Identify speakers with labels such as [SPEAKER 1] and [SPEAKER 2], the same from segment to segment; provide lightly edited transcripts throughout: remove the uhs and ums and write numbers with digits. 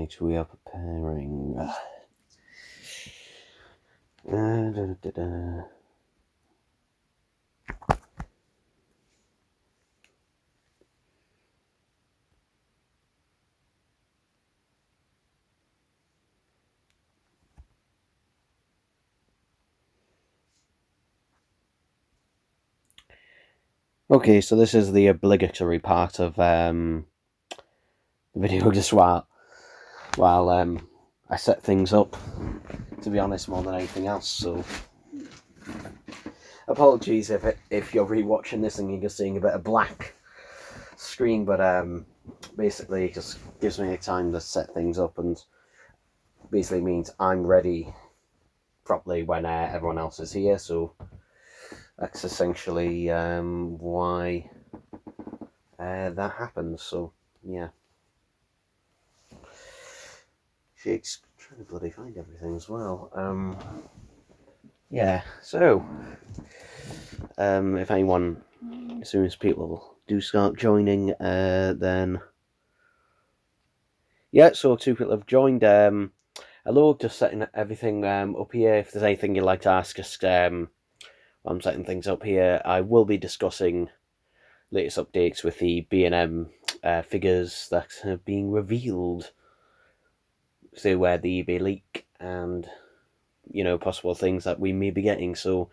[SPEAKER 1] Right, we are preparing. Okay, so this is the obligatory part of the video, just while I set things up, to be honest, more than anything else. So apologies if you're rewatching this and you're seeing a bit of black screen, but basically it just gives me time to set things up, and basically means I'm ready properly when everyone else is here. So that's essentially why that happens. So yeah, Jake's trying to bloody find everything as well. Yeah, so if anyone, as soon as people do start joining, then yeah, so 2 people have joined. Hello, just setting everything up here. If there's anything you'd like to ask us, I'm setting things up here. I will be discussing latest updates with the B&M figures that are being revealed. So where the eBay leak and, you know, possible things that we may be getting. So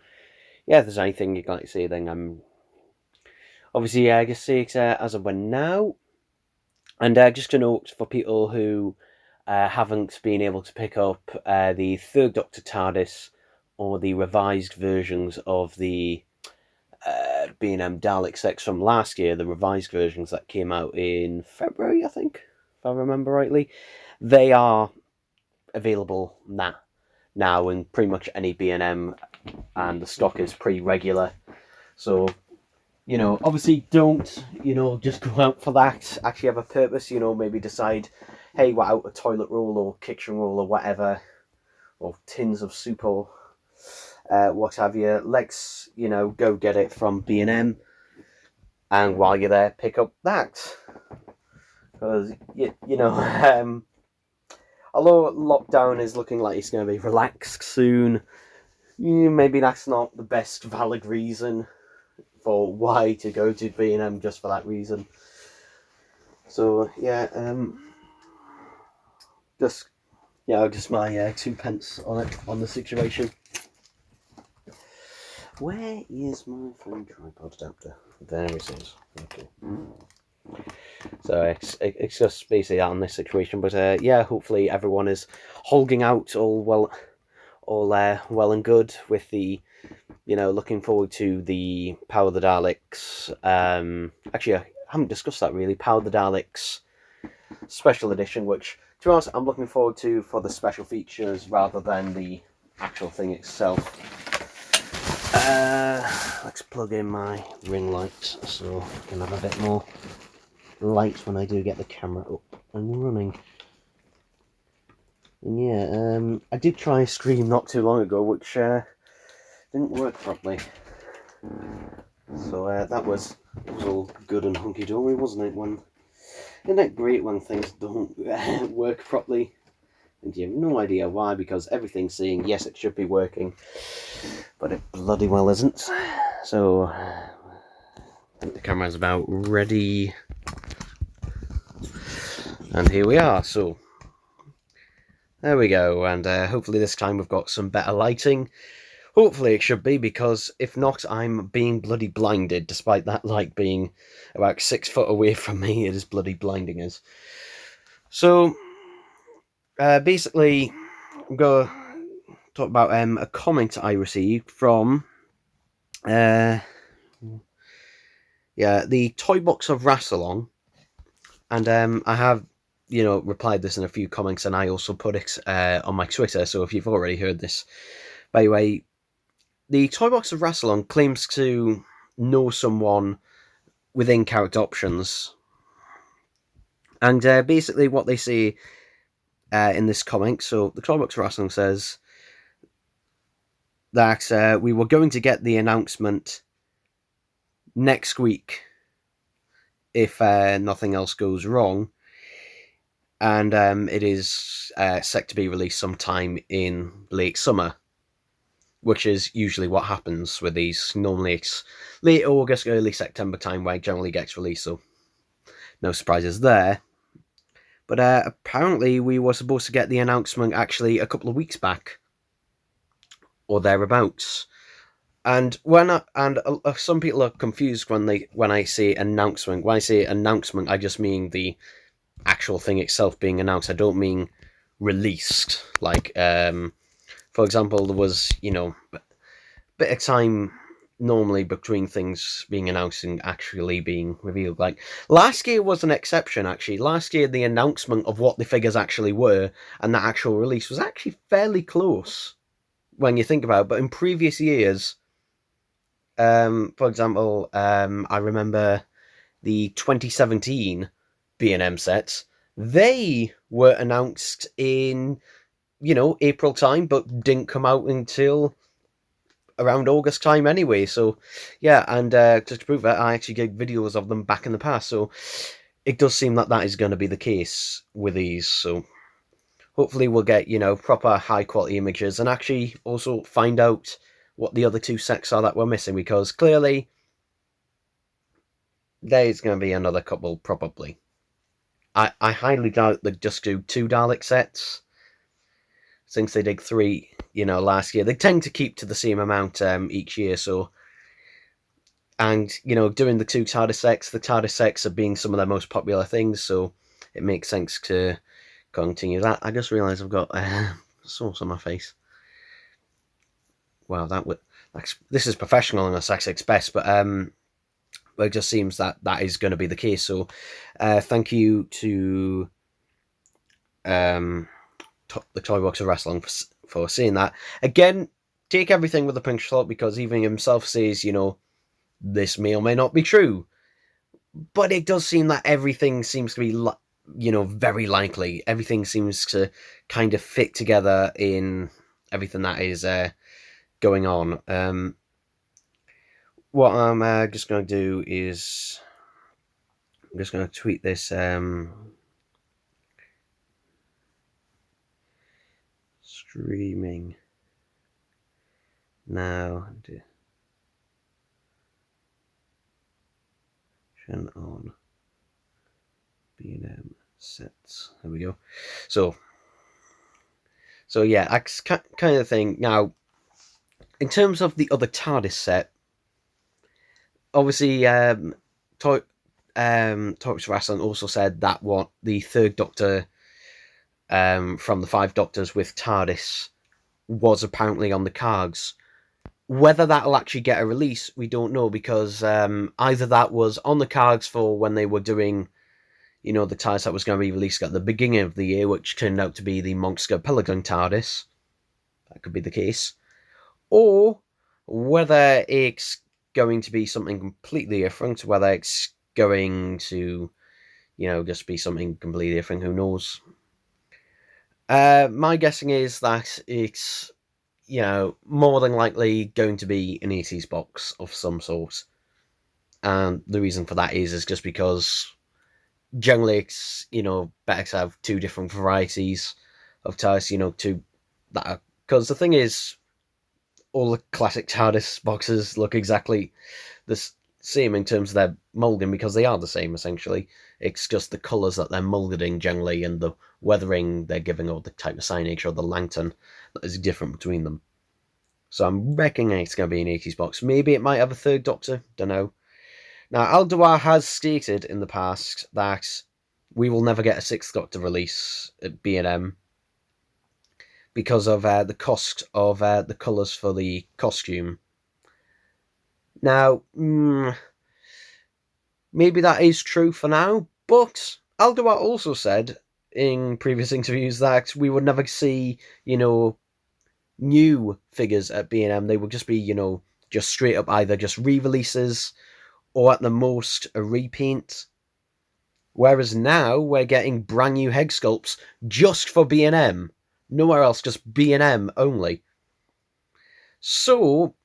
[SPEAKER 1] yeah, if there's anything you'd like to say, then I'm obviously I guess it's as of when now. And just a note for people who haven't been able to pick up the third Doctor Tardis or the revised versions of the B&M Daleks X from last year, the revised versions that came out in February, I think, if I remember rightly, they are available now in pretty much any B&M, and the stock is pretty regular. So, you know, obviously don't, you know, just go out for that. Actually have a purpose, you know, maybe decide, hey, we're out a toilet roll or kitchen roll or whatever, or tins of soup or what have you. Let's, you know, go get it from B&M, and while you're there, pick up that. Because, you know, although lockdown is looking like it's going to be relaxed soon, maybe that's not the best valid reason for why to go to B&M just for that reason. So yeah, just my 2 pence on it, on the situation. Where is my phone tripod adapter? There it is. Okay. So it's just basically on this situation, but yeah, hopefully everyone is holding out all well and good with the, you know, looking forward to the Power of the Daleks. Actually, I haven't discussed that really. Power of the Daleks special edition, which, to be honest, I'm looking forward to for the special features rather than the actual thing itself. Let's plug in my ring light so I can have a bit more light when I do get the camera up and running. And yeah, I did try a stream not too long ago, which didn't work properly. So that was all good and hunky-dory, wasn't it? Isn't it great when things don't work properly? And you have no idea why, because everything's saying, yes, it should be working, but it bloody well isn't. So, I think the camera's about ready. And here we are, so there we go, and hopefully this time we've got some better lighting. Hopefully it should be, because if not, I'm being bloody blinded, despite that light being about 6 foot away from me. It is bloody blinding us. So, basically, I'm going to talk about a comment I received from the Toy Box of Rassilon, and I have, you know, replied this in a few comments, and I also put it on my Twitter, so if you've already heard this. By the way, the Toy Box of Rassilon claims to know someone within Character Options, and basically what they say in this comment, so the Toy Box of Rassilon says that we were going to get the announcement next week if nothing else goes wrong, and it is set to be released sometime in late summer, which is usually what happens with these. Normally it's late August, early September time where it generally gets released, so no surprises there. But apparently we were supposed to get the announcement actually a couple of weeks back, or thereabouts. And some people are confused when I say announcement. When I say announcement, I just mean the actual thing itself being announced. I don't mean released. Like, for example, there was a bit of time normally between things being announced and actually being revealed. Like last year was an exception. Actually, last year the announcement of what the figures actually were and the actual release was actually fairly close when you think about it. But in previous years, for example, I remember the 2017 B&M sets. They were announced in April time, but didn't come out until around August time anyway. So yeah, and just to prove that, I actually get videos of them back in the past. So it does seem that that is going to be the case with these. So hopefully we'll get proper high quality images and actually also find out what the other two sets are that we're missing, because clearly there's going to be another couple probably. I highly doubt they just do 2 Dalek sets, since they did 3 last year. They tend to keep to the same amount each year. So, and doing the 2 Tardis sets, the Tardis sets are being some of their most popular things, so it makes sense to continue that. I just realised I've got sauce on my face. Wow, this is professional and a Sussex best, but it just seems that is going to be the case. So thank you to the Toy Box of Wrestling for saying that. Again, take everything with a pinch of salt, because even himself says, this may or may not be true. But it does seem that everything seems to be, very likely. Everything seems to kind of fit together in everything that is going on. What I'm just going to do is I'm just going to tweet this streaming now. On B&M sets. There we go. So yeah, that's kind of the thing. Now, in terms of the other TARDIS set, obviously, Toys Wrestling also said that what the third Doctor from the 5 Doctors with TARDIS was apparently on the cards. Whether that'll actually get a release, we don't know, because either that was on the cards for when they were doing, the TARDIS that was going to be released at the beginning of the year, which turned out to be the Monster Pelican TARDIS. That could be the case. Or whether it's going to be something completely different, whether it's going to, just be something completely different, who knows. My guessing is that it's, more than likely going to be an 80s box of some sort. And the reason for that is just because generally it's, better to have 2 different varieties of TARDIS, because the thing is, all the classic TARDIS boxes look exactly the same in terms of their moulding, because they are the same essentially. It's just the colours that they're moulded in generally, and the weathering they're giving, or the type of signage, or the lantern that is different between them. So I'm reckoning it's going to be an 80s box. Maybe it might have a third Doctor, don't know. Now, Alduar has stated in the past that we will never get a 6th Doctor release at B&M because of the cost of the colours for the costume. Now, maybe that is true for now, but Alduar also said in previous interviews that we would never see, new figures at B&M. They would just be, just straight up either just re-releases or at the most a repaint. Whereas now we're getting brand new head sculpts just for B&M. Nowhere else, just B&M only. So,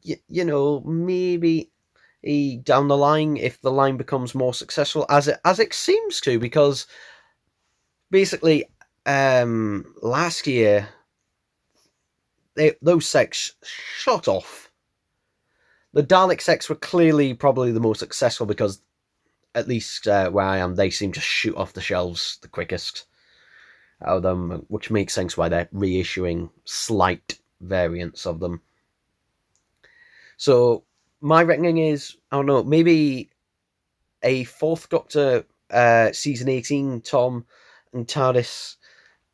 [SPEAKER 1] maybe down the line, if the line becomes more successful, as it seems to, because basically, last year, those sects shot off. The Dalek sects were clearly probably the most successful because, at least where I am, they seem to shoot off the shelves the quickest out of them, which makes sense why they're reissuing slight variants of them. So my reckoning is, I don't know, maybe a Fourth Doctor season 18 Tom and Tardis.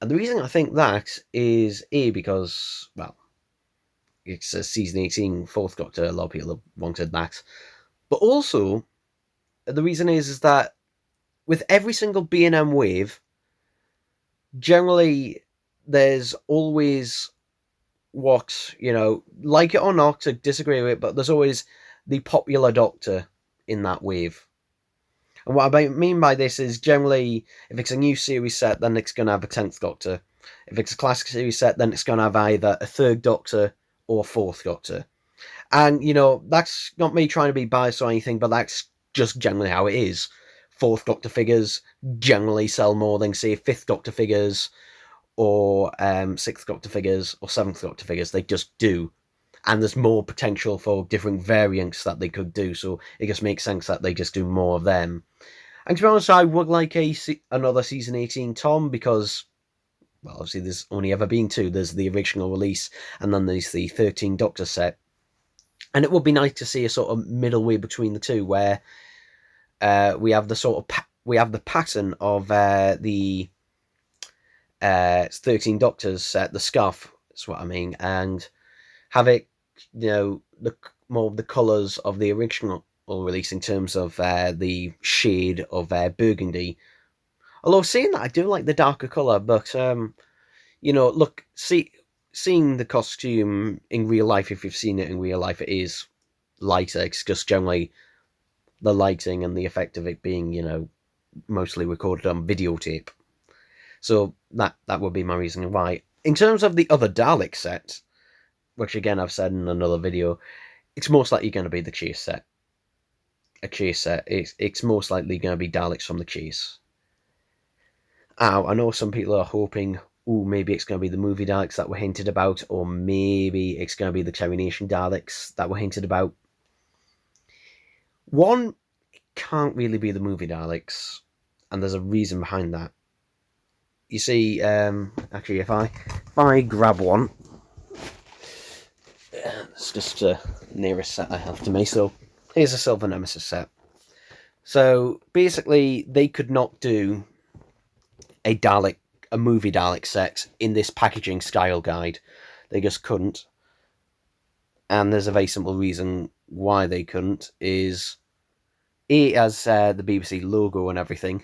[SPEAKER 1] And the reason I think that is because, well, it's a season 18 Fourth Doctor, a lot of people have wanted that. But also, the reason is that with every single B&M wave, generally there's always what, like it or not, to disagree with it, but there's always the popular Doctor in that wave. And what I mean by this is generally, if it's a new series set, then it's going to have a 10th Doctor. If it's a classic series set, then it's going to have either a 3rd Doctor or 4th Doctor. And, that's not me trying to be biased or anything, but that's just generally how it is. 4th Doctor figures generally sell more than, say, 5th Doctor figures or 6th Doctor figures or 7th Doctor figures. They just do. And there's more potential for different variants that they could do, so it just makes sense that they just do more of them. And to be honest, I would like another season 18 Tom because, well, obviously there's only ever been 2. There's the original release, and then there's the 13 Doctor set. And it would be nice to see a sort of middle way between the two, where we have the pattern of the 13 Doctors set, the scarf. That's what I mean, and have it, the more of the colours of the original release in terms of the shade of burgundy. Although seeing that, I do like the darker colour, but seeing the costume in real life, if you've seen it in real life, it is lighter. It's just generally the lighting and the effect of it being, mostly recorded on videotape. So that would be my reason why. In terms of the other Dalek set, which again I've said in another video, it's most likely going to be the Chase set. A Chase set. It's most likely going to be Daleks from the Chase. I know some people are hoping, maybe it's going to be the movie Daleks that were hinted about, or maybe it's going to be the Terry Nation Daleks that were hinted about. One, it can't really be the movie Daleks, and there's a reason behind that. You see, actually, if I grab one, it's just the nearest set I have to me. So here's a Silver Nemesis set. So basically, they could not do a movie Dalek set in this packaging style guide. They just couldn't. And there's a very simple reason why they couldn't. Is it has the BBC logo and everything,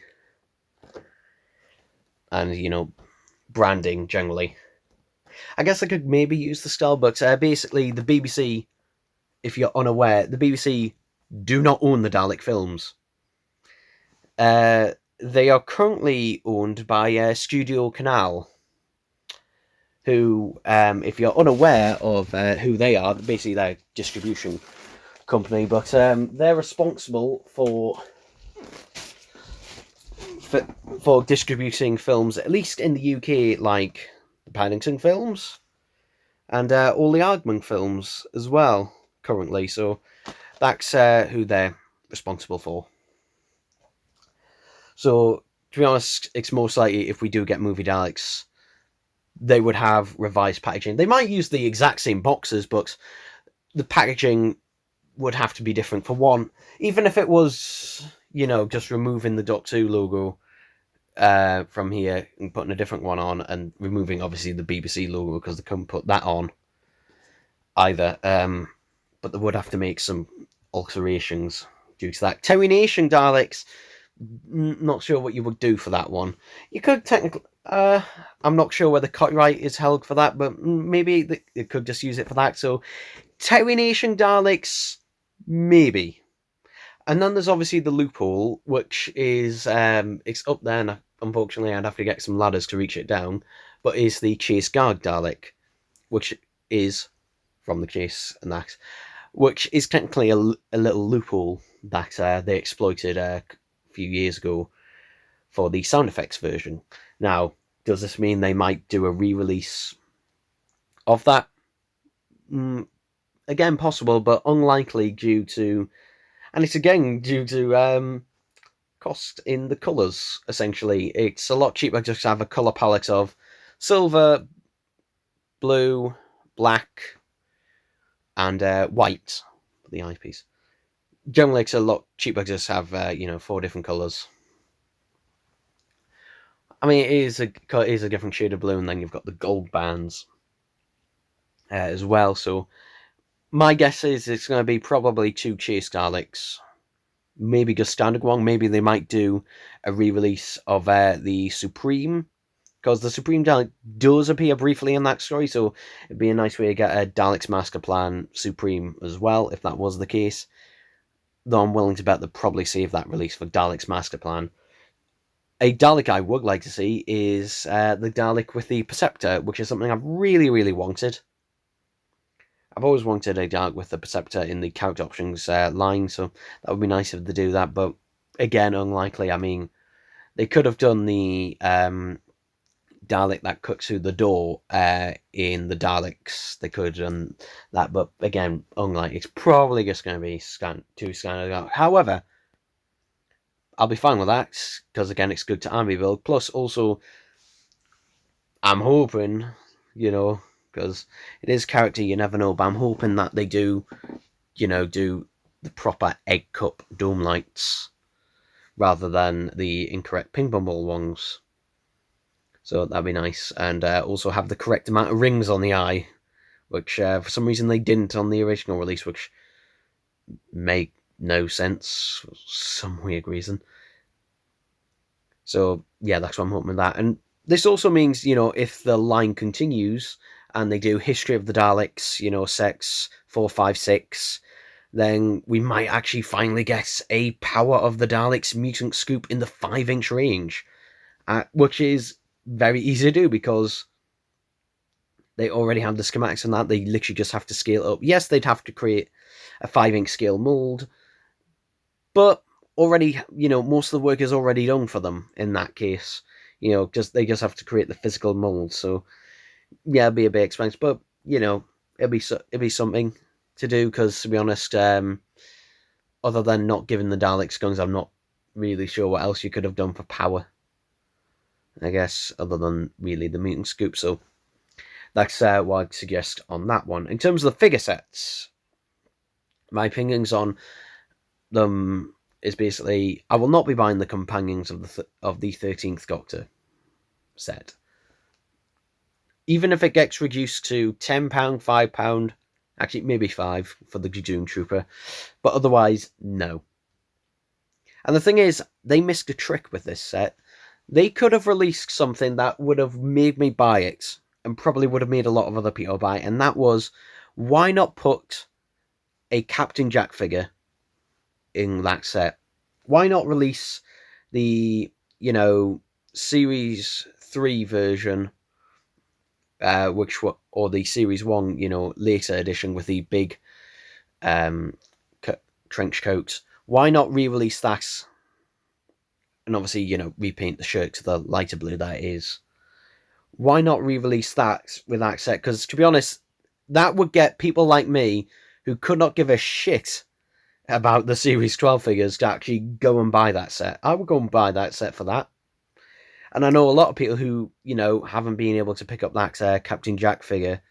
[SPEAKER 1] and branding generally. I guess I could maybe use the style, but basically the BBC, if you're unaware, the BBC do not own the Dalek films. They are currently owned by Studio Canal, who, if you're unaware of who they are, basically they're a distribution company, but they're responsible for distributing films, at least in the UK, like the Paddington films and all the Aardman films as well, currently. So that's who they're responsible for. So, to be honest, it's most likely if we do get movie Daleks, they would have revised packaging. They might use the exact same boxes, but the packaging would have to be different. For one, even if it was, just removing the Doctor Who logo from here and putting a different one on, and removing, obviously, the BBC logo because they couldn't put that on either. But they would have to make some alterations due to that. Terry Nation Daleks, not sure what you would do for that one. You could technically... I'm not sure whether copyright is held for that, but maybe they could just use it for that. So, Terry Nation Daleks, maybe. And then there's obviously the loophole, which is it's up there, and unfortunately I'd have to get some ladders to reach it down, but is the Chase Guard Dalek, which is from the Chase and that, which is technically a little loophole that they exploited a few years ago for the sound effects version. Now, does this mean they might do a re-release of that? Again, possible, but unlikely due to cost in the colours, essentially. It's a lot cheaper just to have a colour palette of silver, blue, black, and white for the eyepiece. Generally, it's a lot cheaper to just have, 4 different colours. I mean, it is a different shade of blue, and then you've got the gold bands as well. So my guess is it's going to be probably 2 Chase Daleks. Maybe just standard one. Maybe they might do a re-release of the Supreme, because the Supreme Dalek does appear briefly in that story, so it'd be a nice way to get a Dalek's Master Plan Supreme as well, if that was the case. Though I'm willing to bet they'll probably save that release for Dalek's Master Plan. A Dalek I would like to see is the Dalek with the Perceptor, which is something I've really, really wanted. I've always wanted a Dalek with the Perceptor in the character options line, so that would be nice if they do that, but again, unlikely. I mean, they could have done the Dalek that cuts through the door in the Daleks. They could have done that, but again, unlikely. It's probably just going to be two scanners. However, I'll be fine with that, because again, it's good to army build. Plus, also, I'm hoping, because it is character, you never know, but I'm hoping that they do the proper egg cup dome lights rather than the incorrect ping pong ball ones. So that'd be nice. And also have the correct amount of rings on the eye, which for some reason they didn't on the original release, which made no sense for some weird reason. So yeah, that's what I'm hoping with that. And this also means, if the line continues and they do History of the Daleks, Sex 456, then we might actually finally get a Power of the Daleks mutant scoop in the 5-inch range, which is very easy to do because they already have the schematics on that. They literally just have to scale up. Yes, they'd have to create a 5-inch scale mold, but already, most of the work is already done for them in that case. They just have to create the physical mold. So yeah, it'd be a bit expensive, but it'd be something to do, because to be honest, other than not giving the Daleks guns, I'm not really sure what else you could have done for power, I guess, other than really the mutant scoop. So that's what I'd suggest on that one. In terms of the figure sets, my opinions on them is basically, I will not be buying the companions of the 13th Doctor set. Even if it gets reduced to £10, £5, actually maybe £5 for the Jejune Trooper, but otherwise, no. And the thing is, they missed a trick with this set. They could have released something that would have made me buy it, and probably would have made a lot of other people buy it, and that was, why not put a Captain Jack figure in that set? Why not release the, Series 3 version, or the Series 1, later edition with the big trench coat? Why not re-release that? And obviously, repaint the shirt to the lighter blue that it is. Why not re-release that with that set? Because, to be honest, that would get people like me, who could not give a shit about the Series 12 figures, to actually go and buy that set. I would go and buy that set for that. And I know a lot of people who, haven't been able to pick up that Captain Jack figure.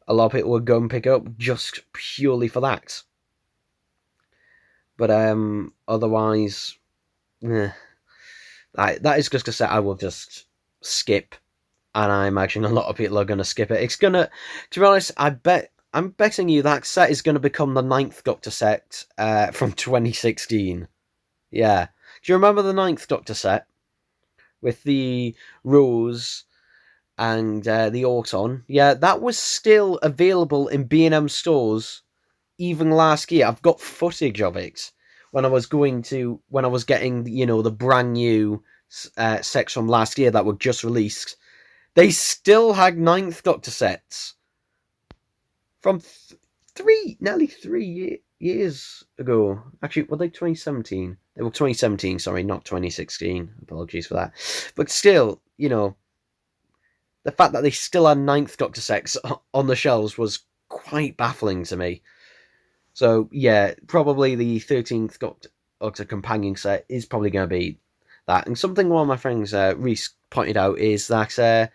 [SPEAKER 1] A lot of people would go and pick it up just purely for that. But otherwise, that is just a set I will just skip. And I imagine a lot of people are going to skip it. It's going to be honest, I'm betting you that set is going to become the 9th Doctor set from 2016. Yeah. Do you remember the 9th Doctor set? With the Rose and the Auton. Yeah, that was still available in B&M stores even last year. I've got footage of it when I was getting, the brand new sets from last year that were just released. They still had 9th Doctor sets from nearly 3 years. years ago. Actually, were they 2017? They were 2017, sorry, not 2016. Apologies for that. But still, you know, the fact that they still had Ninth Doctor sets on the shelves was quite baffling to me. So, yeah, probably the 13th Doctor companion set is probably going to be that. And something one of my friends, Reese, pointed out is that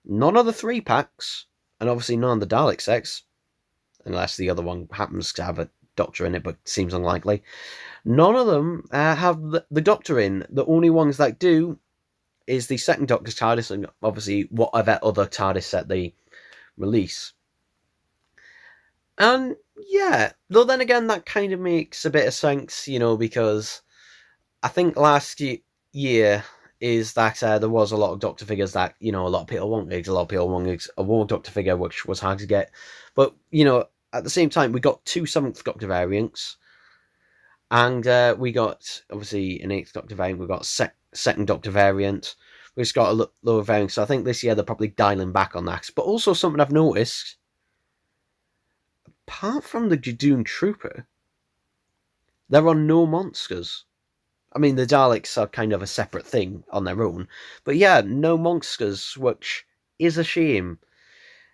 [SPEAKER 1] none of the 3-packs, and obviously none of the Dalek sets, unless the other one happens to have a Doctor in it, but seems unlikely, none of them have the Doctor in. The only ones that do is the second Doctor's TARDIS, and obviously whatever other TARDIS set they release. And yeah, though then again, that kind of makes a bit of sense, you know, because I think last year is that there was a lot of Doctor figures that, you know, a lot of people wanted. A lot of people wanted a War Doctor figure, which was hard to get. But, you know, at the same time, we got 2 7th Doctor variants. And we got, obviously, an 8th Doctor variant. We got second Doctor variant. We just got a lower variant. So I think this year they're probably dialing back on that. But also something I've noticed, apart from the Jadoon Trooper, there are no monsters. I mean, the Daleks are kind of a separate thing on their own. But yeah, no monsters, which is a shame.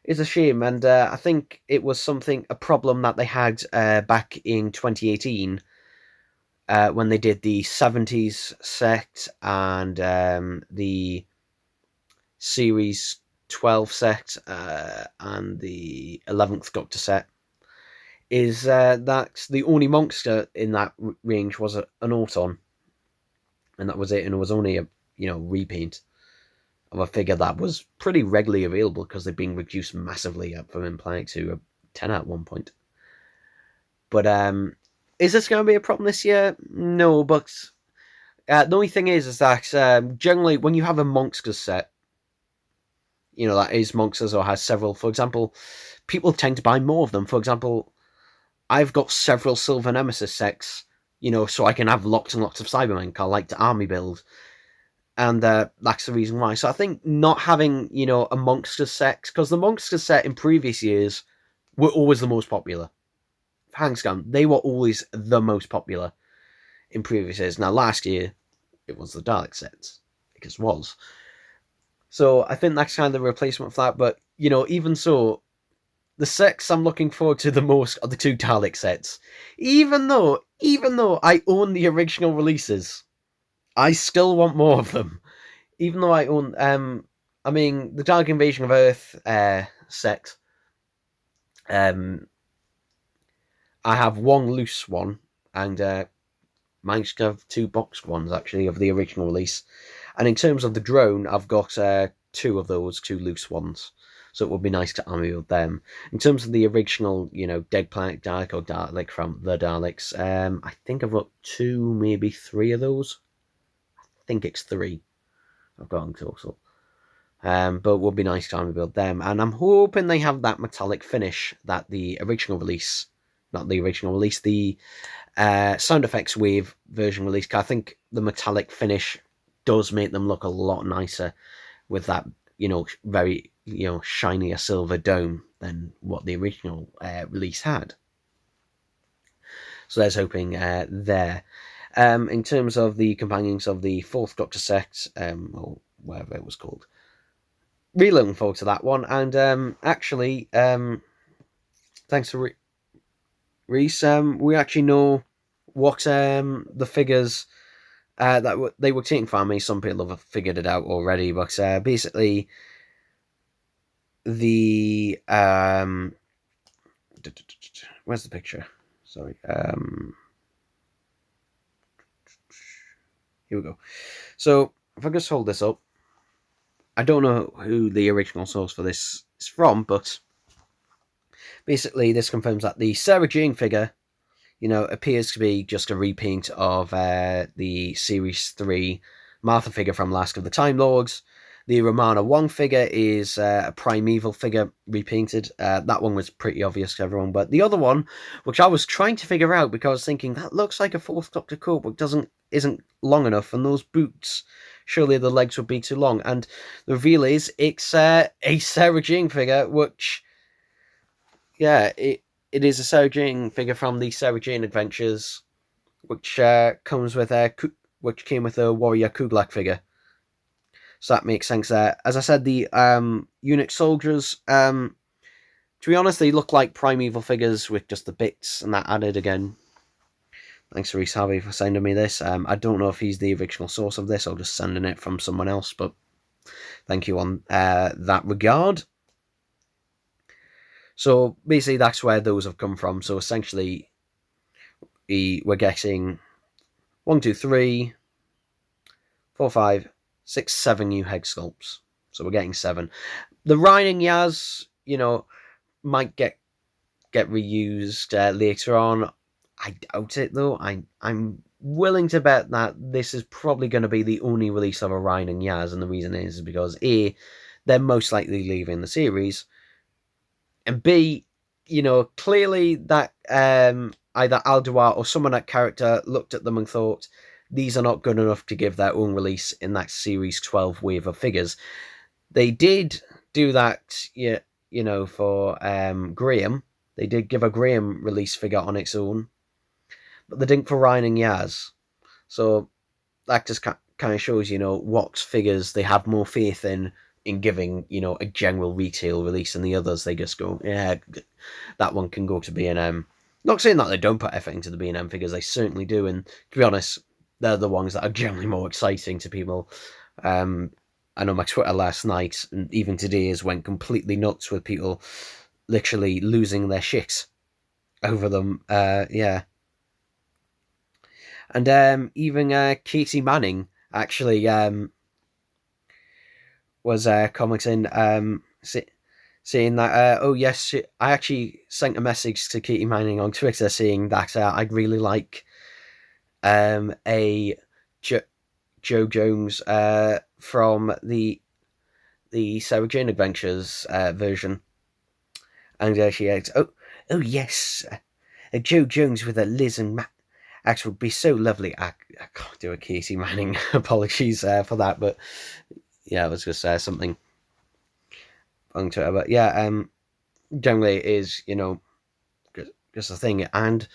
[SPEAKER 1] Is a shame. And I think it was a problem that they had back in 2018 when they did the 70s set and the Series 12 set and the 11th Doctor set. Is that the only monster in that range was an Auton. And that was it, and it was only a repaint of a figure that was pretty regularly available because they've been reduced massively from Implanted to a 10 at one point. But is this going to be a problem this year? No, but the only thing is that generally when you have a monsters set, you know, that is monsters or has several, for example, people tend to buy more of them. For example, I've got several Silver Nemesis sets, you know, so I can have lots and lots of Cybermen. I like to army build. And that's the reason why. So I think not having, you know, a monster set, because the monster set in previous years were always the most popular. Hands down, they were always the most popular in previous years. Now, last year, it was the Dalek sets, because it was. So I think that's kind of the replacement for that. But, you know, even so, the sets I'm looking forward to the most are the 2 Dalek sets. Even though I own the original releases, I still want more of them. Even though I own, I mean, the Dalek Invasion of Earth set, I have one loose one, and managed to have 2 boxed ones, actually, of the original release. And in terms of the drone, I've got 2 of those, 2 loose ones. So it would be nice to army with them. In terms of the original, you know, Dead Planet Dalek or Dalek from the Daleks, I think I've got 2, maybe 3 of those. I think it's 3 I've got in total. But it would be nice to army build them. And I'm hoping they have that metallic finish that the original release, not the original release, the Sound Effects Wave version release. I think the metallic finish does make them look a lot nicer with that, you know, very, you know, shinier silver dome than what the original release had. So there's hoping there. In terms of the companions of the 4th Doctor set, or whatever it was called, really looking forward to that one. And actually, thanks to Reese, we actually know what the figures that they were taking from me. Some people have figured it out already, but basically the where's the picture? Sorry. Here we go. So if I just hold this up, I don't know who the original source for this is from, but basically this confirms that the Sarah Jane figure, you know, appears to be just a repaint of the Series 3 Martha figure from Last of the Time Lords. The Romana Wong figure is a Primeval figure repainted. That one was pretty obvious to everyone. But the other one, which I was trying to figure out because I was thinking, that looks like a 4th Doctor coat, but isn't long enough. And those boots, surely the legs would be too long. And the reveal is it's a Sarah Jane figure, which, yeah, it is a Sarah Jane figure from the Sarah Jane Adventures, which comes with which came with a Warrior Kuglak figure. So that makes sense there. As I said, the Unix soldiers, to be honest, they look like Primeval figures with just the bits and that added again. Thanks to Reese Harvey for sending me this. I don't know if he's the original source of this or just sending it from someone else, but thank you on that regard. So basically that's where those have come from. So essentially we're getting 1, 2, 3, 4, 5, 6, 7 new head sculpts. So we're getting 7. The Ryan and Yaz, might get reused later on. I doubt it though. I'm willing to bet that this is probably going to be the only release of a Ryan and Yaz, and the reason is because A, they're most likely leaving the series, and B, clearly that either Alduar or someone at character looked at them and thought these are not good enough to give their own release in that series 12 wave of figures. They did do that, for Graham. They did give a Graham release figure on its own, but they didn't for Ryan and Yaz. So that just kind of shows, what figures they have more faith in giving, a general retail release, and the others they just go, yeah, that one can go to B&M. Not saying that they don't put effort into the B&M figures, they certainly do, and to be honest, they're the ones that are generally more exciting to people. I know my Twitter last night, and even today, went completely nuts with people literally losing their shit over them. Yeah. And even Katie Manning actually was commenting, saying that, oh yes, I actually sent a message to Katie Manning on Twitter saying that I'd really like a Joe Jones from the Sarah Jane Adventures version, and she adds, oh yes, a Joe Jones with a Liz and Matt act would be so lovely. I can't do a Katie Manning. Apologies for that, but yeah, I was just something on Twitter. But yeah, generally it is, just a thing, and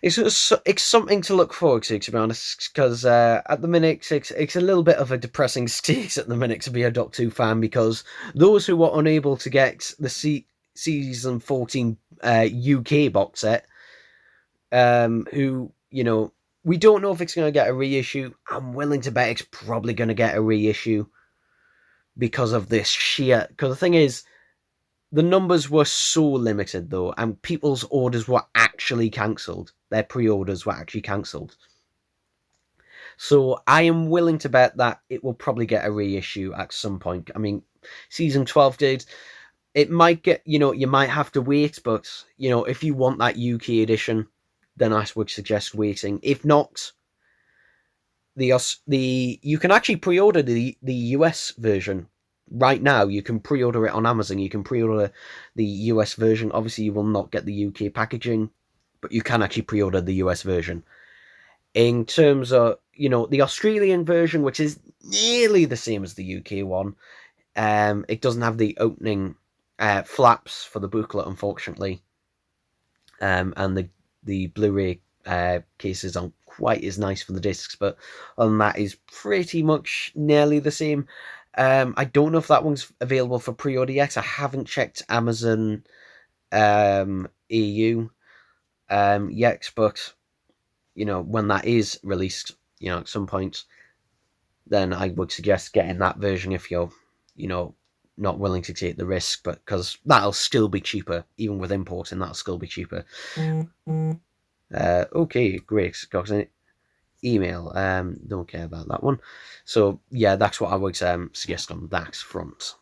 [SPEAKER 1] it's something to look forward to be honest, because at the minute it's a little bit of a depressing state at the minute to be a Doctor Who fan, because those who were unable to get the season 14 UK box set, who, we don't know if it's going to get a reissue. I'm willing to bet it's probably going to get a reissue because of this sheer, because the thing is, the numbers were so limited though, and people's orders were actually cancelled. Their pre-orders were actually cancelled. So I am willing to bet that it will probably get a reissue at some point. I mean, season 12 did. It might get, you might have to wait, but, if you want that UK edition, then I would suggest waiting. If not, you can actually pre-order the US version right now. You can pre-order it on Amazon. You can pre-order the US version. Obviously, you will not get the UK packaging, but you can actually pre-order the US version. In terms of, the Australian version, which is nearly the same as the UK one, it doesn't have the opening flaps for the booklet, unfortunately, and the Blu-ray cases aren't quite as nice for the discs, but other than that, is pretty much nearly the same. I don't know if that one's available for pre-order yet. I haven't checked Amazon EU yet, but when that is released, at some point, then I would suggest getting that version if you're, not willing to take the risk, but because that'll still be cheaper, even with importing, that'll still be cheaper. Okay, great. Got an email. Don't care about that one. So yeah, that's what I would suggest on that front.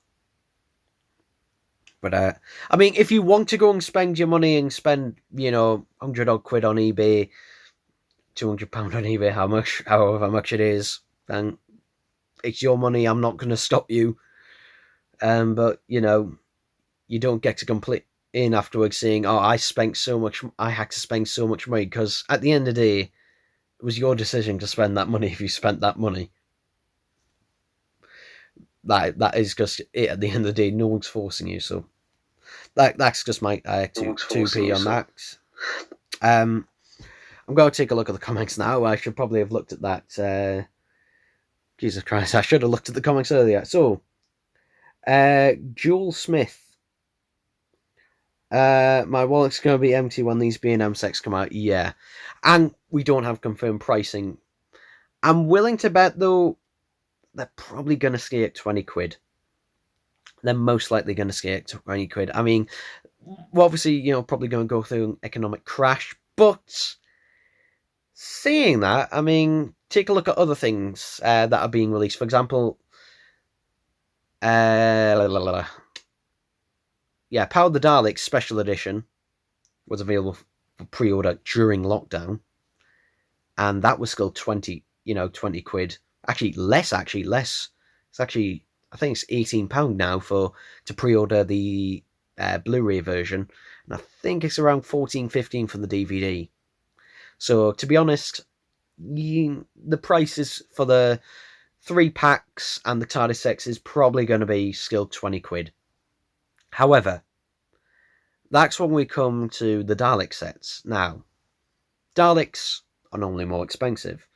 [SPEAKER 1] But I mean, if you want to go and spend your money and spend, 100 odd quid on eBay, £200 on eBay, however much it is, then it's your money. I'm not going to stop you. But you don't get to complete in afterwards saying, "Oh, I had to spend so much money," because at the end of the day, it was your decision to spend that money. If you spent that money, that is just it. At the end of the day, no one's forcing you. So That's just my 2p on that. I'm going to take a look at the comics now. I should probably have looked at that. Jesus Christ, I should have looked at the comics earlier. So, Joel Smith. My wallet's going to be empty when these B&M sets come out. Yeah. And we don't have confirmed pricing. I'm willing to bet, though, they're probably going to stay at 20 quid. They're most likely going to stay at 20 quid. I mean, we're obviously, probably going to go through an economic crash. But saying that, I mean, take a look at other things that are being released. For example, Power the Daleks Special Edition was available for pre-order during lockdown, and that was still 20 quid. Actually, less. It's actually, I think it's £18 now to pre-order the Blu-ray version, and I think it's around 14-15 for the DVD. So, to be honest, the prices for the 3 packs and the Tardis sets is probably going to be still 20 quid. However, that's when we come to the Dalek sets. Now, Daleks are normally more expensive.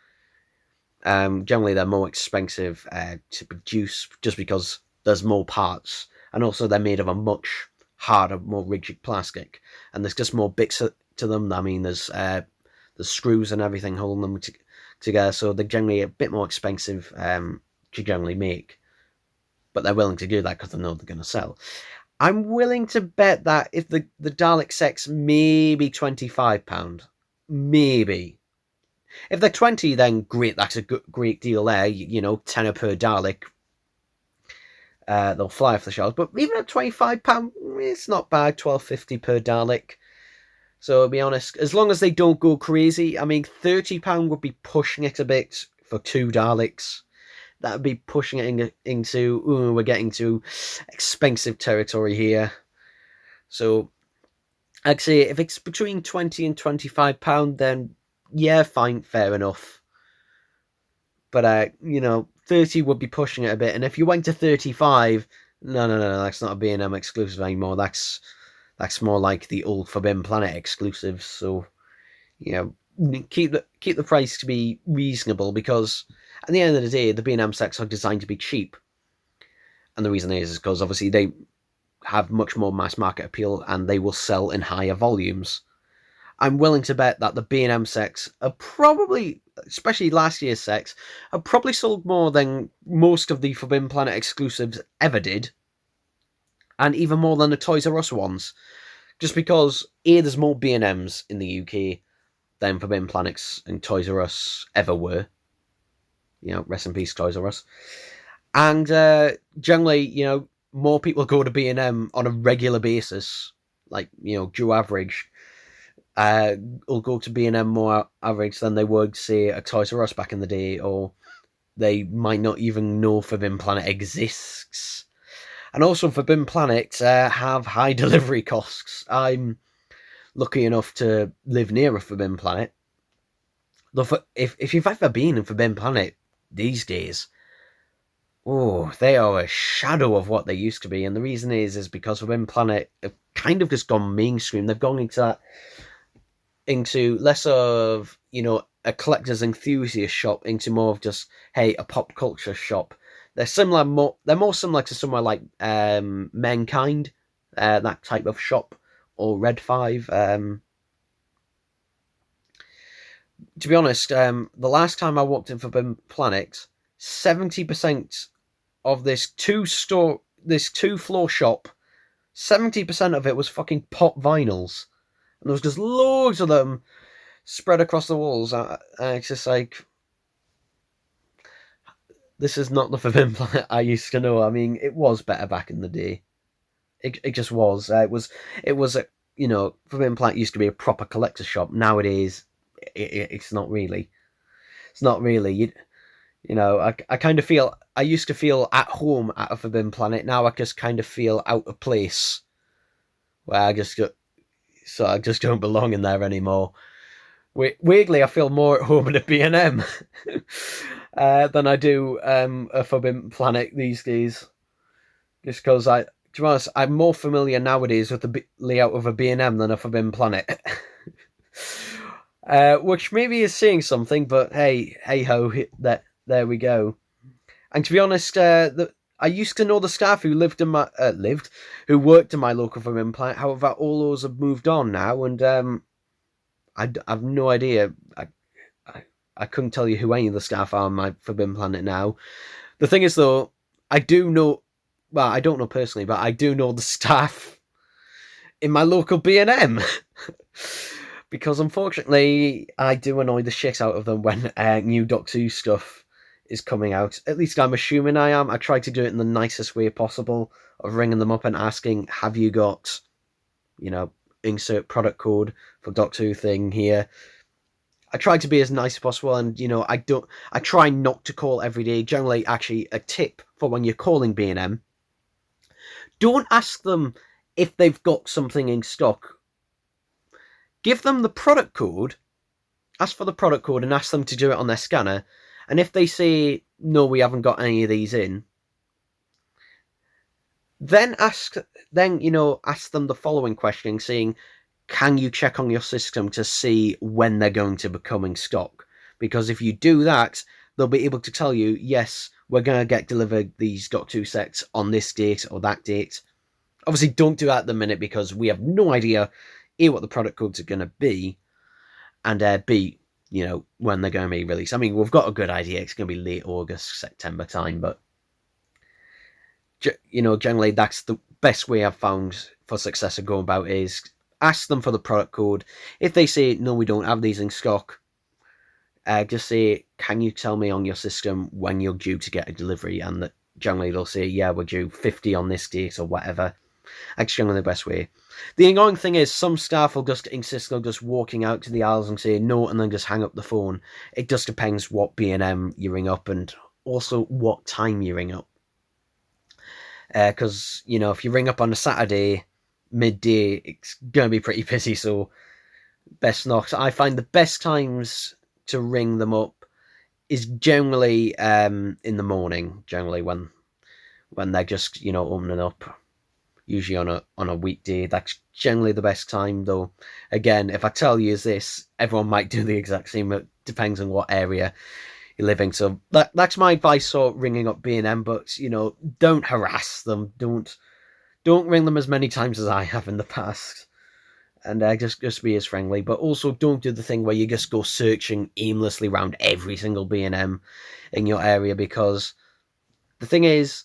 [SPEAKER 1] Generally, they're more expensive to produce just because there's more parts, and also they're made of a much harder, more rigid plastic, and there's just more bits to them. I mean, there's screws and everything holding them together, so they're generally a bit more expensive to generally make, but they're willing to do that because they know they're going to sell. I'm willing to bet that if the Dalek sets maybe £25, maybe. If they're 20, then great, that's a great deal there, tenner per Dalek. They'll fly off the shelves, but even at £25, it's not bad, £12.50 per Dalek. So, to be honest, as long as they don't go crazy, I mean, £30 would be pushing it a bit for 2 Daleks. That would be pushing it into, we're getting to expensive territory here. So, I'd say if it's between £20 and £25, then yeah, fine, fair enough. But, 30 would be pushing it a bit. And if you went to 35, no, that's not a B&M exclusive anymore. That's more like the old Forbidden Planet exclusives. So, keep the price to be reasonable, because at the end of the day, the B&M sets are designed to be cheap. And the reason is because obviously they have much more mass market appeal and they will sell in higher volumes. I'm willing to bet that the B&M sets are probably, especially last year's sets, have probably sold more than most of the Forbidden Planet exclusives ever did. And even more than the Toys R Us ones. Just because, there's more B&Ms in the UK than Forbidden Planets and Toys R Us ever were. Rest in peace, Toys R Us. And generally, more people go to B&M on a regular basis. Like, due average. Will go to B&M more average than they would, say, a Toys R Us back in the day. Or they might not even know Forbidden Planet exists. And also, Forbidden Planet have high delivery costs. I'm lucky enough to live near a Forbidden Planet. If you've ever been in Forbidden Planet these days, they are a shadow of what they used to be. And the reason is because Forbidden Planet have kind of just gone mainstream. They've gone into less of, a collector's enthusiast shop, into more of just, hey, a pop culture shop. They're more similar to somewhere like Mankind, that type of shop, or Red 5. To be honest, the last time I walked in Forbidden Planet, 70% of this two-floor shop, 70% of it was fucking pop vinyls. And there was just loads of them spread across the walls. And it's just like, this is not the Forbidden Planet I used to know. I mean, it was better back in the day. It just was. It was Forbidden Planet used to be a proper collector's shop. Nowadays, it's not really. It's not really. I kind of feel, I used to feel at home at a Forbidden Planet. Now I just kind of feel out of place, where I just don't belong in there anymore. Weirdly, I feel more at home at a B&M than I do a Forbidden Planet these days. Just because to be honest, I'm more familiar nowadays with the layout of a B&M than a Forbidden Planet. Which maybe is saying something, but hey ho, there we go. And to be honest, I used to know the staff who who worked in my local Forbidden Planet. However, all those have moved on now, and I've no idea. I couldn't tell you who any of the staff are on my Forbidden Planet now. The thing is, though, I do know. Well, I don't know personally, but I do know the staff in my local B&M. Because unfortunately, I do annoy the shit out of them when new Doctor Who stuff is coming out. At least I'm assuming I am. I try to do it in the nicest way possible, of ringing them up and asking, have you got, insert product code for Doctor Who thing here. I try to be as nice as possible, and I try not to call every day. Generally, actually, a tip for when you're calling B&M, don't ask them if they've got something in stock. Give them the product code, ask for the product code, and ask them to do it on their scanner. And if they say, no, we haven't got any of these in, then ask them the following question, saying, can you check on your system to see when they're going to become in stock? Because if you do that, they'll be able to tell you, yes, we're going to get delivered these Doctor Who sets on this date or that date. Obviously, don't do that at the minute, because we have no idea, A, what the product codes are going to be, and B, when they're going to be released. I mean, we've got a good idea. It's going to be late August, September time, but, generally that's the best way I've found for success of going about is ask them for the product code. If they say, no, we don't have these in stock, just say, can you tell me on your system when you're due to get a delivery? And generally they'll say, yeah, we're due 50 on this date or whatever. That's generally the best way. The annoying thing is, some staff will just insist on just walking out to the aisles and say no, and then just hang up the phone. It just depends what B&M you ring up, and also what time you ring up. Because, if you ring up on a Saturday, midday, it's going to be pretty busy, so best not. I find the best times to ring them up is generally in the morning, generally when they're just, opening up. Usually on a weekday. That's generally the best time, though. Again, if I tell you this, everyone might do the exact same. It depends on what area you're living. So that's my advice for ringing up B&M. But don't harass them. Don't ring them as many times as I have in the past. And just be as friendly. But also don't do the thing where you just go searching aimlessly around every single B&M in your area, because the thing is,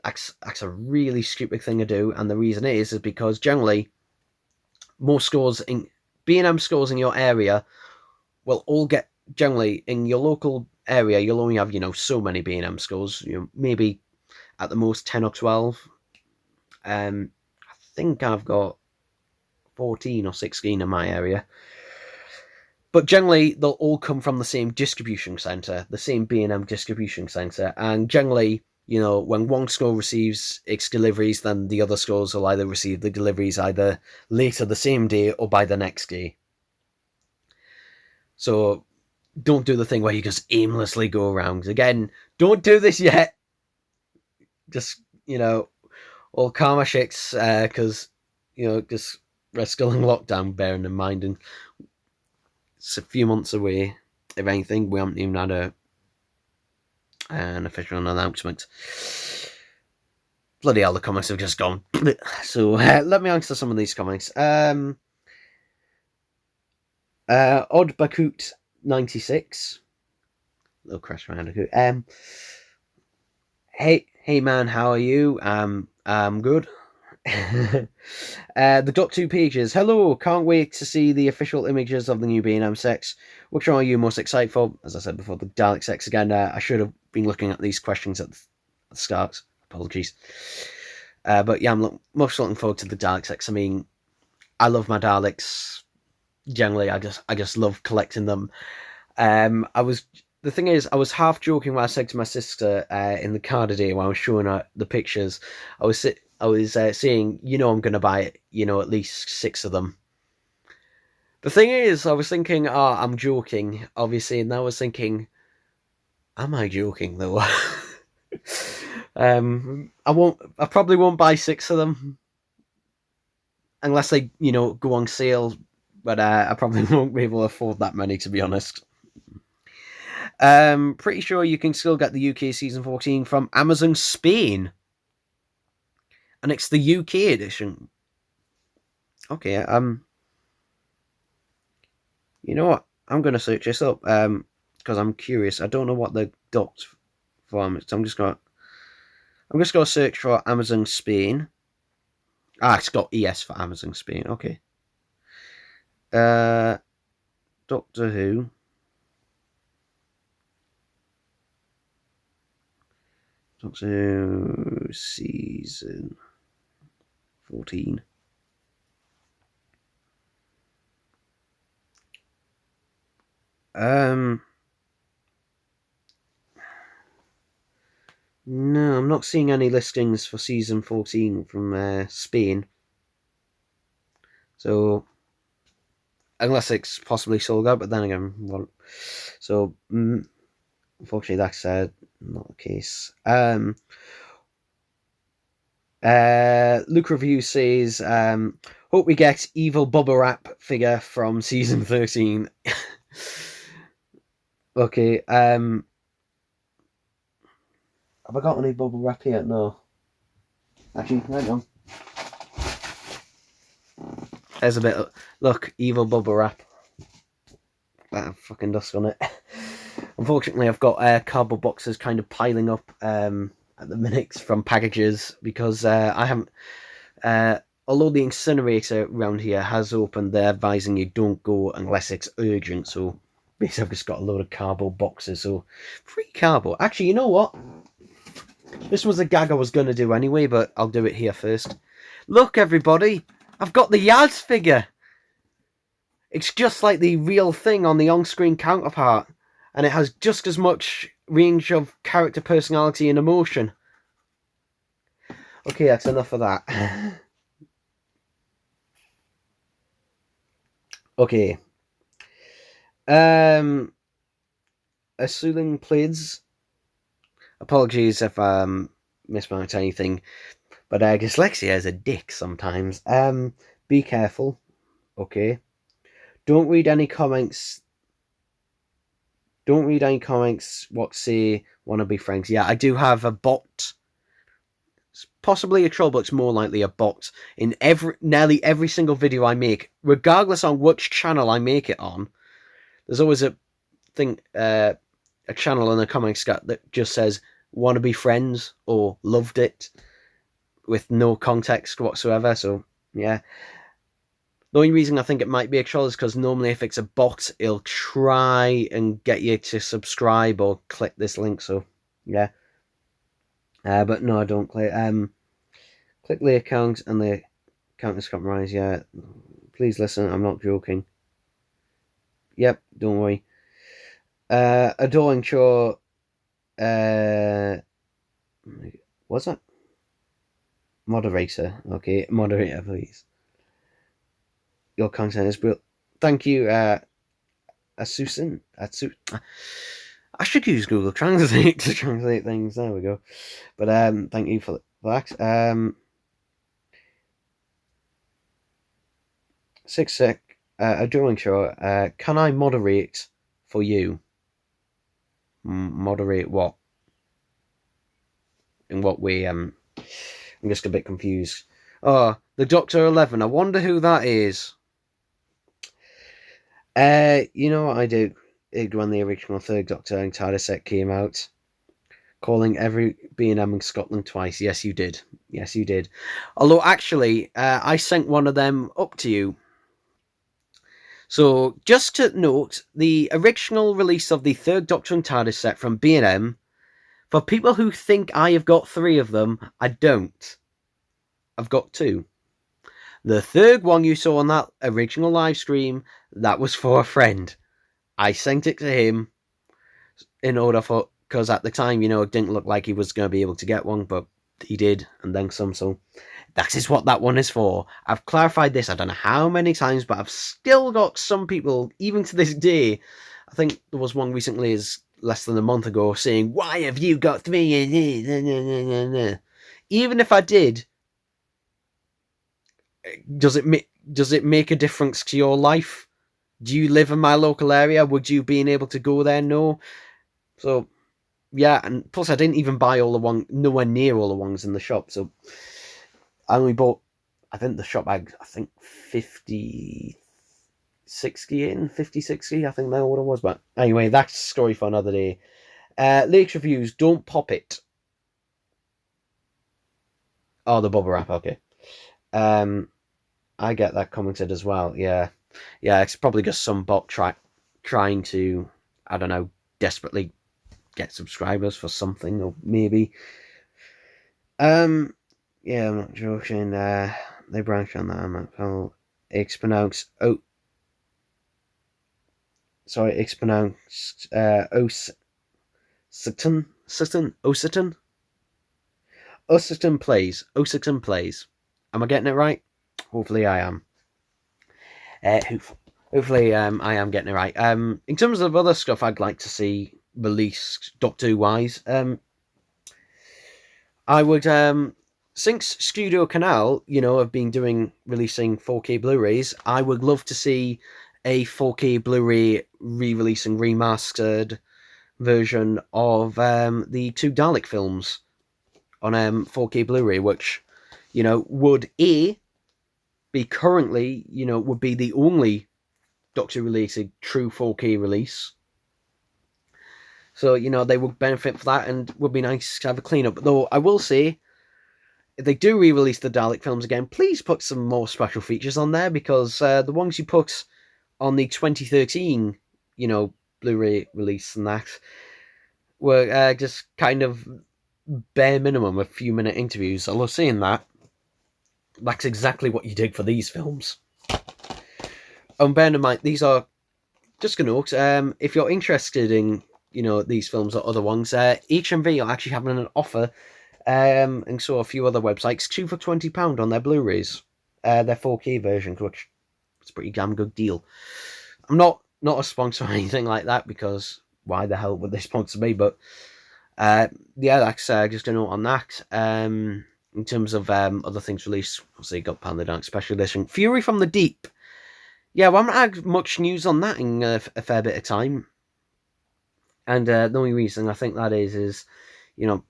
[SPEAKER 1] that's a really stupid thing to do, and the reason is because generally most stores in B&M stores in your area will all get, generally in your local area you'll only have so many B&M stores, maybe at the most 10 or 12. I think I've got 14 or 16 in my area, but generally they'll all come from the same distribution centre, the same B&M distribution centre, and generally when one store receives its deliveries, then the other stores will either receive the deliveries either later the same day or by the next day. So don't do the thing where you just aimlessly go around. Again, don't do this yet. Just, all calm our shits, because, just we're still in lockdown, bearing in mind, and it's a few months away. If anything, we haven't even had an official announcement. Bloody hell, the comments have just gone. So let me answer some of these comments. Odd Bakut 96. Little Crash Bandicoot. Hey man, how are you? I'm good. The Doctor Who pages. Hello, can't wait to see the official images of the new B&M sets. Which one are you most excited for? As I said before, the Dalek sets again. I should have been looking at these questions at the start. Apologies. But yeah, I'm most looking forward to the Dalek sets. I mean, I love my Daleks. Generally, I just love collecting them. The thing is, I was half joking when I said to my sister in the car today when I was showing her the pictures. I was saying, I'm going to buy at least 6 of them. The thing is, I was thinking, I'm joking, obviously, and I was thinking, am I joking though? I probably won't buy 6 of them unless they, go on sale. But I probably won't be able to afford that many, to be honest. Pretty sure you can still get the UK Season 14 from Amazon Spain. And it's the UK edition. Okay, you know what? I'm going to search this up, because I'm curious. I don't know what the docked form is. So I'm just going to search for Amazon Spain. It's got ES for Amazon Spain. Okay. Doctor Who. Doctor Who Season 14. No, I'm not seeing any listings for Season 14 from Spain. So, unless it's possibly sold out, but then again, well, so unfortunately that's not the case. Luke Review says, hope we get evil Bubba Wrap figure from Season 13. Okay, have I got any Bubba Wrap here? No. Actually, hang on. There's a bit of, look, evil Bubba Wrap. That fucking dust on it. Unfortunately, I've got cardboard boxes kind of piling up at the minute from packages because I haven't. Although the incinerator around here has opened, they're advising you don't go unless it's urgent. So basically, I've just got a load of cardboard boxes. So free cardboard. Actually, you know what? This was a gag I was going to do anyway, but I'll do it here first. Look, everybody, I've got the Yaz figure. It's just like the real thing on the on-screen counterpart, and it has just as much range of character, personality, and emotion. Okay, that's enough of that. Okay. Assuming Plids. Apologies if I mispronounce anything, but dyslexia is a dick sometimes. Be careful. Okay. Don't read any comments. Don't read any comments what say wanna be friends. Yeah, I do have a bot. It's possibly a troll, but it's more likely a bot in nearly every single video I make, regardless on which channel I make it on. There's always a thing, a channel in the comments that just says "wanna be friends" or "loved it," with no context whatsoever. So yeah. The only reason I think it might be a troll is because normally if it's a bot, it'll try and get you to subscribe or click this link. So, yeah. But no, I don't click. Click the account and the account is compromised. Yeah. Please listen, I'm not joking. Yep, don't worry. Adoring Chore. What's that? Moderator. Okay, moderator, please. Your content is brilliant. Thank you, Asusun. I should use Google Translate to translate things. There we go. But thank you for that. 6 Adoring Show. Can I moderate for you? Moderate what? In what way? I'm just a bit confused. Oh, the Doctor 11. I wonder who that is. You know what I did when the original Third Doctor and Tardis set came out? Calling every B&M in Scotland twice. Yes, you did. Yes, you did. Although, actually, I sent one of them up to you. So, just to note, the original release of the Third Doctor and Tardis set from B&M, for people who think I have got 3 of them, I don't. I've got 2. The third one you saw on that original live stream, that was for a friend. I sent it to him in order for, because at the time, it didn't look like he was going to be able to get one, but he did, and then some, so that is what that one is for. I've clarified this, I don't know how many times, but I've still got some people, even to this day, I think there was one recently, is less than a month ago saying, "Why have you got 3?" Even if I did, does it make a difference to your life? Do you live in my local area? Would you being able to go there? No. So yeah, and plus I didn't even buy all the ones, nowhere near all the ones in the shop. So I only bought, I think the shop bag, I think 50, 60 in, 50, 60, I think that's what it was. But anyway, that's a story for another day. Lakes reviews, don't pop it. Oh, the bubble wrap, okay. I get that commented as well, yeah. Yeah, it's probably just some bot trying to, I don't know, desperately get subscribers for something, or maybe. Yeah, I'm not joking. They branch on that. It's pronounced it's pronounced Ositon. Ositon plays. Am I getting it right? Hopefully I am. Hopefully I am getting it right. In terms of other stuff I'd like to see released Doctor Who wise, I would since Studio Canal, have been releasing 4K Blu-rays, I would love to see a 4K Blu-ray re-releasing remastered version of the two Dalek films on 4K Blu-ray, which would be currently would be the only Doctor related true 4K release. So they would benefit for that, and would be nice to have a cleanup. Though I will say, if they do re-release the Dalek films again, please put some more special features on there, because the ones you put on the 2013, Blu-ray release and that were just kind of bare minimum, a few minute interviews. I love seeing that. That's exactly what you did for these films. Bear in mind, these are just a note. If you're interested in these films or other ones, HMV are actually having an offer, and so a few other websites, 2 for £20 on their Blu-rays, their 4K versions, which is a pretty damn good deal. I'm not a sponsor or anything like that, because why the hell would they sponsor me? But yeah, that's just a note on that. In terms of other things released, obviously got Panda Dark Special Edition, Fury from the Deep. Yeah, well, I haven't had much news on that in a fair bit of time. And the only reason I think that is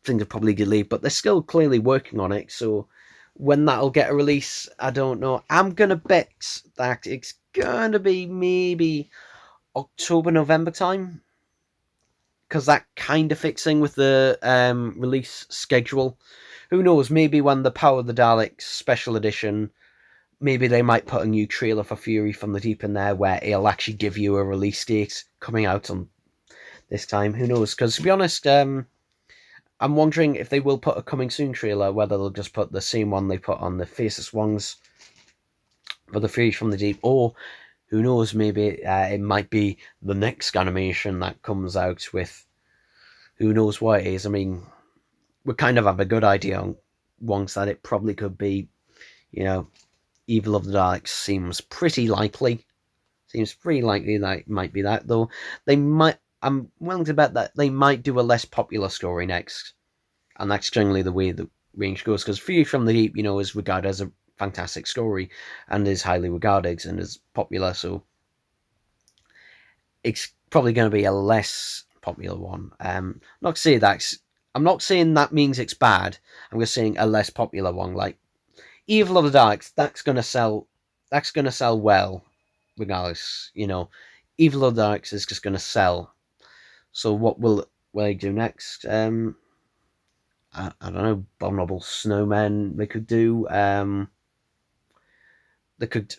[SPEAKER 1] things are probably delayed, but they're still clearly working on it. So when that'll get a release, I don't know. I'm going to bet that it's going to be maybe October, November time, because that kind of fits in with the release schedule. Who knows, maybe when the Power of the Daleks special edition, maybe they might put a new trailer for Fury from the Deep in there, where it'll actually give you a release date coming out on this time. Who knows? Because to be honest, I'm wondering if they will put a coming soon trailer, whether they'll just put the same one they put on the Faceless Ones for the Fury from the Deep, or who knows, maybe it might be the next animation that comes out with who knows what it is. I mean, we kind of have a good idea on ones that it probably could be. Evil of the Daleks seems pretty likely. Seems pretty likely that it might be that, though they might. I'm willing to bet that they might do a less popular story next, and that's generally the way the range goes. Because Fury from the Deep, is regarded as a fantastic story, and is highly regarded and is popular. So it's probably going to be a less popular one. Not to say that. I'm not saying that means it's bad. I'm just saying a less popular one, like Evil of the Daleks. That's going to sell. That's going to sell well, regardless. Evil of the Daleks is just going to sell. So what will they do next? I don't know. Abominable Snowmen. They could do. They could,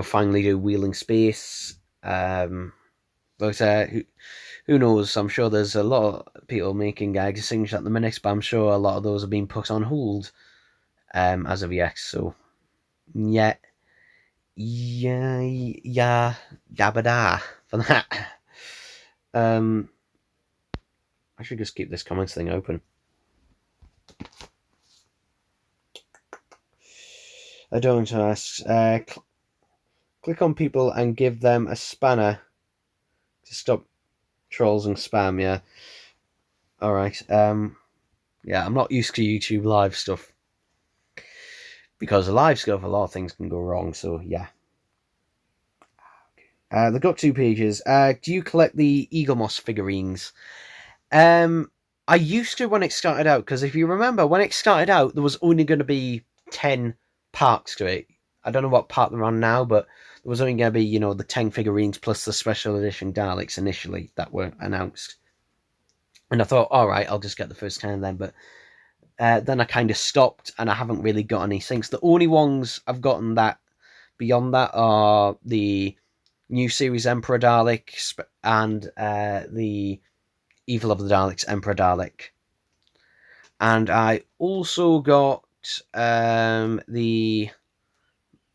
[SPEAKER 1] finally do Wheeling Space. But who knows? I'm sure there's a lot of people making decisions at the minute, but I'm sure a lot of those have been put on hold as of yet. So, yeah, yabba for that. I should just keep this comments thing open. I don't ask. Click on people and give them a spanner to stop Trolls and spam, yeah. Alright, yeah, I'm not used to YouTube live stuff. Because the live stuff, a lot of things can go wrong, so yeah. They've got 2 pages. Do you collect the Eagle Moss figurines? I used to when it started out, because if you remember, when it started out, there was only going to be 10 parks to it. I don't know what park they're on now, but there was only going to be, the 10 figurines plus the special edition Daleks initially that were announced. And I thought, all right, I'll just get the first 10 then. But then I kind of stopped, and I haven't really got any things. The only ones I've gotten that beyond that are the new series Emperor Dalek and the Evil of the Daleks Emperor Dalek. And I also got the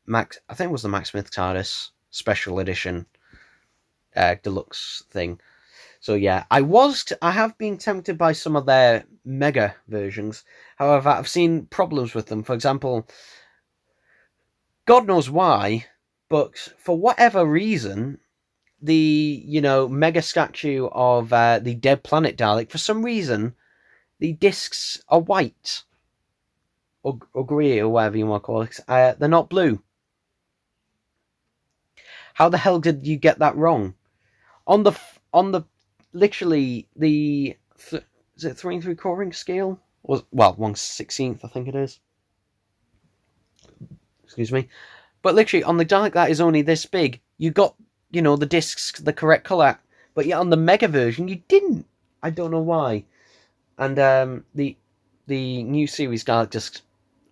[SPEAKER 1] Max, I think it was the Max Smith Tardis special edition deluxe thing. So yeah, I have been tempted by some of their mega versions. However, I've seen problems with them. For example, God knows why, but for whatever reason, the mega statue of the Dead Planet Dalek, for some reason, the discs are white or grey or whatever you want to call it. They're not blue. How the hell did you get that wrong? On the literally the is it 3 3/4 inch scale? Was 1/16 I think it is. Excuse me. But literally on the Dalek that is only this big, you got the discs the correct color, but yet on the mega version you didn't. I don't know why. And the new series Dalek just,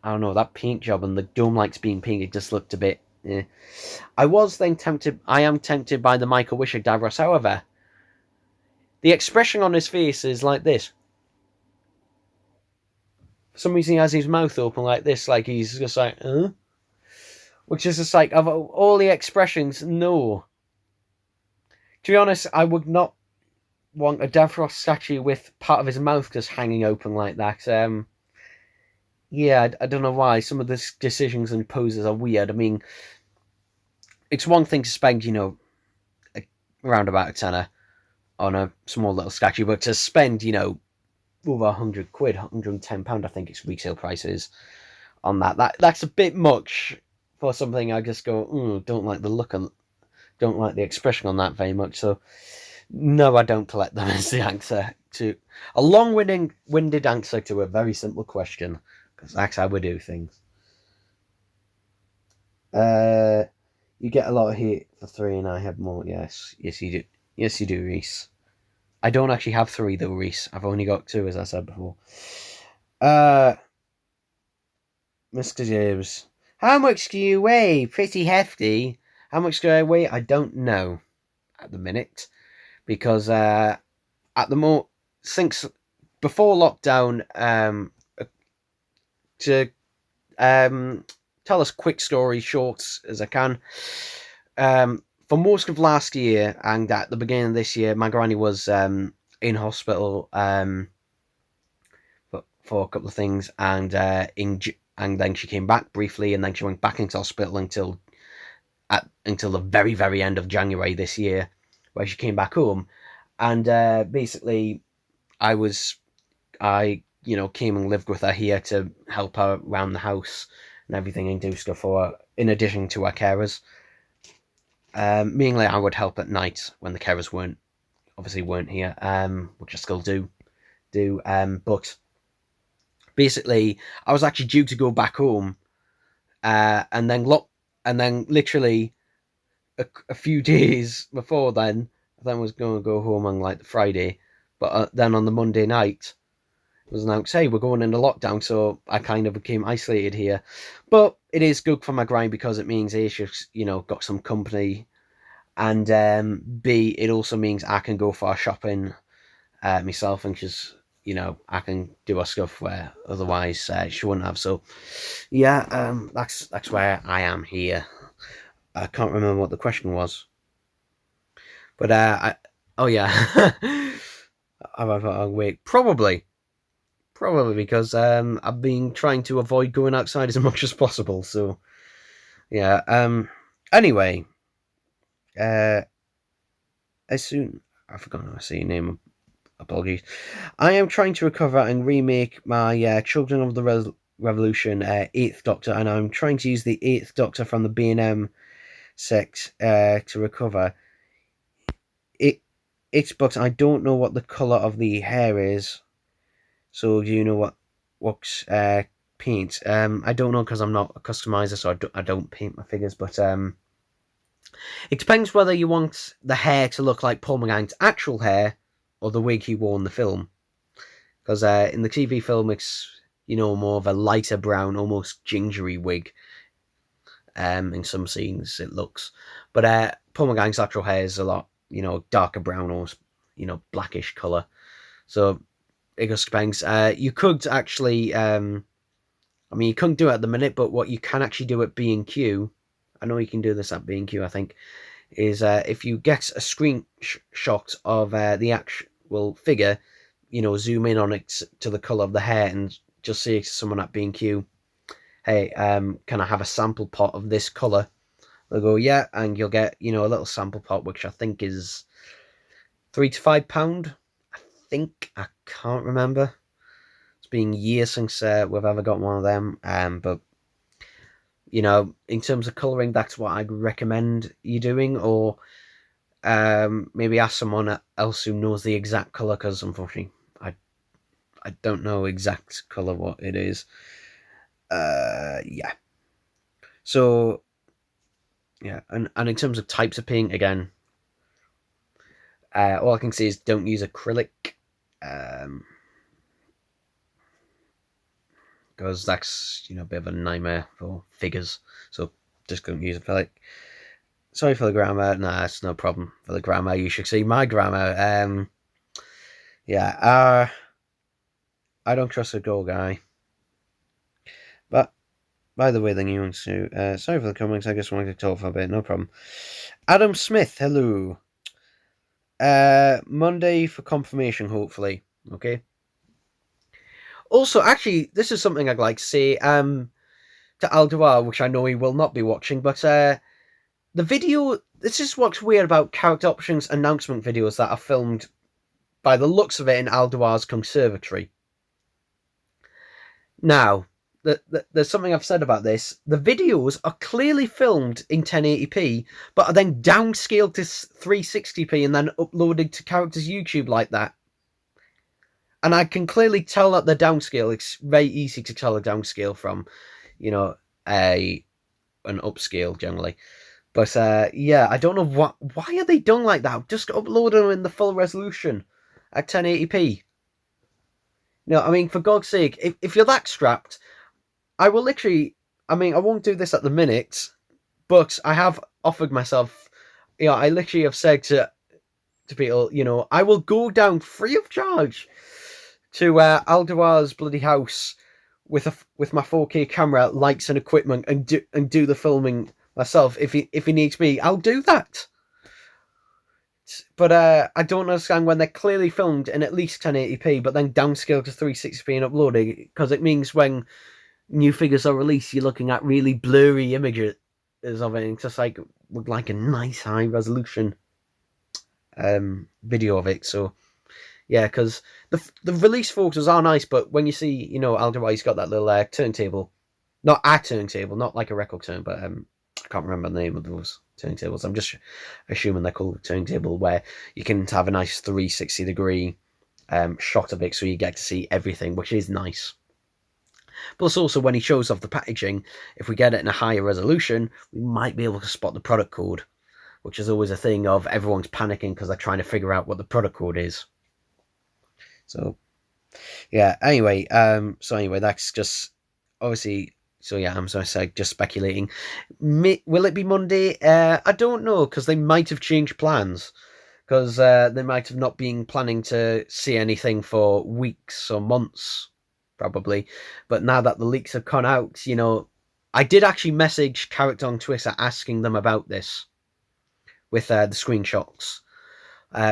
[SPEAKER 1] I don't know, that paint job and the dome lights being pink, it just looked a bit. I am tempted by the Michael Wisher Davros. However, the expression on his face is like this. For some reason, he has his mouth open like this, like he's just like, huh? Which is just like, of all the expressions, no. To be honest, I would not want a Davros statue with part of his mouth just hanging open like that. Yeah, I don't know why. Some of the decisions and poses are weird. I mean, it's one thing to spend, around about a tenner on a small little statue, but to spend, over £100, £110, I think its retail price is on that's a bit much for something. I just go, don't like the look and don't like the expression on that very much. So no, I don't collect them. Is the answer to a long-winded answer to a very simple question, because that's how we do things. You get a lot of hate for 3, and I have more. Yes, you do. Yes, you do, Reese. I don't actually have 3 though, Reese. I've only got 2, as I said before. Mr. James, how much do you weigh? Pretty hefty. How much do I weigh? I don't know at the minute, because at the moment, since before lockdown, to tell us quick story short as I can. For most of last year and at the beginning of this year, my granny was in hospital for a couple of things, and then she came back briefly, and then she went back into hospital until the very, very end of January this year, where she came back home. And basically, I came and lived with her here to help her around the house and everything, and do stuff for her, in addition to her carers. Mainly I would help at night when the carers weren't here, which I still do. But basically, I was actually due to go back home, and then literally a few days before then, I was going to go home on like the Friday, but then on the Monday night, it was announced, hey, we're going into lockdown, so I kind of became isolated here. But it is good for my grind, because it means A, she's, got some company, and B, it also means I can go far shopping myself, and she's, I can do her stuff where otherwise she wouldn't have. So yeah, that's where I am here. I can't remember what the question was, but oh yeah, I'll wait. Probably because I've been trying to avoid going outside as much as possible. So yeah. Anyway, as soon I forgot how to say your name. Apologies. I am trying to recover and remake my Children of the Revolution Eighth Doctor, and I'm trying to use the Eighth Doctor from the B&M set to recover. But I don't know what the color of the hair is. So do you know what paint? I don't know because I'm not a customizer, so I don't paint my figures. But it depends whether you want the hair to look like Paul McGann's actual hair or the wig he wore in the film. Because in the TV film, it's more of a lighter brown, almost gingery wig. In some scenes, it looks, but Paul McGann's actual hair is a lot darker brown or blackish color. So it just depends. You could actually, you couldn't do it at the minute, but what you can actually do at B&Q, I know you can do this at B&Q, I think, is if you get a screenshot of the actual figure, zoom in on it to the colour of the hair and just say to someone at B&Q, hey, can I have a sample pot of this colour? They'll go, yeah, and you'll get, a little sample pot, which I think is £3 to £5. I can't remember. It's been years since we've ever got one of them. But in terms of colouring, that's what I'd recommend you doing, or maybe ask someone else who knows the exact colour, because unfortunately I don't know exact colour what it is. Yeah. So yeah, and in terms of types of paint, again, all I can say is don't use acrylic, because that's a bit of a nightmare for figures. So just don't use acrylic. Sorry for the grammar. Nah, it's no problem for the grammar. You should see my grammar. Yeah. I don't trust a girl guy. But by the way, then you want to. Sorry for the comments. I just wanted to talk for a bit. No problem. Adam Smith. Hello. Monday for confirmation, hopefully. Okay. Also, actually, this is something I'd like to say. To Alduar, which I know he will not be watching, but the video. This is what's weird about character options announcement videos that are filmed, by the looks of it, in Alduar's conservatory. Now, there's something I've said about this. The videos are clearly filmed in 1080p, but are then downscaled to 360p and then uploaded to characters' YouTube like that. And I can clearly tell that the downscale. It's very easy to tell a downscale from, an upscale generally. But yeah, I don't know why are they done like that. Just upload them in the full resolution at 1080p. For God's sake, if you're that strapped, I will literally. I won't do this at the minute, but I have offered myself. I literally have said to people, I will go down free of charge to Alduar's bloody house with my 4K camera, lights, and equipment, and do the filming myself. If he needs me, I'll do that. But I don't understand when they're clearly filmed in at least 1080p, but then downscaled to 360p and uploaded, because it means when new figures are released, you're looking at really blurry images of it. It's just with a nice high resolution video of it. So yeah, because the release photos are nice, but when you see Alduar's got that little turntable, not a turntable, not like a record turn, but I can't remember the name of those turntables. I'm just assuming they're called a turntable, where you can have a nice 360-degree shot of it, so you get to see everything, which is nice. Plus, also, when he shows off the packaging, if we get it in a higher resolution, we might be able to spot the product code, which is always a thing of everyone's panicking because they're trying to figure out what the product code is. So, yeah, anyway, that's just, obviously, so yeah, I'm just speculating. Will it be Monday? I don't know, because they might have changed plans, because they might have not been planning to see anything for weeks or months, probably. But now that the leaks have gone out, I did actually message Character on Twitter asking them about this with the screenshots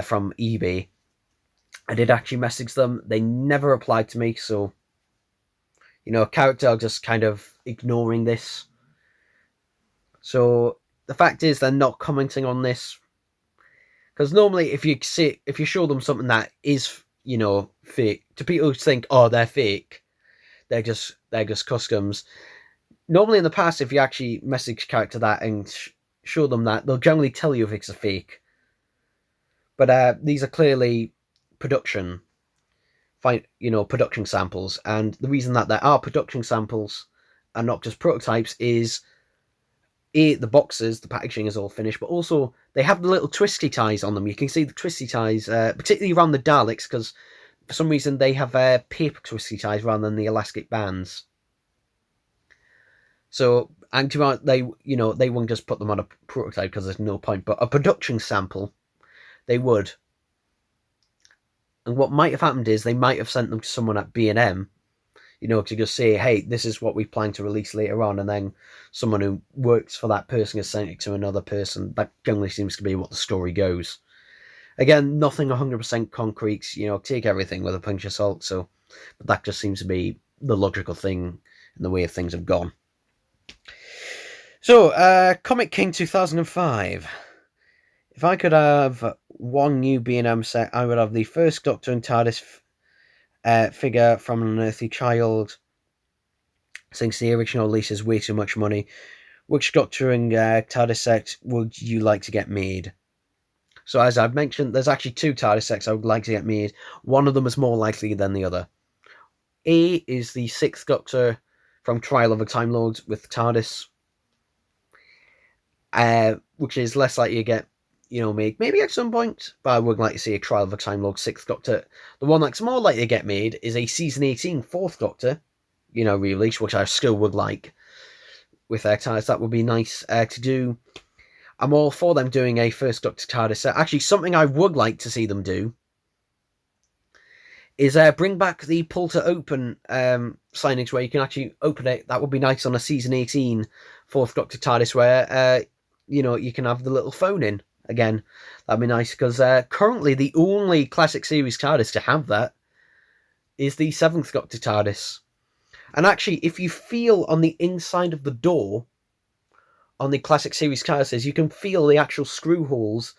[SPEAKER 1] from eBay. I did actually message them. They never replied to me, so Character are just kind of ignoring this. So the fact is, they're not commenting on this. Because normally, if you show them something that is, fake, to people who think, oh, they're fake, they're just customs. Normally, in the past, if you actually message character that and show them that, they'll generally tell you if it's a fake. But these are clearly production, production samples, and the reason that there are production samples and not just prototypes is the boxes, the packaging is all finished, but also they have the little twisty ties on them. You can see the twisty ties, particularly around the Daleks, because for some reason they have paper twisty ties rather than the elastic bands. So, and they won't just put them on a prototype because there's no point. But a production sample, they would. And what might have happened is they might have sent them to someone at B&M, to just say, hey, this is what we plan to release later on, and then someone who works for that person has sent it to another person. That generally seems to be what the story goes. Again, nothing 100% concrete, take everything with a pinch of salt, but that just seems to be the logical thing in the way things have gone. So, Comic King 2005. If I could have one new B&M set, I would have the first Doctor and Tardis figure from an Unearthly Child. Since the original release is way too much money, which Doctor and Tardis set would you like to get made? So as I've mentioned, there's actually two Tardis sets I would like to get made. One of them is more likely than the other. A is the 6th Doctor from Trial of a Time Lord with Tardis, which is less likely to get made maybe at some point, but I would like to see a Trial of a Time Lord 6th Doctor. The one that's more likely to get made is a Season 18 4th Doctor, re-release, which I still would like with their TARDIS. That would be nice to do. I'm all for them doing a first Doctor TARDIS set. Actually, something I would like to see them do is bring back the pull to open signings where you can actually open it. That would be nice on a Season 18 4th Doctor TARDIS where, you can have the little phone in. Again, that'd be nice, because currently the only Classic Series TARDIS to have that is the 7th Doctor TARDIS. And actually, if you feel on the inside of the door on the Classic Series TARDISes, you can feel the actual screw holes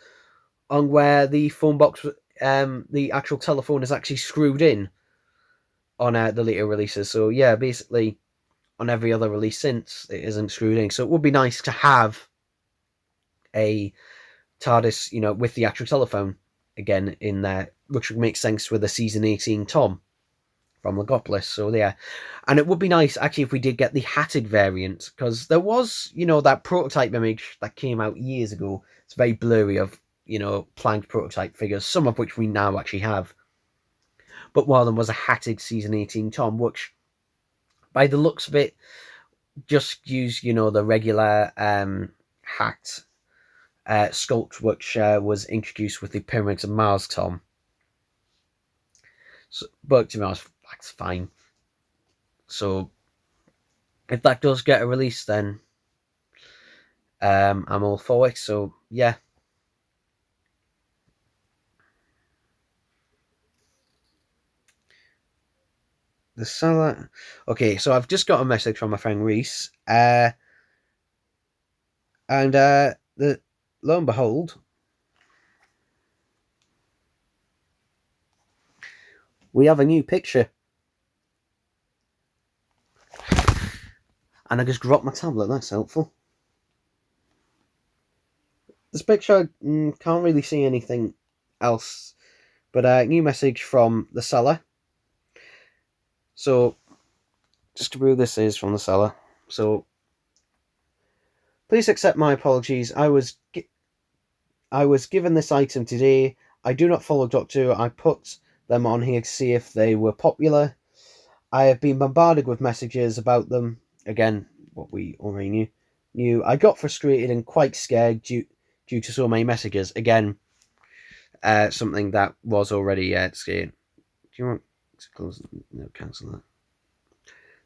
[SPEAKER 1] on where the phone box, the actual telephone is actually screwed in on the later releases. So yeah, basically on every other release since, it isn't screwed in. So it would be nice to have a TARDIS, with the actual telephone again in there, which would make sense with the Season 18 Tom from Legopolis. So yeah, and it would be nice actually if we did get the hatted variant, because there was that prototype image that came out years ago. It's very blurry of planned prototype figures, some of which we now actually have, but one of them was a hatted Season 18 Tom, which by the looks of it just use the regular hat sculpt which was introduced with the Pyramids of Mars Tom. So, but to be honest, that's fine. So if that does get a release, then I'm all for it. So yeah. The seller. Okay, so I've just got a message from my friend Reese, and lo and behold, we have a new picture. And I just dropped my tablet, that's helpful. This picture, can't really see anything else, but a new message from the seller. So, just to prove this is from the seller. So, please accept my apologies. I was given this item today. I do not follow Doctor Who. I put them on here to see if they were popular. I have been bombarded with messages about them. Again, what we already knew. I got frustrated and quite scared due to so many messages. Again, something that was already scared. Do you want to close? No, cancel that.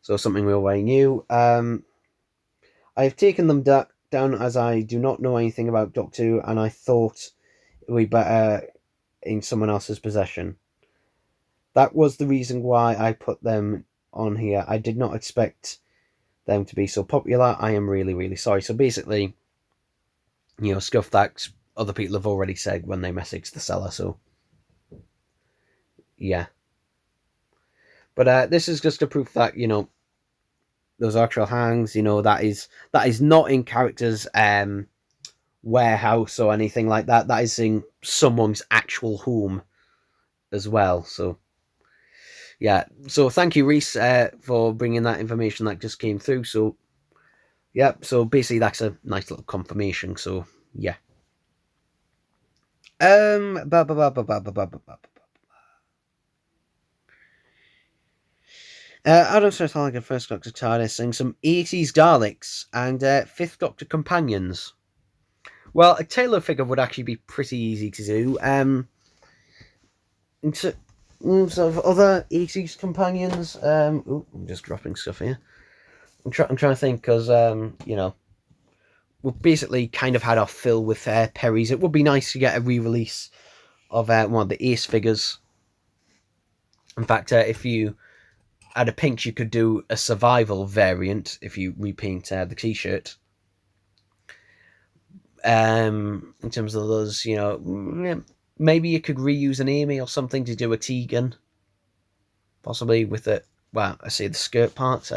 [SPEAKER 1] So something we already knew. I have taken them down as I do not know anything about Doctor Who, and I thought it would be better in someone else's possession. That was the reason why I put them on here. I did not expect them to be so popular. I am really, really sorry. So basically, stuff that's other people have already said when they message the seller. So yeah, but this is just a proof that those actual hangs, that is not in character's warehouse or anything like that. That is in someone's actual home as well. So yeah, so thank you, Reese, for bringing that information that just came through. So yeah, so basically that's a nice little confirmation. So yeah. Um. Ba, ba, ba, ba, ba, ba, ba, ba, ba. Adam says like First Doctor Tardis saying some 80s Daleks and Fifth Doctor companions. Well, a Taylor figure would actually be pretty easy to do. Into sort of other 80s companions. I'm just dropping stuff here. I'm trying to think because we've basically kind of had our fill with Perry's. It would be nice to get a re-release of one of the Ace figures. In fact, if you had a pinch, you could do a survival variant if you repaint the t-shirt. In terms of those, maybe you could reuse an Amy or something to do a Tegan, possibly with it. Well, I say the skirt part.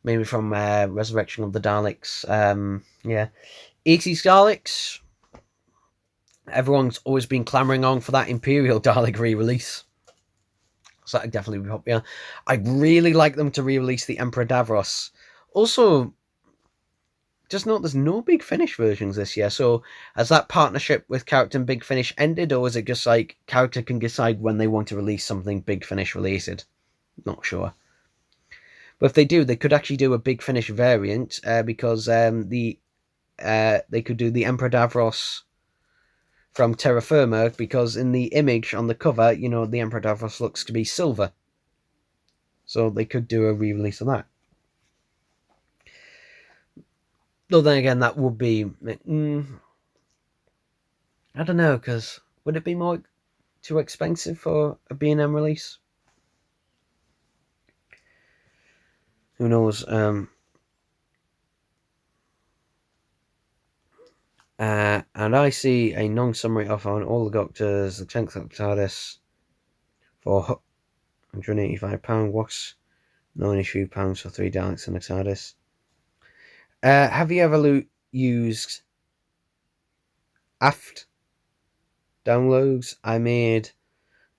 [SPEAKER 1] Maybe from Resurrection of the Daleks. Yeah, 80s Daleks. Everyone's always been clamoring on for that Imperial Dalek re-release. So that'd definitely be popular. I'd really like them to re-release the Emperor Davros. Also, just note there's no Big Finish versions this year. So has that partnership with Character and Big Finish ended, or is it just like Character can decide when they want to release something Big Finish related? Not sure. But if they do, they could actually do a Big Finish variant because they could do the Emperor Davros from Terra Firma, because in the image on the cover, the Emperor Davros looks to be silver. So they could do a re-release of that. Though then again, that would be... I don't know, because would it be more too expensive for a B&M release? Who knows? And I see a non-summary offer on all the Doctors, the 10th Doctor Tardis, for £185. What's £92 for 3 Daleks and a Tardis? Have you ever used Aft downloads? I made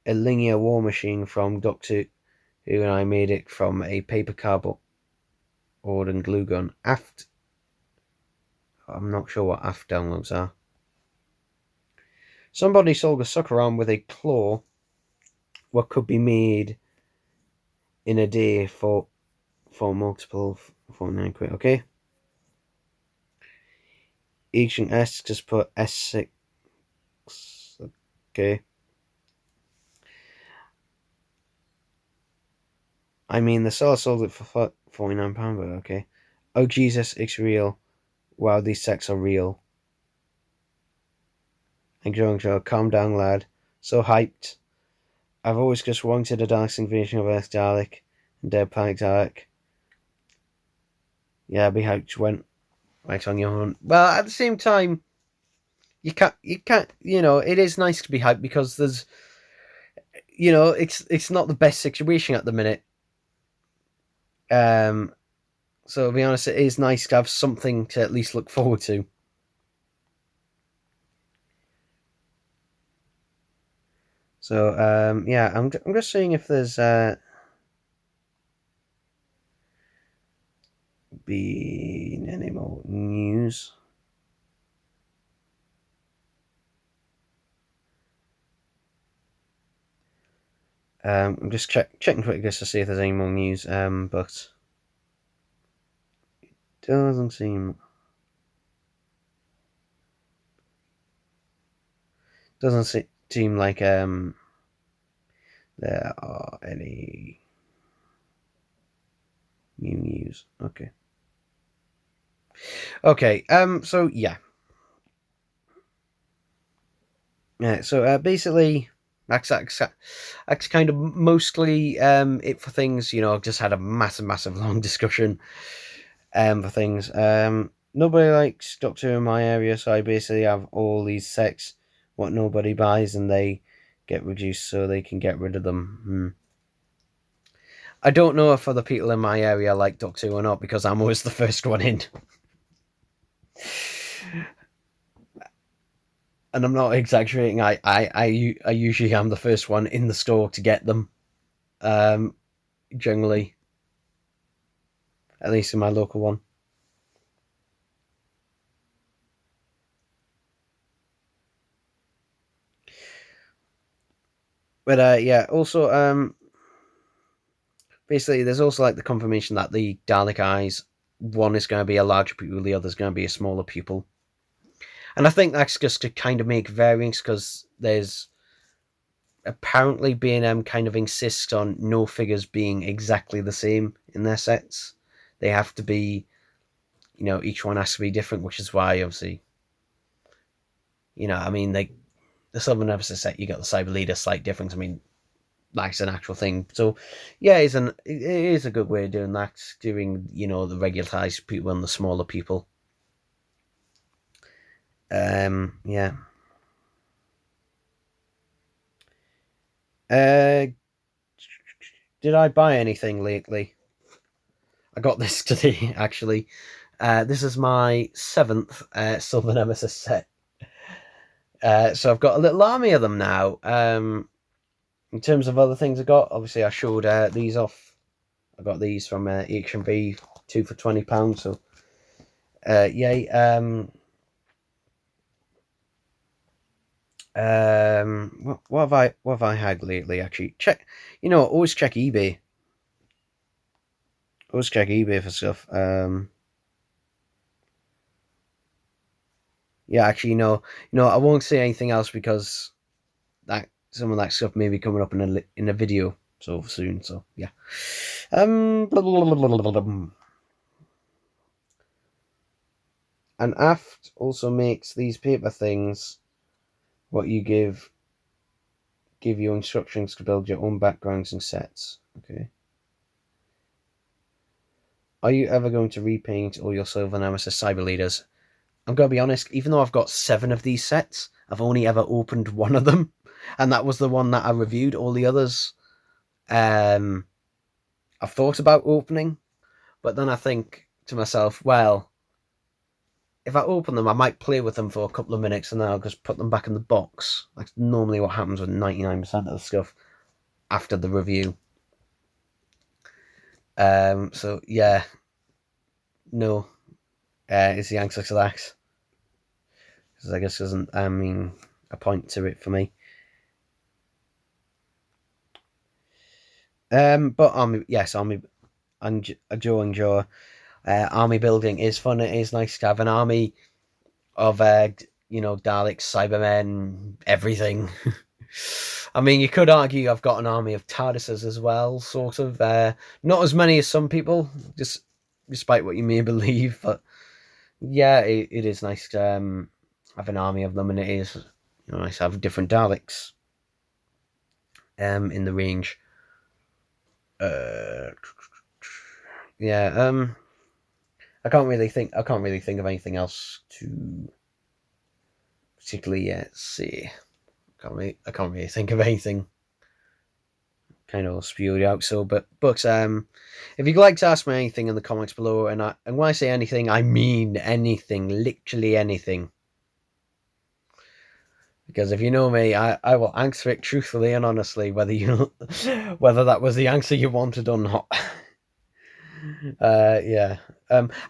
[SPEAKER 1] a linear war machine from Doctor Who, and I made it from a paper cardboard and glue gun. Aft... I'm not sure what Aft downloads are. Somebody sold a sucker arm with a claw what could be made in a day for multiple 49 quid. Okay. Agent S just put S6. Okay. I mean, the seller sold it for £49, but okay. Oh Jesus, it's real. Wow, these sets are real. And Joe, calm down, lad. So hyped. I've always just wanted a Daleks invasion of Earth Dalek and Dead Planet Dalek. Yeah, be hyped when right on your hunt. Well, at the same time, you can't. It is nice to be hyped because there's, it's not the best situation at the minute. So to be honest, it is nice to have something to at least look forward to. So yeah, I'm just seeing if there's been any more news. I'm just checking quickly just to see if there's any more news. But it doesn't seem like there are any new news. Okay. So yeah. Yeah. So basically, that's kind of mostly it for things. I've just had a massive long discussion for things. nobody likes Doctor Who in my area, so I basically have all these sets what nobody buys, and they get reduced so they can get rid of them. I don't know if other people in my area like Doctor Who or not, because I'm always the first one in. And I'm not exaggerating. I usually am the first one in the store to get them. Generally, at least in my local one. But yeah, also basically there's also like the confirmation that the Dalek eyes, one is going to be a larger pupil, the other is going to be a smaller pupil. And I think that's just to kind of make variants, because there's apparently B&M kind of insists on no figures being exactly the same in their sets. They have to be, each one has to be different, which is why obviously, I mean, the Silver Nemesis set, you got the Cyber Leader, slight difference. I mean, that's an actual thing. So yeah, it is a good way of doing that, doing, the regular size people and the smaller people. Yeah. Did I buy anything lately? I got this today, actually. This is my 7th Silver Nemesis set. So I've got a little army of them now. In terms of other things I got, obviously I showed these off. I got these from HMV, 2 for £20. So, yay. What have I had lately? Actually, always check eBay. Always check eBay for stuff. Yeah, actually, I won't say anything else, because that some of that stuff may be coming up in a video so soon. So yeah. And Aft also makes these paper things. What you give you instructions to build your own backgrounds and sets. Okay. Are you ever going to repaint all your Silver Nemesis Cyber Leaders? I'm going to be honest, even though I've got 7 of these sets, I've only ever opened one of them, and that was the one that I reviewed. All the others, I've thought about opening, but then I think to myself, well, if I open them, I might play with them for a couple of minutes, and then I'll just put them back in the box. That's normally what happens with 99% of the stuff after the review. So yeah, no, is the answer to that. Because I guess doesn't a point to it for me. But army and Joe and Joe, army building is fun. It is nice to have an army of Daleks, Cybermen, everything. I mean, you could argue I've got an army of Tardises as well, sort of. Not as many as some people, just despite what you may believe, but yeah, it is nice to have an army of them, and it is nice to have different Daleks in the range. Yeah, I can't really think of anything else to particularly see. I can't really think of anything kind of spewed out. So, but if you'd like to ask me anything in the comments below, and when I say anything, I mean anything, literally anything. Because if you know me, I will answer it truthfully and honestly, whether that was the answer you wanted or not. Yeah.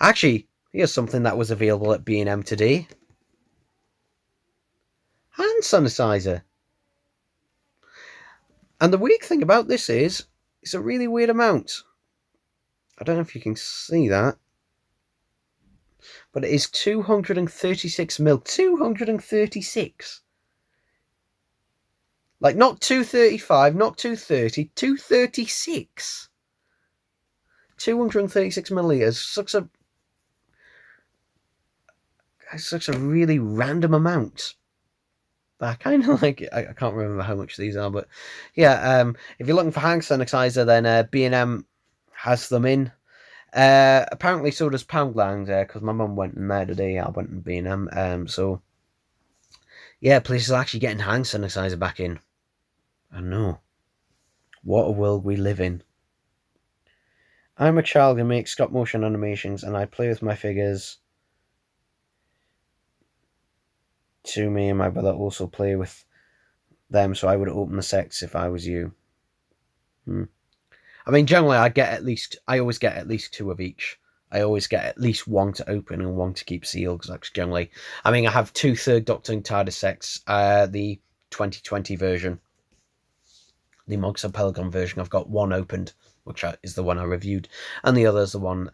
[SPEAKER 1] Actually, here's something that was available at B&M today. Hand sanitizer. And the weird thing about this is, it's a really weird amount. I don't know if you can see that, but it is 236 mil. 236. Like, not 235, not 230, 236. 236 milliliters. Such a really random amount. But I kind of like it. I can't remember how much these are, but yeah. If you're looking for hand sanitizer, then B&M has them in. Apparently so does Poundland, because my mum went in there today. I went in B&M. So yeah, places are actually getting hand sanitizer back in. I know. What a world we live in. I'm a child who makes stop motion animations, and I play with my figures. To me and my brother also play with them, so I would open the sets if I was you. I mean, generally, I always get at least two of each. I always get at least one to open and one to keep sealed, because that's generally. I mean, I have two Third Doctor and Tardis sets, the 2020 version, the Monster Pelgon version. I've got one opened, which is the one I reviewed, and the other is the one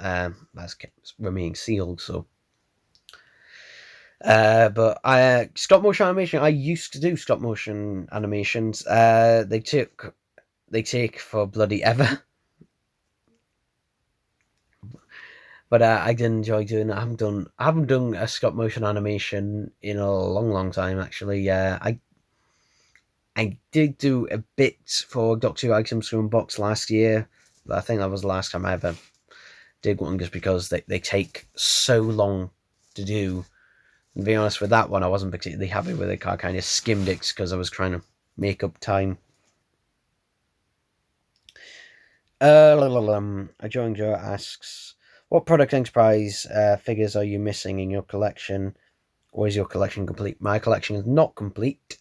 [SPEAKER 1] that's remaining sealed. So, but stop motion animation. I used to do stop motion animations. They take for bloody ever. But I did enjoy doing it. I haven't done a stop motion animation in a long time. Actually, I did do a bit for Doctor Who Items from Box last year, but I think that was the last time I ever did one, just because they take so long to do. And to be honest, with that one, I wasn't particularly happy with it. I kind of skimmed it because I was trying to make up time. A Joe Joe asks, what product enterprise figures are you missing in your collection? Or is your collection complete? My collection is not complete.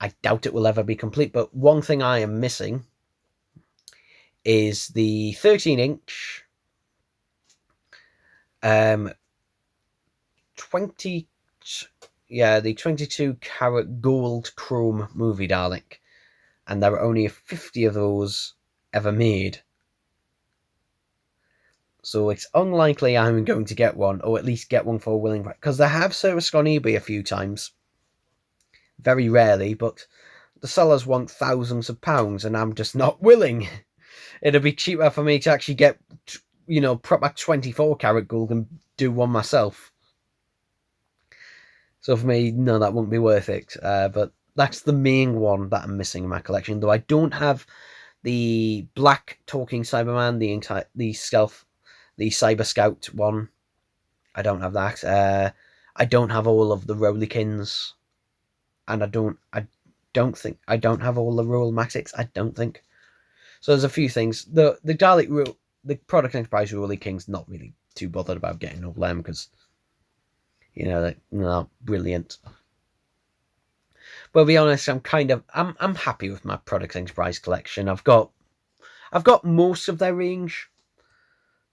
[SPEAKER 1] I doubt it will ever be complete, but one thing I am missing is the 13-inch 20 the 22 karat gold chrome movie Dalek, and there are only 50 of those ever made. So it's unlikely I'm going to get one, or at least get one for a willing price, because they have serviced on eBay a few times. Very rarely, but the sellers want thousands of pounds, and I'm just not willing. It'd be cheaper for me to actually get, proper 24 karat gold and do one myself. So for me, no, that wouldn't be worth it. But that's the main one that I'm missing in my collection. Though I don't have the black talking Cyberman, the stealth, the Cyber Scout one. I don't have that. I don't have all of the Rollikins, and I don't have all the Rollmatics. I don't think. So there's a few things. The Dalek the Product Enterprise Rolly King's not really too bothered about getting all them, because they're not brilliant. But to be honest, I'm happy with my Product Enterprise collection. I've got most of their range.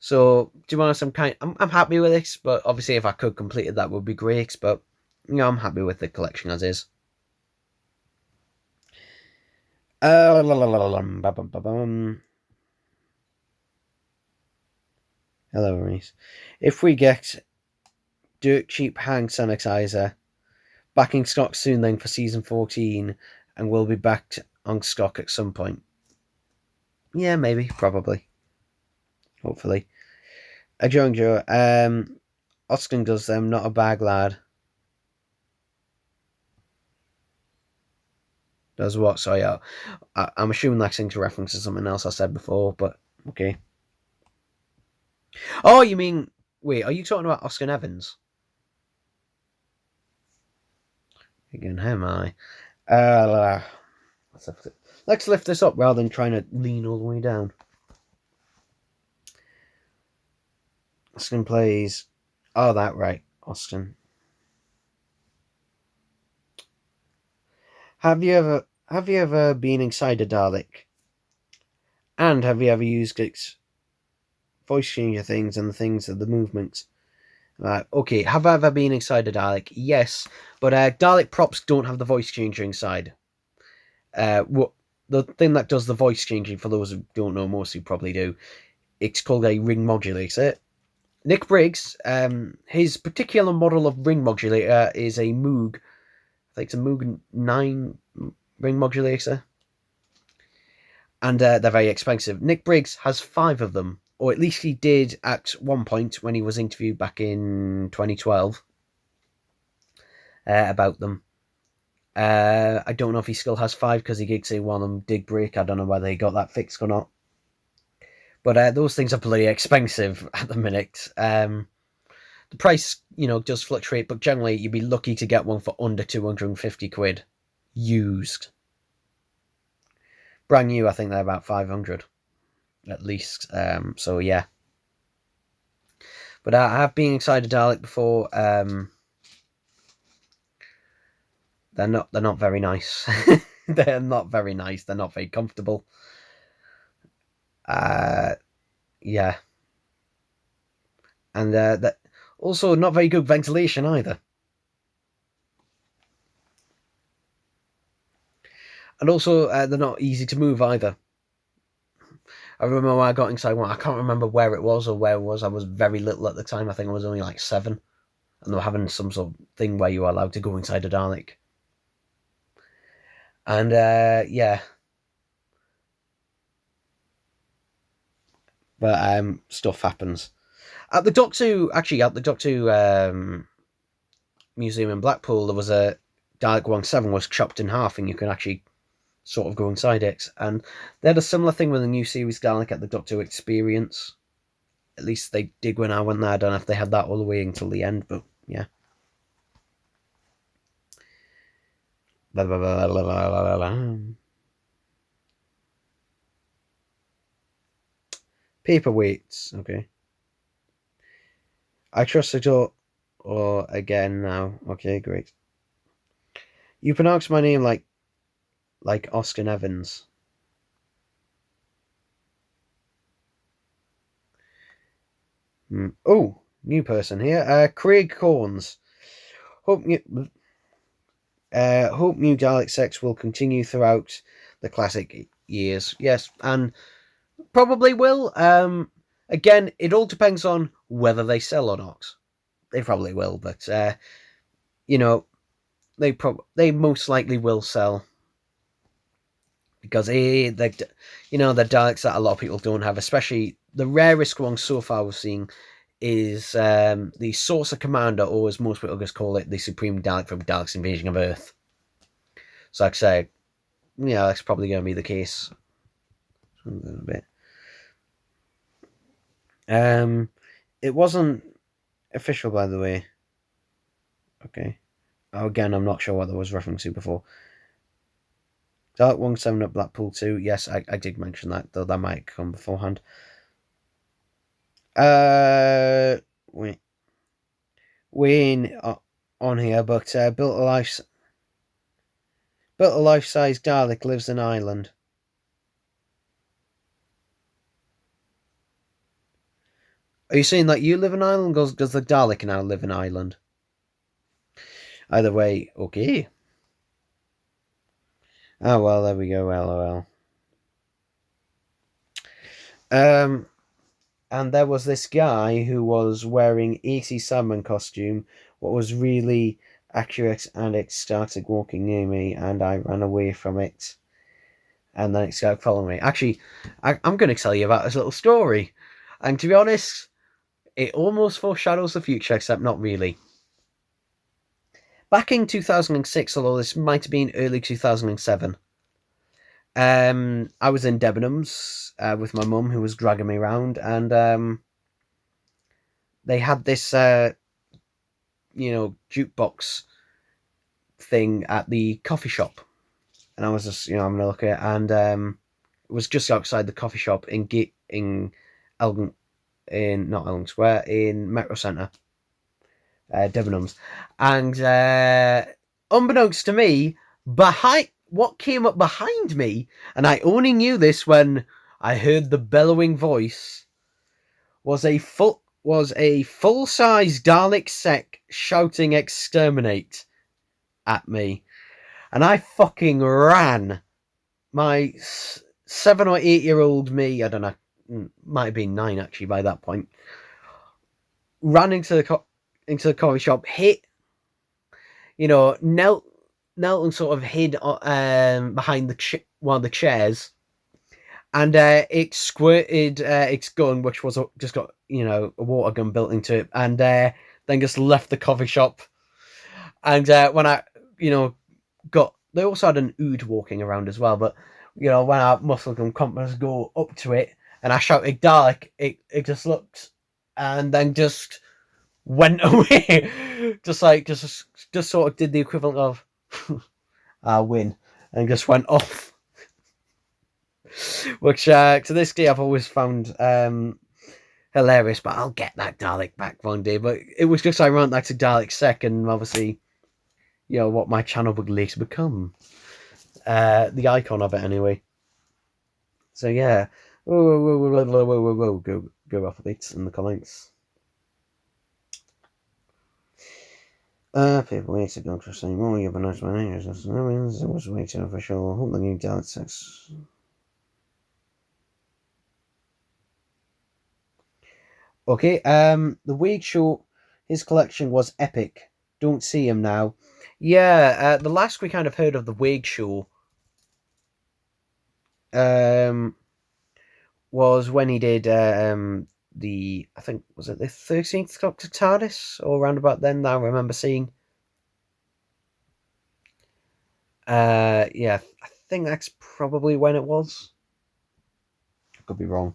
[SPEAKER 1] So to be honest, I'm happy with it. But obviously, if I could complete it, that would be great. But I'm happy with the collection as is. Hello, Reese. If we get dirt cheap hand sanitizer back in stock soon, then for season 14, and we'll be back on stock at some point. Yeah, maybe, probably, hopefully. A Joe, Austin does them, not a bag lad. Does what? Sorry, I'm assuming that's into reference to something else I said before, but okay. Oh, you mean, wait, are you talking about Oscar Evans? Again, how am I? Let's lift this up rather than trying to lean all the way down. Austin plays. Oh, that right, Austin. Have you ever been inside a Dalek? And have you ever used its voice changer things and the things of the movements? Okay, have I ever been inside a Dalek? Yes, but Dalek props don't have the voice changer inside. What the thing that does the voice changing, for those who don't know, most who probably do, it's called a ring modulator. Nick Briggs, his particular model of ring modulator is a Moog. I think it's a Moog 9 ring modulator. And they're very expensive. Nick Briggs has 5 of them, or at least he did at one point when he was interviewed back in 2012 about them. I don't know if he still has 5, because he did say one of them did break. I don't know whether he got that fixed or not. But those things are bloody expensive at the minute. The price, does fluctuate, but generally you'd be lucky to get one for under 250 quid used. Brand new, I think they're about 500 at least. So yeah. But I have been inside a Dalek before. They're not very nice. They're not very nice. They're not very comfortable. Yeah. And that also not very good ventilation either. And also, they're not easy to move either. I remember when I got inside one, I can't remember where it was or where it was. I was very little at the time. I think I was only like 7. And they were having some sort of thing where you were allowed to go inside a Dalek. And, yeah. But stuff happens. At the Doctor Museum in Blackpool, there was a Dalek 17 was chopped in half, and you can actually sort of go inside it. And they had a similar thing with a new series Dalek at the Doctor Experience. At least they did when I went there. I don't know if they had that all the way until the end, but yeah. Paperweights, okay. I trust the door. Or again now. Okay, great. You pronounce my name like Austin Evans. Oh, new person here. Craig Corns. Hope new Dalek sex will continue throughout the classic years. Yes, and probably will. Again, it all depends on whether they sell or not. They probably will, but they most likely will sell, because they're Daleks that a lot of people don't have. Especially the rarest one so far we've seen is the Saucer Commander, or as most people just call it, the Supreme Dalek from Dalek's Invasion of Earth. So like I say, that's probably going to be the case. A little bit. It wasn't official, by the way. Okay. Again, I'm not sure what that was referring to before. Dalek 17 at Blackpool 2. Yes, I did mention that, though that might come beforehand. Wait. Wayne on here, but built a life-size Dalek lives in Ireland. Are you saying that you live in Ireland? Does the Dalek now live in Ireland? Either way, okay. Oh well, there we go. LOL. And there was this guy who was wearing 80 Sandman costume, what was really accurate, and it started walking near me, and I ran away from it. And then it started following me. Actually, I'm going to tell you about this little story. And to be honest, it almost foreshadows the future, except not really. Back in 2006, although this might have been early 2007, I was in Debenhams with my mum, who was dragging me around, and they had this, jukebox thing at the coffee shop, and I was just, having a look at it, and it was just outside the coffee shop in not Elgin Square, in Metro Centre, Debenhams, and unbeknownst to me, what came up behind me, and I only knew this when I heard the bellowing voice, was a full-size Dalek sec shouting "exterminate" at me, and I fucking ran. My 7 or 8-year-old me, I don't know, might have been 9 actually by that point, ran into the coffee shop, hit, knelt and sort of hid behind one of the chairs, and it squirted its gun, which was just got a water gun built into it, and then just left the coffee shop. And when I they also had an ood walking around as well, but when our muscle and compass go up to it, and I shouted Dalek, it just looked and then just went away. just sort of did the equivalent of I win and just went off. Which to this day I've always found hilarious, but I'll get that Dalek back one day. But it was just ironic that's a Dalek second, obviously, what my channel would later become. The icon of it anyway. So yeah. Whoa, go off a bit in the comments. People wait to don't trust anymore. You've been nice my name. It was way too official. Hope the new Dalek 6. Okay, the Wade Show, his collection was epic. Don't see him now. Yeah, the last we kind of heard of the Wade Show was when he did I think, was it the 13th Doctor Tardis, or around about then that I remember seeing. Yeah, I think that's probably when it was. I could be wrong.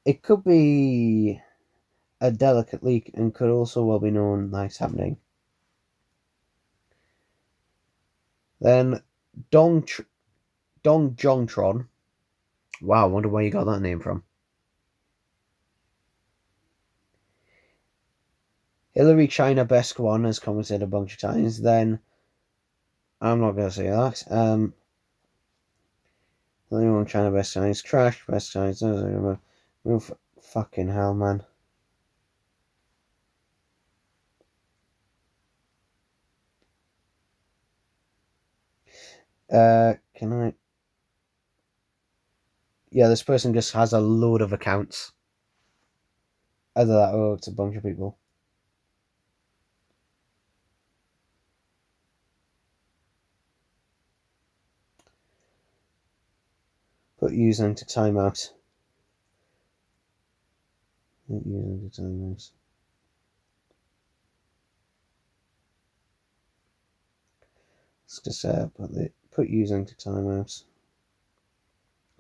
[SPEAKER 1] It could be a delicate leak and could also well be known that's happening. Then Dong Jontron. Wow, I wonder where you got that name from. Hillary China Best One has commented a bunch of times. Then I'm not going to say that. Hillary China Best Times. Crash Best Times. Move. Fucking hell, man. Can I? Yeah, this person just has a load of accounts. Either that or it's a bunch of people. Put user into timeout. Put user into timeout. Let's just put user into timeout.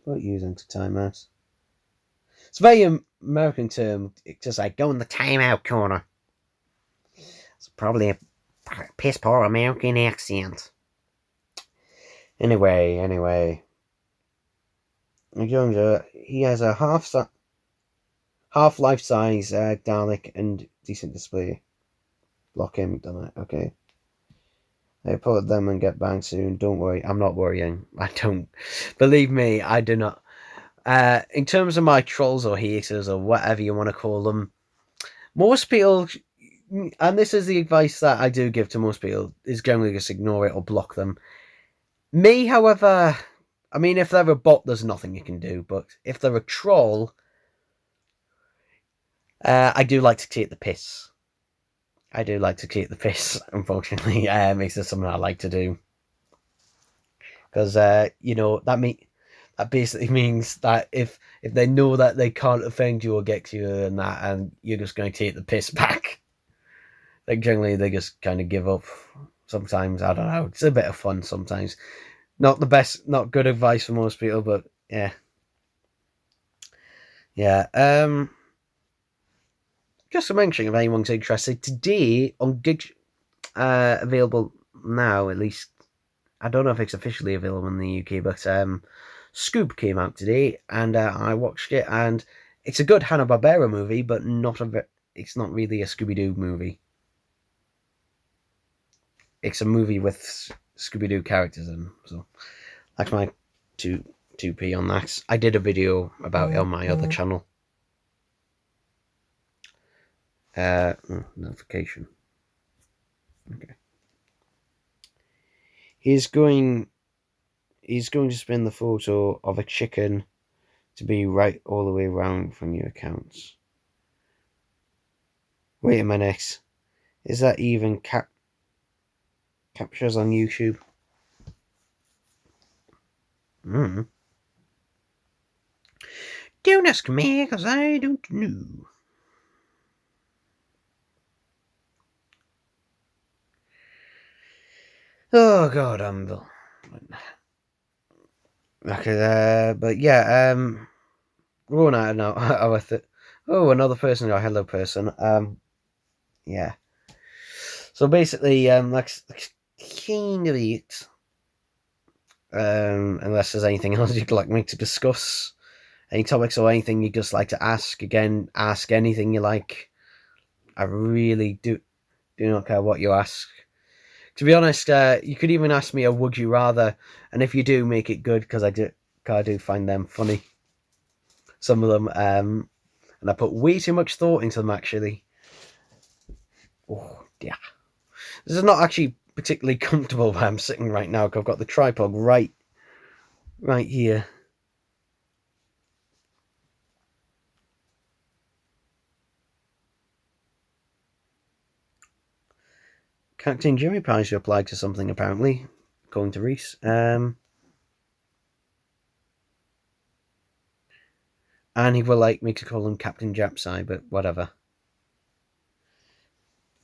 [SPEAKER 1] Put user into timeout. It's a very American term. It's just like go in the timeout corner. It's probably a piss poor American accent. Anyway. He has a half life size Dalek and decent display. Block him, done it. Okay. I put them and get banged soon. Don't worry. I'm not worrying. I don't. Believe me, I do not. In terms of my trolls or haters or whatever you want to call them, most people, and this is the advice that I do give to most people, is generally just ignore it or block them. Me, however, I mean, if they're a bot, there's nothing you can do. But if they're a troll, I do like to take the piss. Unfortunately. It's just something I like to do. Because, that basically means that if they know that they can't offend you or get to you and you're just going to take the piss back, like generally they just kind of give up. Sometimes, I don't know, it's a bit of fun sometimes. Not the best, not good advice for most people, but yeah. Just to mention, if anyone's interested, today on Gig, available now at least. I don't know if it's officially available in the UK, but Scoob came out today, and I watched it, and it's a good Hanna-Barbera movie, but it's not really a Scooby-Doo movie. It's a movie with Scooby-Doo characters in, so that's my 2p on that. I did a video about it on my other channel. Notification. Okay. He's going to spin the photo of a chicken to be right all the way around from your accounts. Wait a minute. Is that even captures on YouTube? Don't ask me, because I don't know. Oh God, Okay, but yeah, going out now. Oh, another person, or hello person. Yeah. So basically, that's kind of it. Unless there's anything else you'd like me to discuss, any topics or anything you'd just like to ask. Again, ask anything you like. I really do not care what you ask. To be honest, you could even ask me a would you rather, and if you do, make it good because I do find them funny. Some of them, and I put way too much thought into them actually. Oh yeah, this is not actually particularly comfortable where I'm sitting right now because I've got the tripod right here. Captain Jimmy Pies replied to something apparently, according to Reese. And he would like me to call him Captain Japsai, but whatever.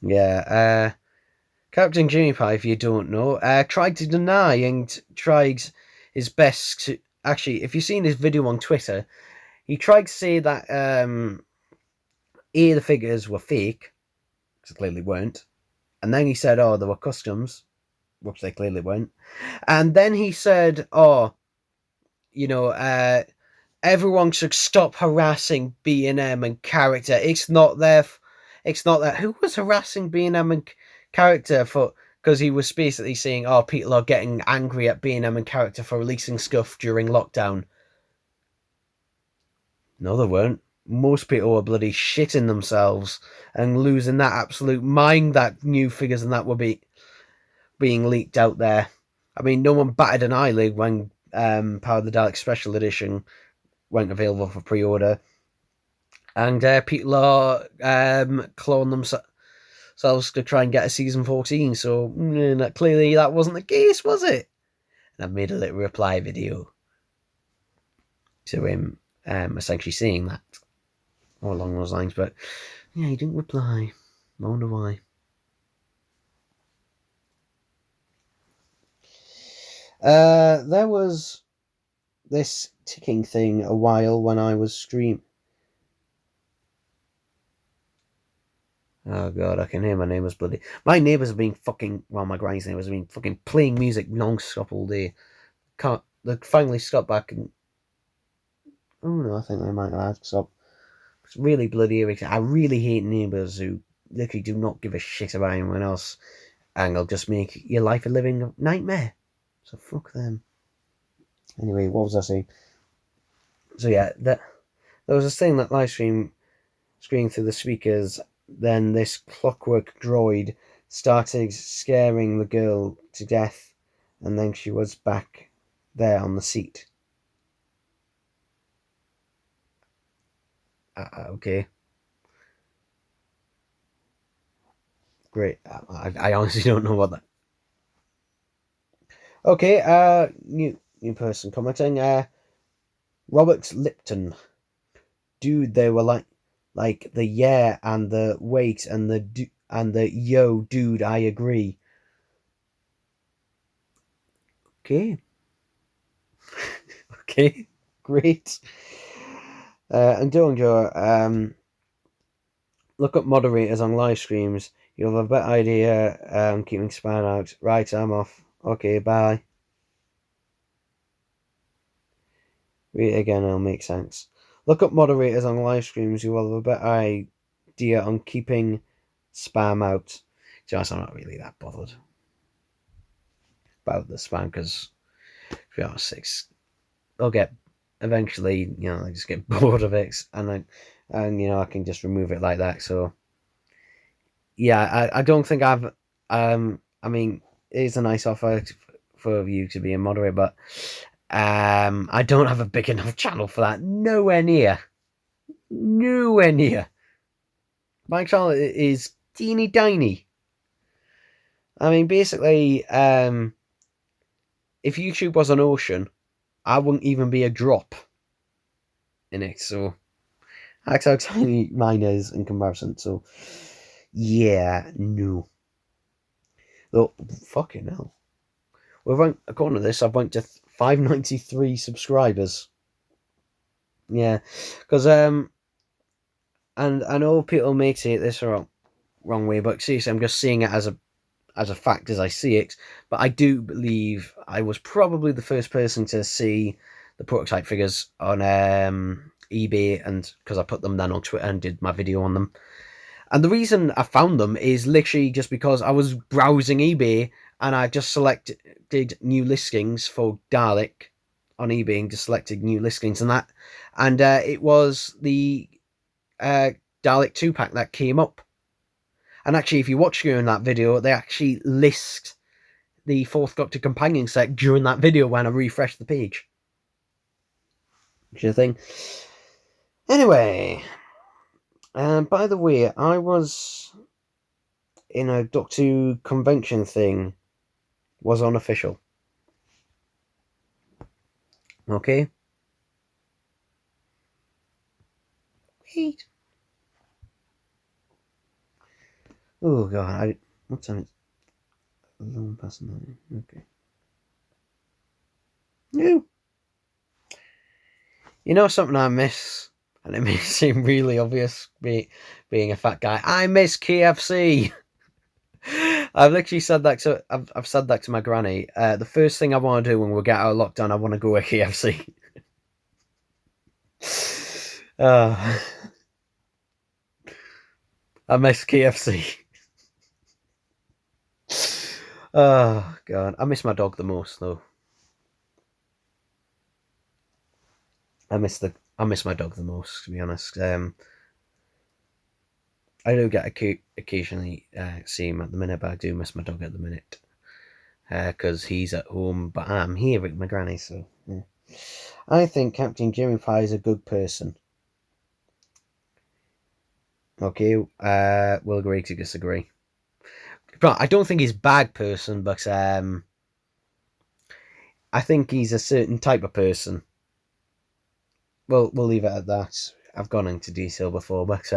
[SPEAKER 1] Yeah, Captain Jimmy Pie, if you don't know, tried to deny and tried his best to. Actually, if you've seen his video on Twitter, he tried to say that the figures were fake, because they clearly weren't. And then he said, oh, they were customs, which they clearly weren't. And then he said, oh, you know, everyone should stop harassing B&M and character. It's not their. It's not that. Who was harassing B&M and character for? Because he was basically saying, "Oh, people are getting angry at B&M and character for releasing stuff during lockdown." No, they weren't. Most people were bloody shitting themselves and losing that absolute mind that new figures and that were being leaked out there. I mean, no one batted an eyelid when Power of the Dalek Special Edition went available for pre-order. And people are cloning themselves to try and get a season 14. So clearly that wasn't the case, was it? And I've made a little reply video to him, essentially saying that, or along those lines. But yeah, he didn't reply. I wonder why. There was this ticking thing a while when I was streaming. Oh god, I can hear my neighbours bloody. My neighbours have been fucking. Well, my granny's neighbours have been fucking playing music non-stop all day. Can't. They finally stopped back and. Oh no, I think they might have stopped. It's really bloody irritating. I really hate neighbours who literally do not give a shit about anyone else and they'll just make your life a living nightmare. So fuck them. Anyway, what was I saying? So yeah, there was this thing that live screened through the speakers. Then this clockwork droid started scaring the girl to death, and then she was back there on the seat. Okay, great. I honestly don't know what that. Okay, new person commenting. Robert Lipton. Dude, they were like the yeah and the wait and the yo, dude, I agree. Okay. Okay, great. And Dillinger, look up moderators on live streams. You'll have a better idea. Keeping spam out. Right, I'm off. Okay, bye. Read it again, it'll make sense. Look up moderators on live streams. You will have a better idea on keeping spam out. Just, I'm not really that bothered about the spam because, to be honest, I'll get eventually, I just get bored of it, and I can just remove it like that. So yeah, I don't think I've I mean, it's a nice offer for you to be a moderator, but I don't have a big enough channel for that. Nowhere near. My channel is teeny tiny. I mean, basically, if YouTube was an ocean, I wouldn't even be a drop in it. So that's how tiny mine is in comparison. So yeah, no. Though, fucking hell. According to this, I've went to 593 subscribers. Yeah, because and I know people may take this wrong way, but seriously, I'm just seeing it as a fact as I see it. But I do believe I was probably the first person to see the prototype figures on eBay, and because I put them then on Twitter and did my video on them. And the reason I found them is literally just because I was browsing eBay and I just selected new listings for Dalek on eBay and just selected new listings and that. And it was the Dalek 2-pack that came up. And actually, if you watch during that video, they actually list the Fourth Doctor companion set during that video when I refreshed the page. Which is a thing. Anyway, by the way, I was in a Doctor Who convention thing. Was unofficial. Okay? Wait. Oh, God. What time is it? 11 past 9. Okay. No. You know something I miss? And it may seem really obvious, being a fat guy. I miss KFC. I've literally said that to I've said that to my granny. The first thing I want to do when we get out of lockdown, I want to go to KFC. I miss KFC. Oh God, I miss my dog the most though. I miss my dog the most, to be honest. I do get occasionally see him at the minute, but I do miss my dog at the minute because he's at home, but I'm here with my granny. So yeah. I think Captain CameraFi is a good person. Okay, we'll agree to disagree. But I don't think he's a bad person, but I think he's a certain type of person. Well, we'll leave it at that. I've gone into detail before, but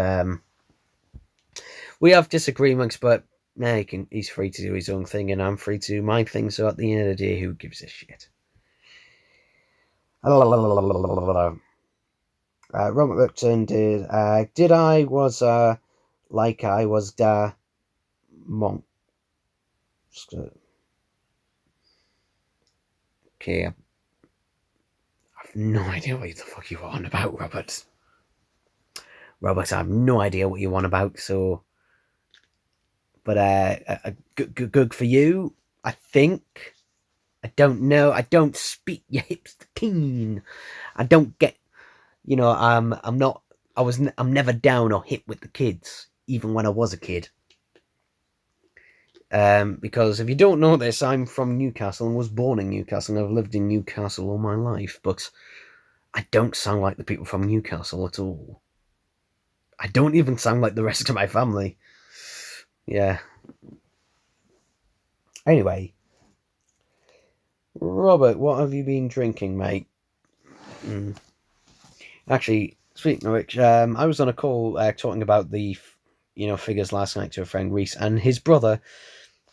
[SPEAKER 1] we have disagreements, but nah, he's free to do his own thing, and I'm free to do my thing, so at the end of the day, who gives a shit? Robert Ripton did I was like I was da monk. Okay, I have no idea what the fuck you were on about, Robert. Robert, I have no idea what you want about, so but good for you, I think. I don't know. I don't speak your hipster keen. I don't get, I'm not. I'm never down or hip with the kids, even when I was a kid. Because if you don't know this, I'm from Newcastle and was born in Newcastle, and I've lived in Newcastle all my life. But I don't sound like the people from Newcastle at all. I don't even sound like the rest of my family. Yeah. Anyway, Robert, what have you been drinking, mate? Actually, speaking of which, I was on a call talking about the, figures last night to a friend, Reese, and his brother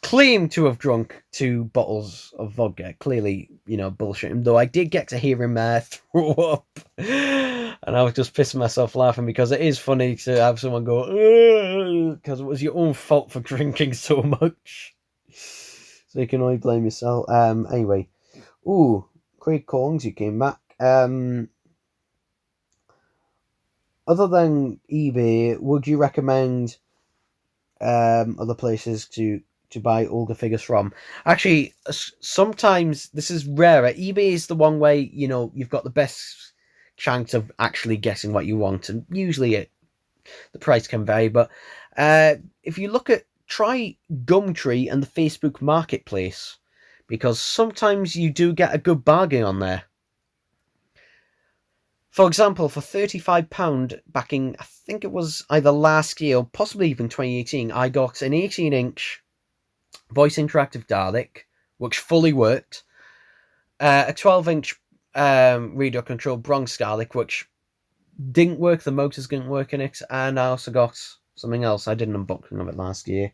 [SPEAKER 1] claimed to have drunk 2 bottles of vodka. Clearly, bullshitting. Though I did get to hear him throw up, and I was just pissing myself laughing because it is funny to have someone go, because it was your own fault for drinking so much. So you can only blame yourself. Anyway, Craig Collins, you came back. Other than eBay, would you recommend other places to buy older figures from? Actually, sometimes this is rarer. eBay is the one way, you've got the best chance of actually getting what you want, and usually the price can vary. But if you try Gumtree and the Facebook Marketplace, because sometimes you do get a good bargain on there. For example, for £35 back in, I think it was either last year or possibly even 2018, I got an 18-inch voice interactive Dalek, which fully worked, a 12-inch radio control Bronx Dalek, which didn't work, the motors didn't work in it, and I also got something else. I did an unboxing of it last year,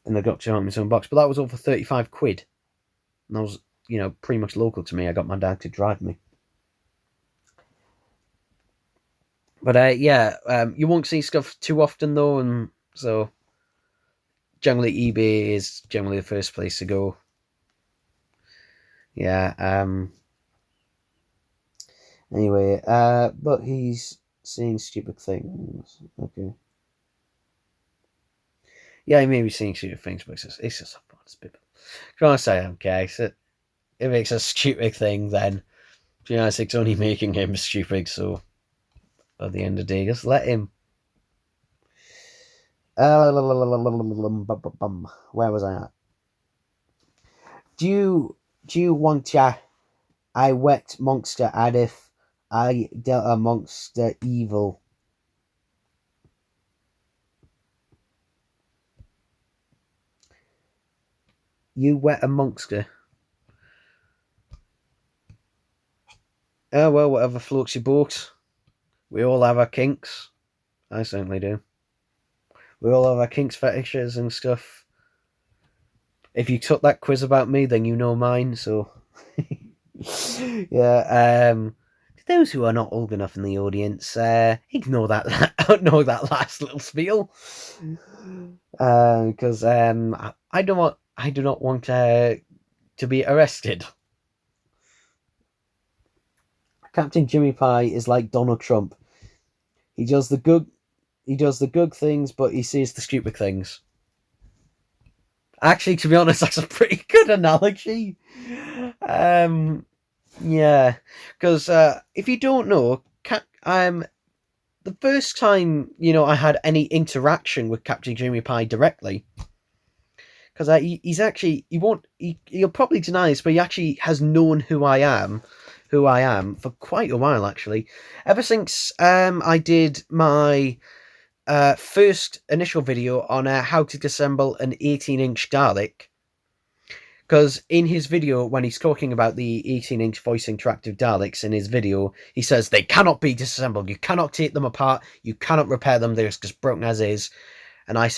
[SPEAKER 1] and I got to own my own box, but that was all for 35 quid. And pretty much local to me. I got my dad to drive me. But you won't see stuff too often though, and so generally eBay is generally the first place to go. Yeah. Anyway, but he's saying stupid things. Okay. Yeah, he may be saying stupid things, but it's just a fun people. Can I say okay? So if it's a stupid thing, then it's only making him stupid. So at the end of the day, just let him. Where was I at? Do you want I wet monster ad if I dealt a monster evil? You wet a monster. Oh well, whatever floats your boat. We all have our kinks. I certainly do. We all have our kinks, fetishes, and stuff. If you took that quiz about me, then you know mine. So, yeah. To those who are not old enough in the audience, ignore that. Ignore that last little spiel, because I do not want to be arrested. Captain Jimmy Pie is like Donald Trump. He does the good things, but he sees the stupid things. Actually, to be honest, that's a pretty good analogy. Yeah, because if you don't know, the first time I had any interaction with Captain Jimmy Pie directly, because he'll probably deny this, but he actually has known who I am for quite a while actually, ever since I did my first initial video on how to disassemble an 18-inch Dalek. Because in his video, when he's talking about the 18-inch voice interactive Daleks in his video, he says they cannot be disassembled. You cannot take them apart. You cannot repair them. They're just broken as is. And I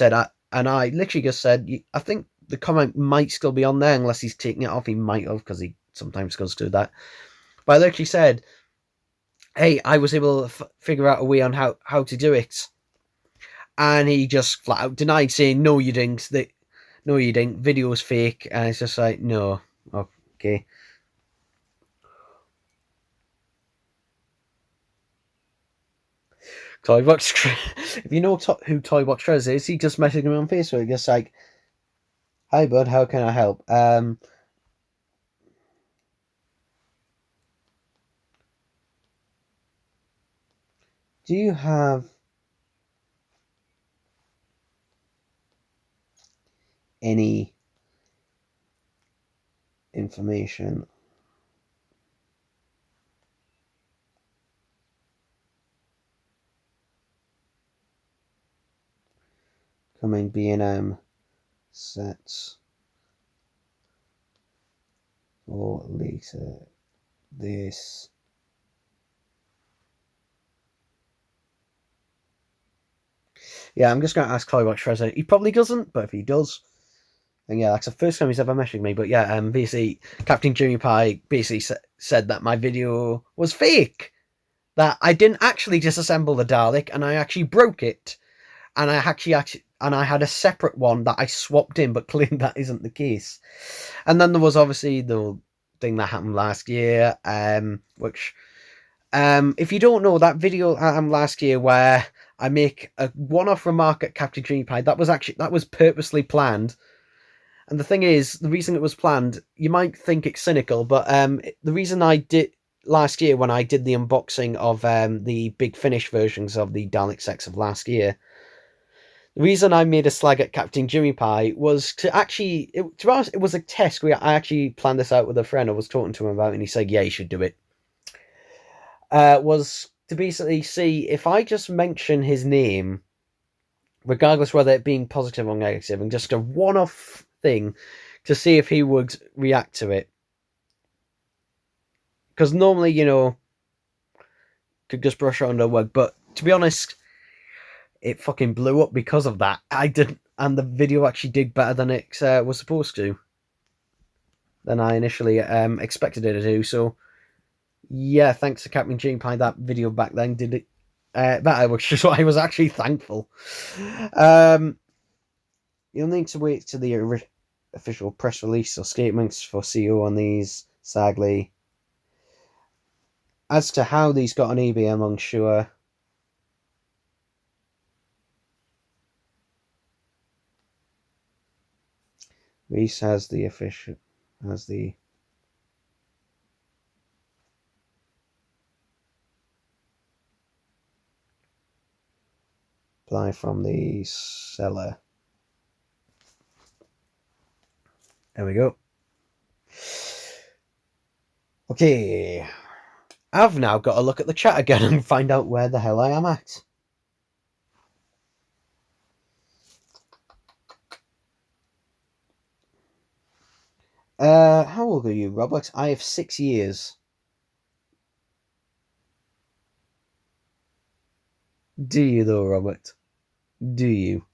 [SPEAKER 1] literally just said, I think the comment might still be on there unless he's taking it off. He might have, because he sometimes goes to that. But I literally said, hey, I was able to figure out a way on how to do it. And he just flat out denied, saying, no, you didn't. No, you didn't. Video's fake. And it's just like, no. Okay. Toybox. If you know who Toybox Trez is, he just messaged me on Facebook. Just like, hi, bud, how can I help? Do you have any information coming B&M sets for later this I'm just going to ask Chloe what Trezor. He probably doesn't, but if he does, then that's the first time he's ever messaged me. But basically, Captain Jimmy Pie basically said that my video was fake. That I didn't actually disassemble the Dalek, and I actually broke it. And I had a separate one that I swapped in, but clearly that isn't the case. And then there was obviously the thing that happened last year, which, if you don't know, that video happened last year where I make a one-off remark at Captain Jimmy Pie. That was purposely planned. And the thing is, the reason it was planned, you might think it's cynical, but the reason I did last year when I did the unboxing of the Big Finish versions of the Dalek sets of last year, the reason I made a slag at Captain Jimmy Pie was to actually, to be honest, it was a test. I actually planned this out with a friend. I was talking to him about it, and he said, yeah, you should do it. Was to basically see if I just mention his name, regardless whether it being positive or negative, and just a one-off thing to see if he would react to it. Because normally, could just brush it under the rug, but to be honest, it fucking blew up because of that. I didn't, and the video actually did better than it was supposed to. than I initially expected it to do. So yeah, thanks to Captain Jane Pie, that video back then did it. Which is why I was actually thankful. You'll need to wait to the official press release or statements for CEO on these, sadly. As to how these got on eBay, I'm unsure. Reese has the official, has the apply from the seller. There we go. Okay. I've now got to look at the chat again and find out where the hell I am at. How old are you, Robert? I have 6 years. Do you though, Robert? Do you?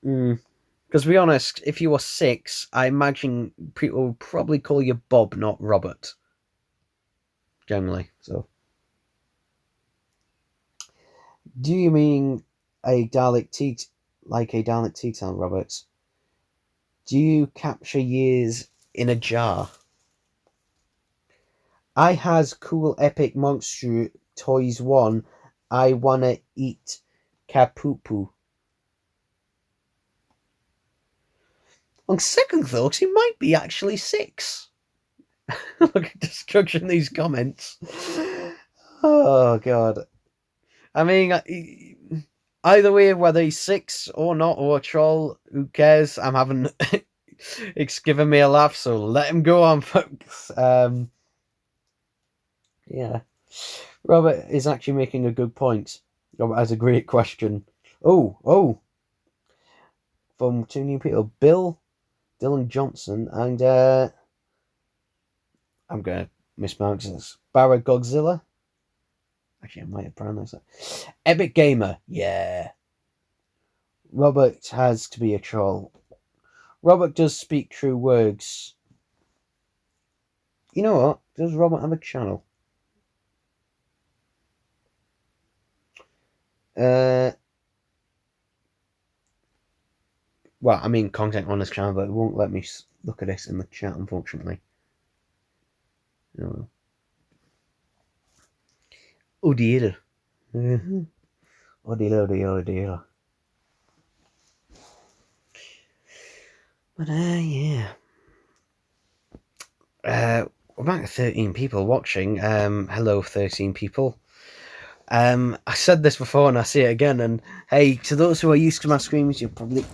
[SPEAKER 1] Because to be honest, if you were 6, I imagine people would probably call you Bob, not Robert. Generally, so. Do you mean a Dalek like a Dalek Teton, Robert? Do you capture years in a jar? I has cool epic monster toys one. I wanna eat kapoopoo. On second thought, he might be actually 6. Look at destruction in these comments. Oh god. I mean, either way, whether he's 6 or not, or a troll, who cares? I'm having it's giving me a laugh, so let him go on, folks. Yeah. Robert is actually making a good point. Robert has a great question. Oh. From 2 new people, Bill, Dylan Johnson, and I'm going to mispronounce this. Barra Godzilla. Actually, I might have pronounced that. Epic Gamer. Yeah. Robert has to be a troll. Robert does speak true words. You know what? Does Robert have a channel? Well, I mean content on his channel, but it won't let me look at this in the chat, unfortunately. No. Oh dear. Oh dear. But yeah. We're back to 13 people watching. Hello, 13 people. I said this before and I say it again. And hey, to those who are used to my screams, you're probably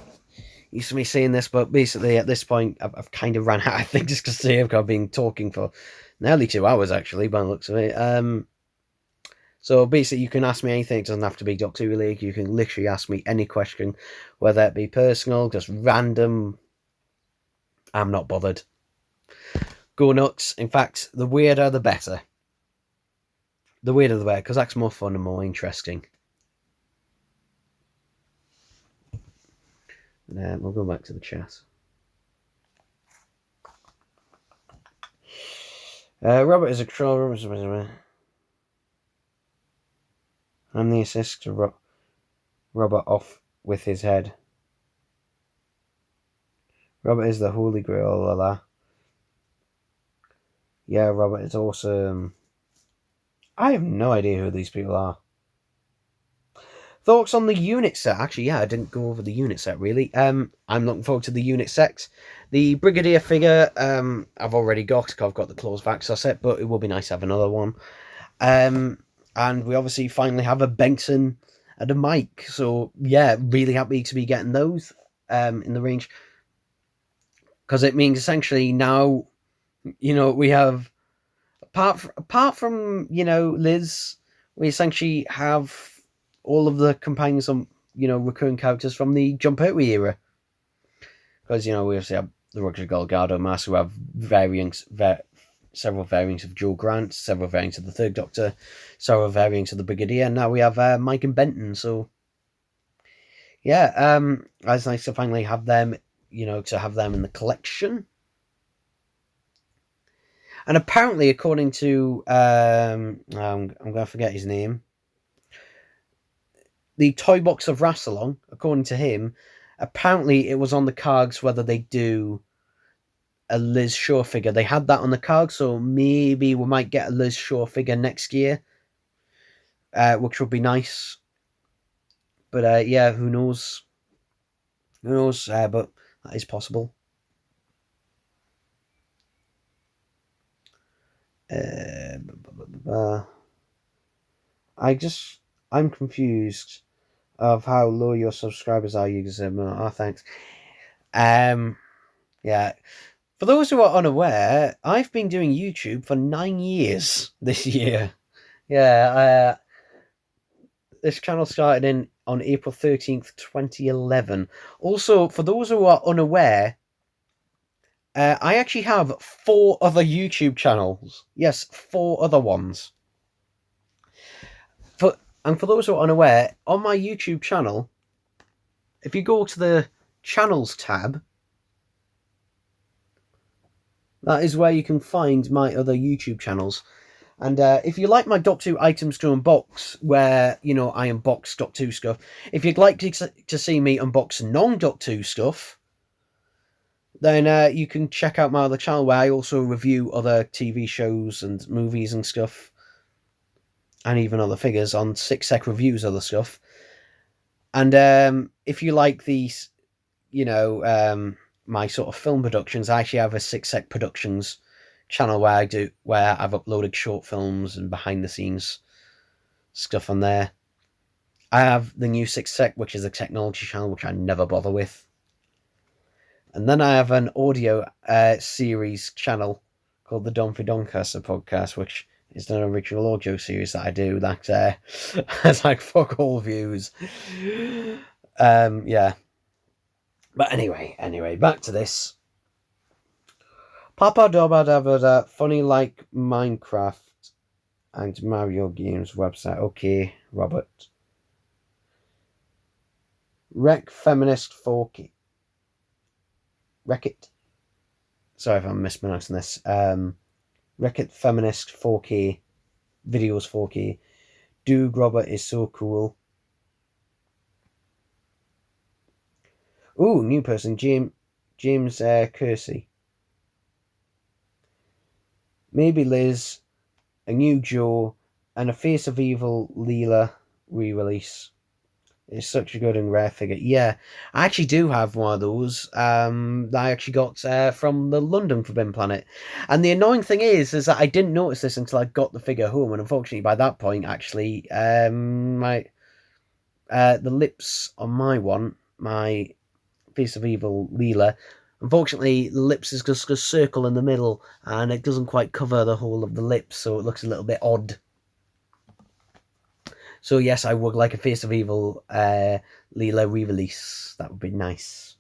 [SPEAKER 1] used to me saying this, but basically at this point, I've kind of ran out of things to say. I've been talking for nearly 2 hours, actually, by the looks of it. So basically, you can ask me anything. It doesn't have to be Doctor Who League. You can literally ask me any question, whether it be personal, just random. I'm not bothered. Go nuts. In fact, the weirder, the better. The weirder, the better, because that's more fun and more interesting. We'll go back to the chat. Robert is a troll. I'm the assist to Robert off with his head. Robert is the holy grail, la la. Yeah, Robert is awesome. I have no idea who these people are. Thoughts on the unit set? Actually, yeah, I didn't go over the unit set really. I'm looking forward to the unit set. The Brigadier figure, I've already got because I've got the Claws Vaxxer set, but it will be nice to have another one. And we obviously finally have a Benson and a Mike. So yeah, really happy to be getting those in the range. Because it means essentially now, we have apart from Liz, we essentially have all of the companions on recurring characters from the Jump Out era. Because we obviously have the Roger Delgado Mask, who have several variants of Joe Grant, several variants of the Third Doctor, several variants of the Brigadier, and now we have Mike and Benton. So yeah, it's nice to finally have them, to have them in the collection. And apparently, according to, I'm going to forget his name, the Toy Box of Rassilon, according to him, apparently it was on the cards whether they do a Liz Shaw figure. They had that on the card, so maybe we might get a Liz Shaw figure next year, which would be nice. But yeah, who knows? Who knows? But that is possible. I'm confused of how low your subscribers are, user. Oh, thanks. Yeah. For those who are unaware, I've been doing YouTube for 9 years this year. Yeah, this channel started on April 13th, 2011. Also, for those who are unaware, I actually have 4 other YouTube channels. Yes, 4 other ones. And for those who are unaware, on my YouTube channel, if you go to the Channels tab, that is where you can find my other YouTube channels. And if you like my Doctor Who items to unbox, where, I unbox Doctor Who stuff, if you'd like to see me unbox non-Doctor Who stuff, then you can check out my other channel where I also review other TV shows and movies and stuff, and even other figures on 6 Sec Reviews, other stuff. And if you like these, my sort of film productions, I actually have a 6 Sec Productions channel where I've uploaded short films and behind the scenes stuff on there. I have the new 6 Sec, which is a technology channel, which I never bother with. And then I have an audio series channel called the Don for Doncaster podcast, which is an original audio series that I do that has like fuck all views. Yeah. But anyway, back to this. Papa Doba Dabada, funny like Minecraft and Mario games website. Okay, Robert. Rec Feminist 4K. Wreck-It. Sorry if I'm mispronouncing this. Wreck-It Feminist 4K. Videos 4K. Doug Robert is so cool. Ooh, new person. James Kersey. Maybe Liz. A new Joe. And a Face of Evil Leela re-release. It's such a good and rare figure. Yeah, I actually do have one of those that I actually got from the London Forbidden Planet. And the annoying thing is that I didn't notice this until I got the figure home. And unfortunately, by that point, actually, the lips on my Face of Evil Leela, unfortunately, the lips is just a circle in the middle. And it doesn't quite cover the whole of the lips, so it looks a little bit odd. So yes, I would like a Face of Evil Leela re-release. That would be nice.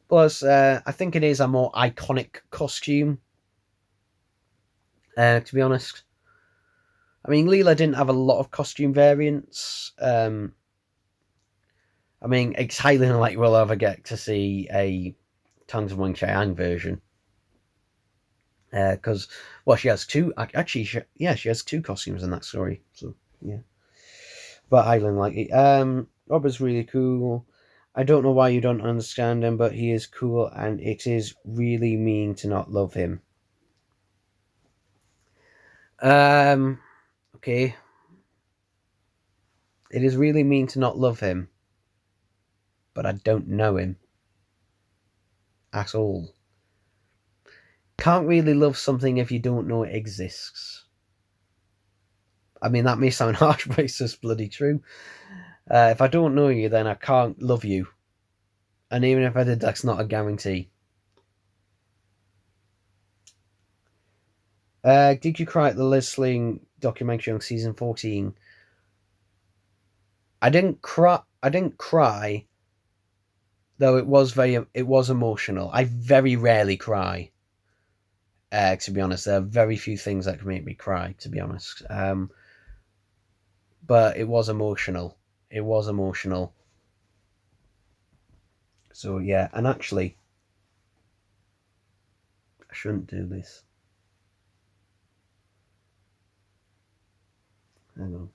[SPEAKER 1] Plus, I think it is a more iconic costume. To be honest, I mean, Leela didn't have a lot of costume variants. I mean, it's highly unlikely we'll ever get to see a Tongues of Wing Chiang version. Because, she has 2. Actually, she has 2 costumes in that story. So, yeah. But highly unlikely. Robert's really cool. I don't know why you don't understand him, but he is cool, and it is really mean to not love him. Okay. It is really mean to not love him, but I don't know him at all. Can't really love something if you don't know it exists. I mean, that may sound harsh, but it's just bloody true. If I don't know you, then I can't love you. And even if I did, that's not a guarantee. Did you cry at the Liz Sling documentary on season 14? I didn't cry, though it was emotional. I very rarely cry. To be honest, there are very few things that can make me cry, to be honest. But it was emotional. It was emotional. So yeah, and actually, I shouldn't do this. Hang on.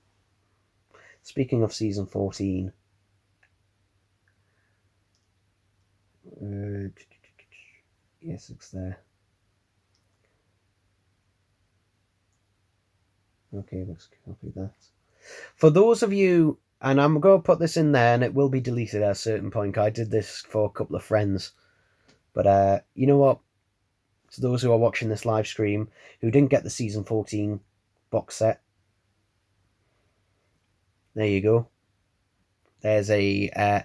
[SPEAKER 1] Speaking of season 14, yes, it's there. Okay, let's copy that. For those of you, and I'm going to put this in there, and it will be deleted at a certain point. I did this for a couple of friends, but you know what? To those who are watching this live stream who didn't get the season 14 box set, there you go. There's a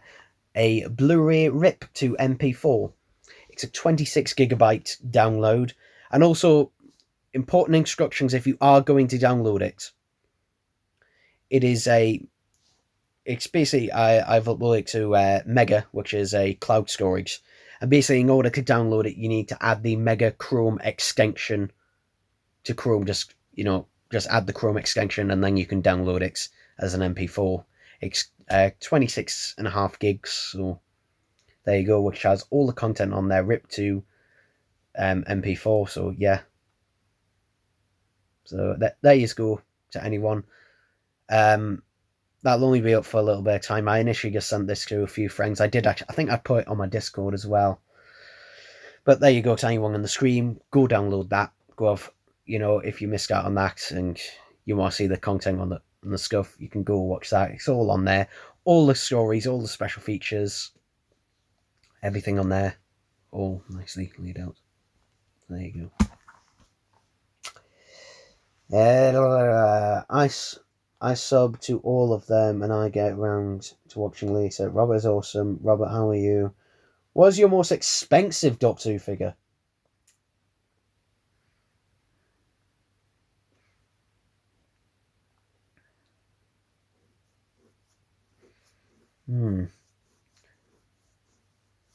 [SPEAKER 1] Blu-ray rip to MP4. It's a 26 gigabyte download, and also important instructions if you are going to download it. It's basically I've uploaded it to Mega, which is a cloud storage, and basically in order to download it, you need to add the Mega Chrome extension to Chrome. Just add the Chrome extension, and then you can download it as an MP4. It's 26.5 gigs, so there you go, which has all the content on there ripped to MP4. So yeah, so there you go to anyone. That'll only be up for a little bit of time. I initially just sent this to a few friends. I think I put it on my Discord as well. But there you go to anyone on the stream. Go download that. Go have, if you missed out on that and you want to see the content on the stuff, you can go watch that. It's all on there. All the stories, all the special features, everything on there. All nicely laid out. There you go. I sub to all of them and I get around to watching later. Robert is awesome. Robert, how are you? What is your most expensive Doctor Who figure?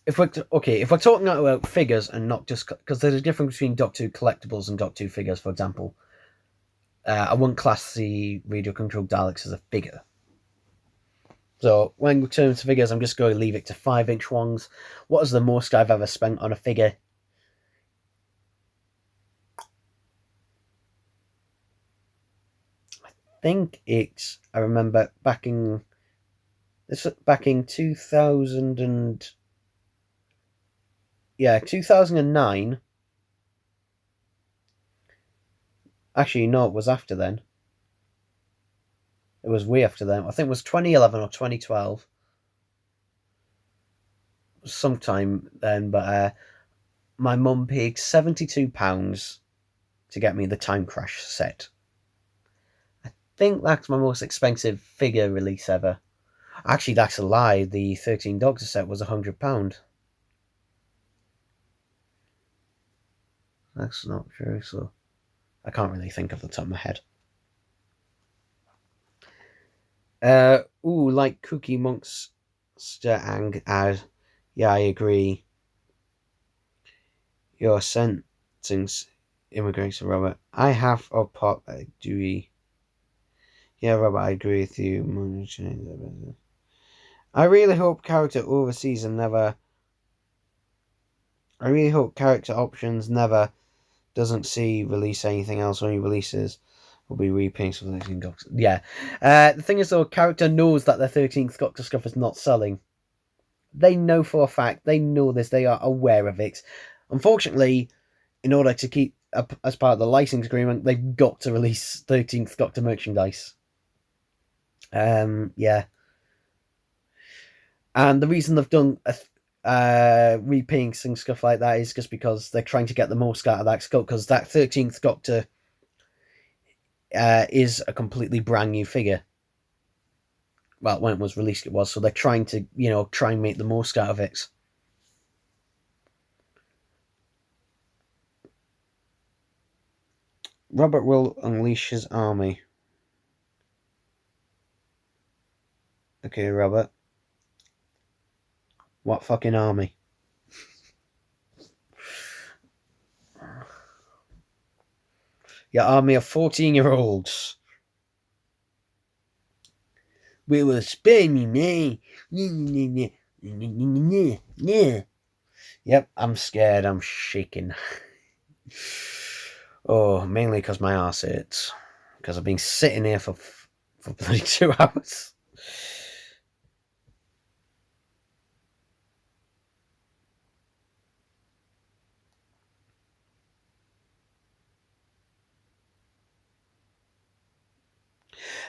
[SPEAKER 1] If we're talking about figures and not just because there's a difference between Doctor Who collectibles and Doctor Who figures. For example, I wouldn't class the radio controlled Daleks as a figure. So when it comes to figures, I'm just going to leave it to 5-inch ones. What is the most I've ever spent on a figure? I think I remember back in 2000 and 2009. Actually, no, it was after then. It was way after then. I think it was 2011 or 2012. Sometime then, but my mum paid £72 to get me the Time Crash set. I think that's my most expensive figure release ever. Actually, that's a lie. The 13 Doctor set was £100. That's not true, so I can't really think off the top of my head. Like Cookie Monster and ad. Yeah, I agree. Your sentence, immigration, Robert. I have a pop Dewey. Yeah, Robert, I agree with you. I really hope character options never doesn't see release anything else when he releases. Will be repaints for the 13th Doctor. Yeah. The thing is, though, character knows that the 13th Doctor stuff is not selling. They know for a fact. They know this. They are aware of it. Unfortunately, in order to keep as part of the license agreement, they've got to release 13th Doctor merchandise. Yeah. And the reason they've done repaints and stuff like that is just because they're trying to get the most out of that sculpt, because that 13th Doctor is a completely brand new figure. Well, when it was released, it was. So they're trying to, try and make the most out of it. Robert will unleash his army. Okay, Robert. What fucking army? Your army of 14-year-olds. We will spare me, man. Yep, I'm scared. I'm shaking. Oh, mainly because my arse hurts. Because I've been sitting here for bloody 2 hours.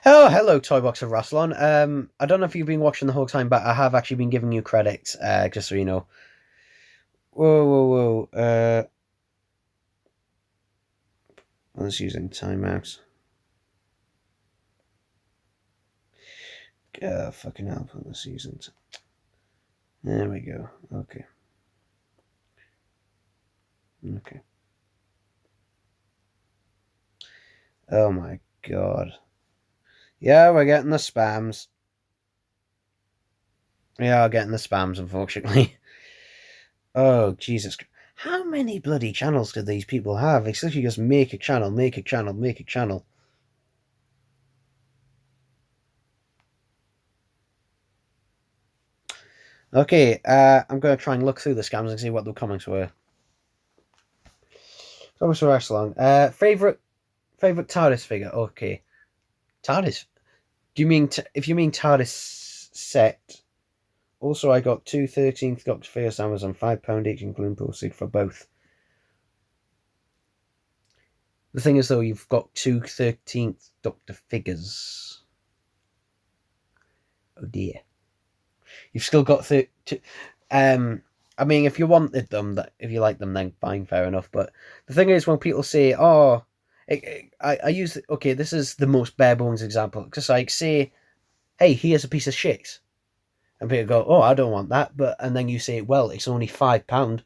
[SPEAKER 1] Oh, hello, Toybox of Rassilon. I don't know if you've been watching the whole time, but I have actually been giving you credits, just so you know. Whoa. I was using timeouts. Fucking hell, I was using. There we go. Okay. Oh my god. Yeah, we're getting the spams. We are getting the spams, unfortunately. Oh, Jesus. How many bloody channels do these people have? It's literally just make a channel, make a channel, make a channel. Okay, I'm going to try and look through the scams and see what the comments were. Comments for Arsalan. Favorite Tardis figure? Okay. Tardis? Do you mean, if you mean Tardis set? Also, I got 2 13th Doctor figures on Amazon, £5 each, including proceeds for both. The thing is, though, you've got 2 13th Doctor figures. Oh dear. You've still got I mean, if you wanted them, if you like them, then fine, fair enough. But the thing is, when people say, "Oh," I use okay, this is the most bare bones example. Just like say, "Hey, here's a piece of shit," and people go, "Oh, I don't want that," and then you say, "Well, it's only £5,"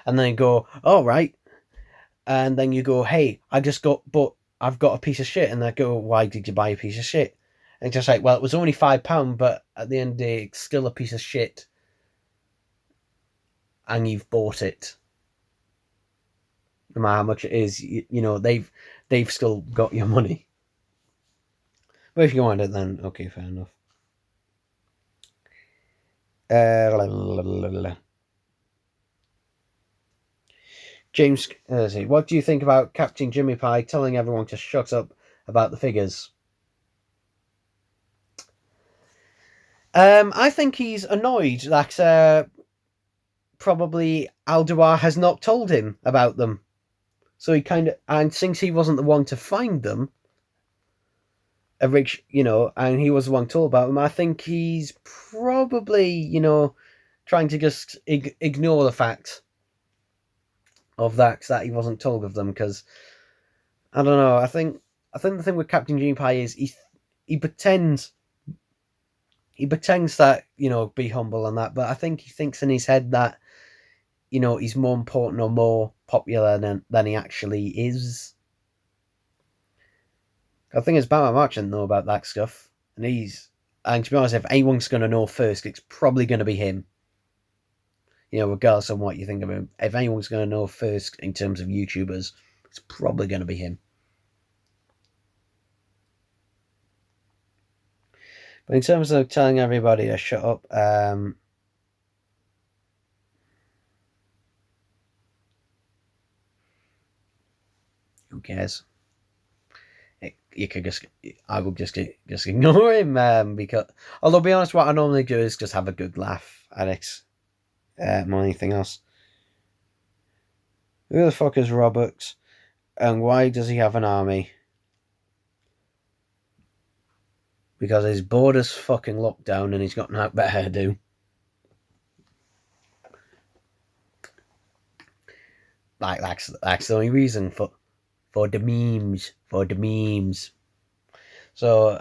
[SPEAKER 1] and then you go, "All right," and then you go, "Hey, but I've got a piece of shit," and they go, "Why did you buy a piece of shit?" And it's just like, well, it was only £5, but at the end of the day, it's still a piece of shit, and you've bought it. No matter how much it is, they've still got your money. But if you want it, then okay, fair enough. James, what do you think about Captain Jimmy Pie telling everyone to shut up about the figures? I think he's annoyed that probably Alduar has not told him about them. So he and since he wasn't the one to find them, and he was the one told about them, I think he's probably, trying to just ignore the fact of that he wasn't told of them, because I don't know. I think the thing with Captain Jimmy Pie is he pretends that be humble and that, but I think he thinks in his head that he's more important or more popular than he actually is. I think it's Batman Marchant know about that stuff, and to be honest, if anyone's going to know first, it's probably going to be him. Regardless of what you think of him, if anyone's going to know first in terms of YouTubers, it's probably going to be him. But in terms of telling everybody to shut up, who cares? You could I would just ignore him, because, although, to be honest, what I normally do is just have a good laugh at it, more than anything else. Who the fuck is Robert, and why does he have an army? Because he's bored as fucking lockdown and he's got no better to do. Like, that's the only reason for the memes. So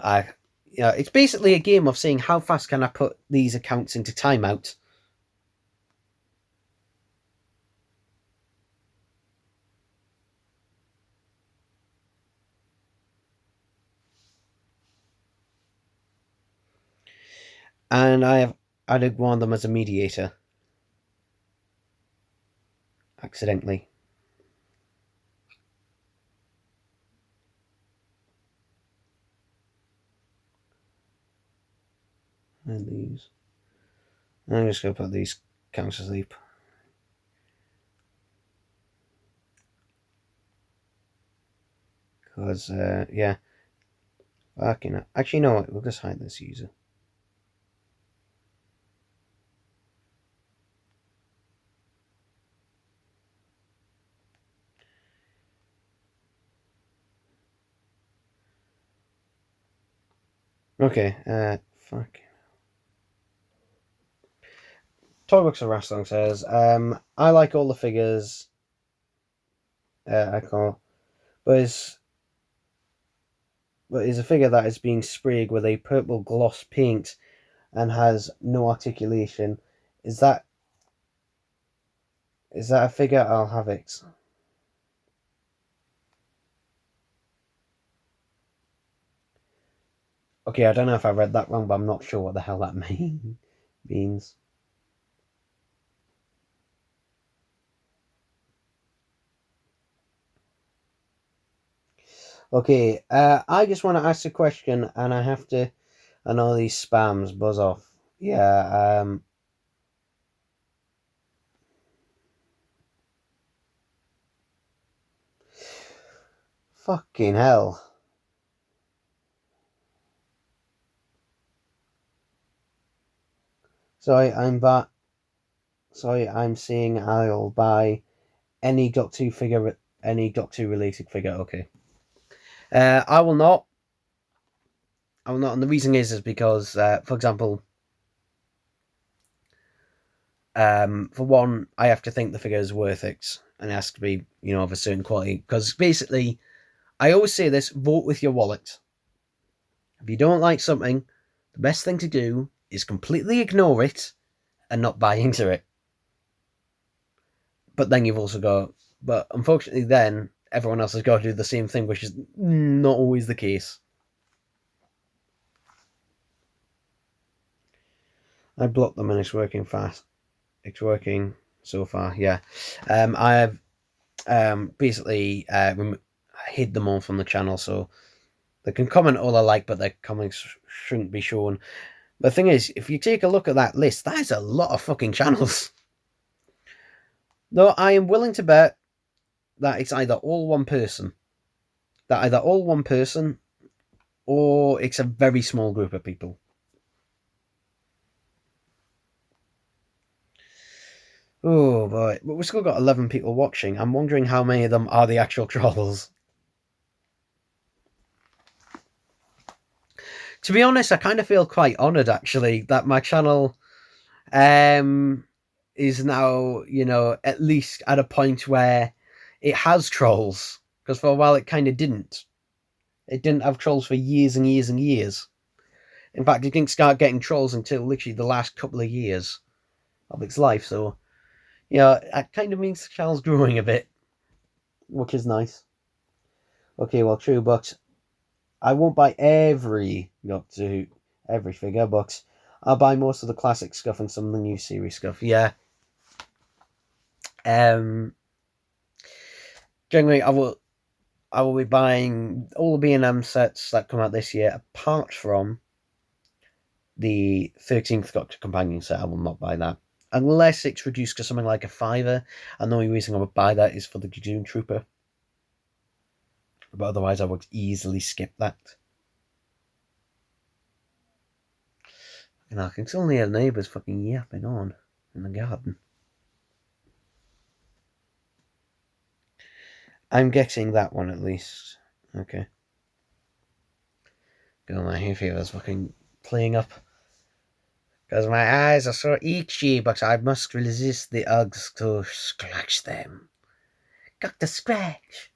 [SPEAKER 1] it's basically a game of seeing how fast can I put these accounts into timeout. And I have added one of them as a mediator. Accidentally. And these. I'm just going to put these counts to sleep. Because, yeah. Fucking. Actually, no, we'll just hide this user. Okay, fuck. Toybooks of Wrestling says, I like all the figures. I can't. But is a figure that is being sprayed with a purple gloss paint and has no articulation. Is that a figure? I'll have it. Okay, I don't know if I read that wrong, but I'm not sure what the hell that means. Okay, I just want to ask a question, and I have to. I know these spams buzz off. Yeah. Fucking hell. Sorry, I'm seeing I'll buy any Doctor Who figure, any Doctor Who related figure. Okay. I will not. I will not, and the reason is because, for example, for one, I have to think the figure is worth it, and it has to be, of a certain quality. Because basically, I always say this: vote with your wallet. If you don't like something, the best thing to do is completely ignore it and not buy into it. But then you've also got, but unfortunately, then everyone else has got to do the same thing, which is not always the case. I blocked them and it's working fast. It's working so far, yeah. I have basically hid them all from the channel, so they can comment all I like, but their comments shouldn't be shown. The thing is, if you take a look at that list, that is a lot of fucking channels. Though I am willing to bet that it's either all one person. Or it's a very small group of people. Oh boy, but we've still got 11 people watching. I'm wondering how many of them are the actual trolls. To be honest, I kind of feel quite honoured actually that my channel is now, at least at a point where it has trolls. Because for a while it kind of didn't. It didn't have trolls for years and years and years. In fact, it didn't start getting trolls until literally the last couple of years of its life. So, it kind of means the channel's growing a bit, which is nice. Okay, well, true, but I won't buy every figure, but I'll buy most of the classic stuff and some of the new series stuff. Yeah. Generally, I will be buying all the B&M sets that come out this year, apart from the 13th Doctor Companion set. I will not buy that. Unless it's reduced to something like a £5. And the only reason I would buy that is for the June Trooper. But otherwise, I would easily skip that. And I can still hear neighbours fucking yapping on in the garden. I'm getting that one at least. Okay. God, my hay fever's fucking playing up. Because my eyes are so itchy, but I must resist the ugs to scratch them. Got to scratch.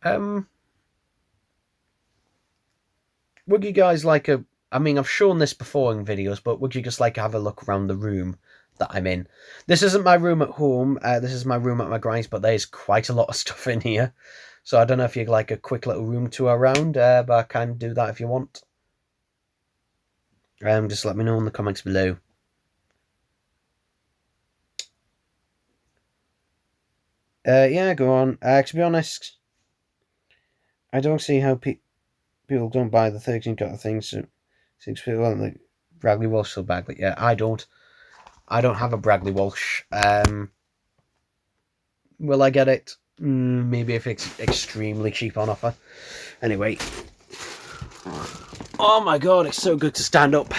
[SPEAKER 1] Would you guys like I've shown this before in videos, but would you just like to have a look around the room that I'm in? This isn't my room at home. This is my room at my grand's, but there's quite a lot of stuff in here. So I don't know if you'd like a quick little room tour around, but I can do that if you want. Just let me know in the comments below. Yeah, go on. To be honest, I don't see how people don't buy the 13 Doctor things. So Seems to be well, like Bradley Walsh so bad, but yeah, I don't have a Bradley Walsh. Will I get it? Maybe if it's extremely cheap on offer. Anyway. Oh my god, it's so good to stand up.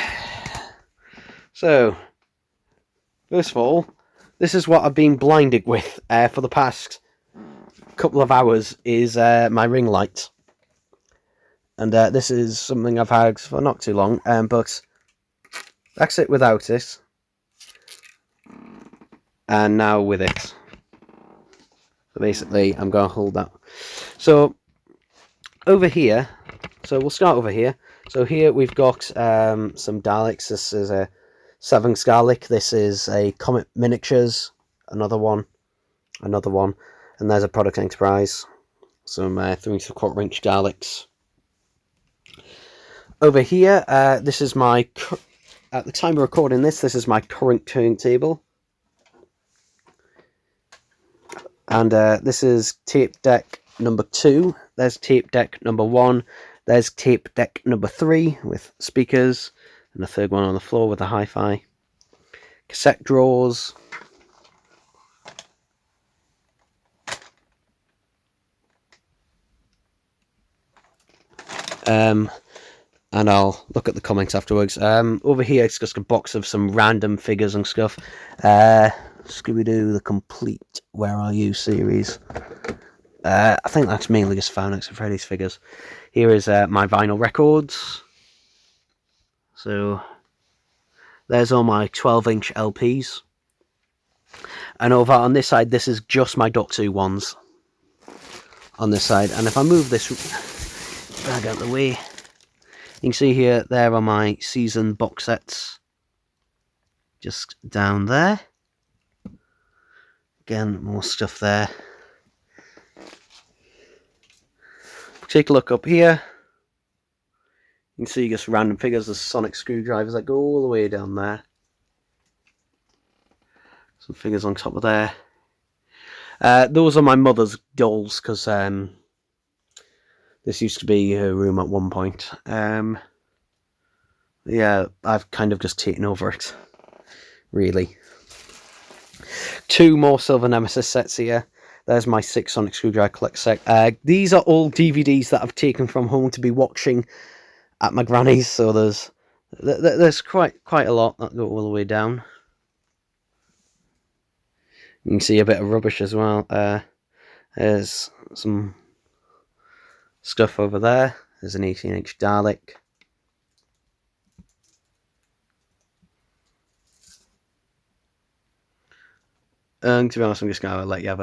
[SPEAKER 1] So, first of all, this is what I've been blinded with for the past couple of hours, is my ring light. And this is something I've had for not too long, but that's it without it. And now with it. So basically, I'm going to hold that. So, over here, so we'll start over here. So here we've got some Daleks. This is a 7 Scarlick. This is a Comet Miniatures. Another one. And there's a Product Enterprise. Some 3/4 inch Daleks. Over here, this is my... At the time of recording this is my current turntable. And this is tape deck number 2. There's tape deck number 1. There's tape deck number 3 with speakers. And the third one on the floor with a hi-fi. Cassette drawers. And I'll look at the comments afterwards. Over here it's just a box of some random figures and stuff. Scooby-Doo, the complete Where Are You series. I think that's mainly just Five Nights at Freddy's figures. Here is my vinyl records. So there's all my 12-inch LPs. And over on this side, this is just my Doctor Who ones. On this side. And if I move this bag out of the way, you can see here, there are my season box sets. Just down there. Again, more stuff there. Take a look up here. You can see just random figures. There's sonic screwdrivers that go all the way down there. Some figures on top of there. Those are my mother's dolls, because this used to be her room at one point. Yeah, I've kind of just taken over it, really. 2 more Silver Nemesis sets here. There's my 6 Sonic Screwdriver Collect set. These are all DVDs that I've taken from home to be watching at my granny's, so there's quite a lot that go all the way down. You can see a bit of rubbish as well. There's some stuff over there. There's an 18-inch Dalek. And to be honest, I'm just going to let you have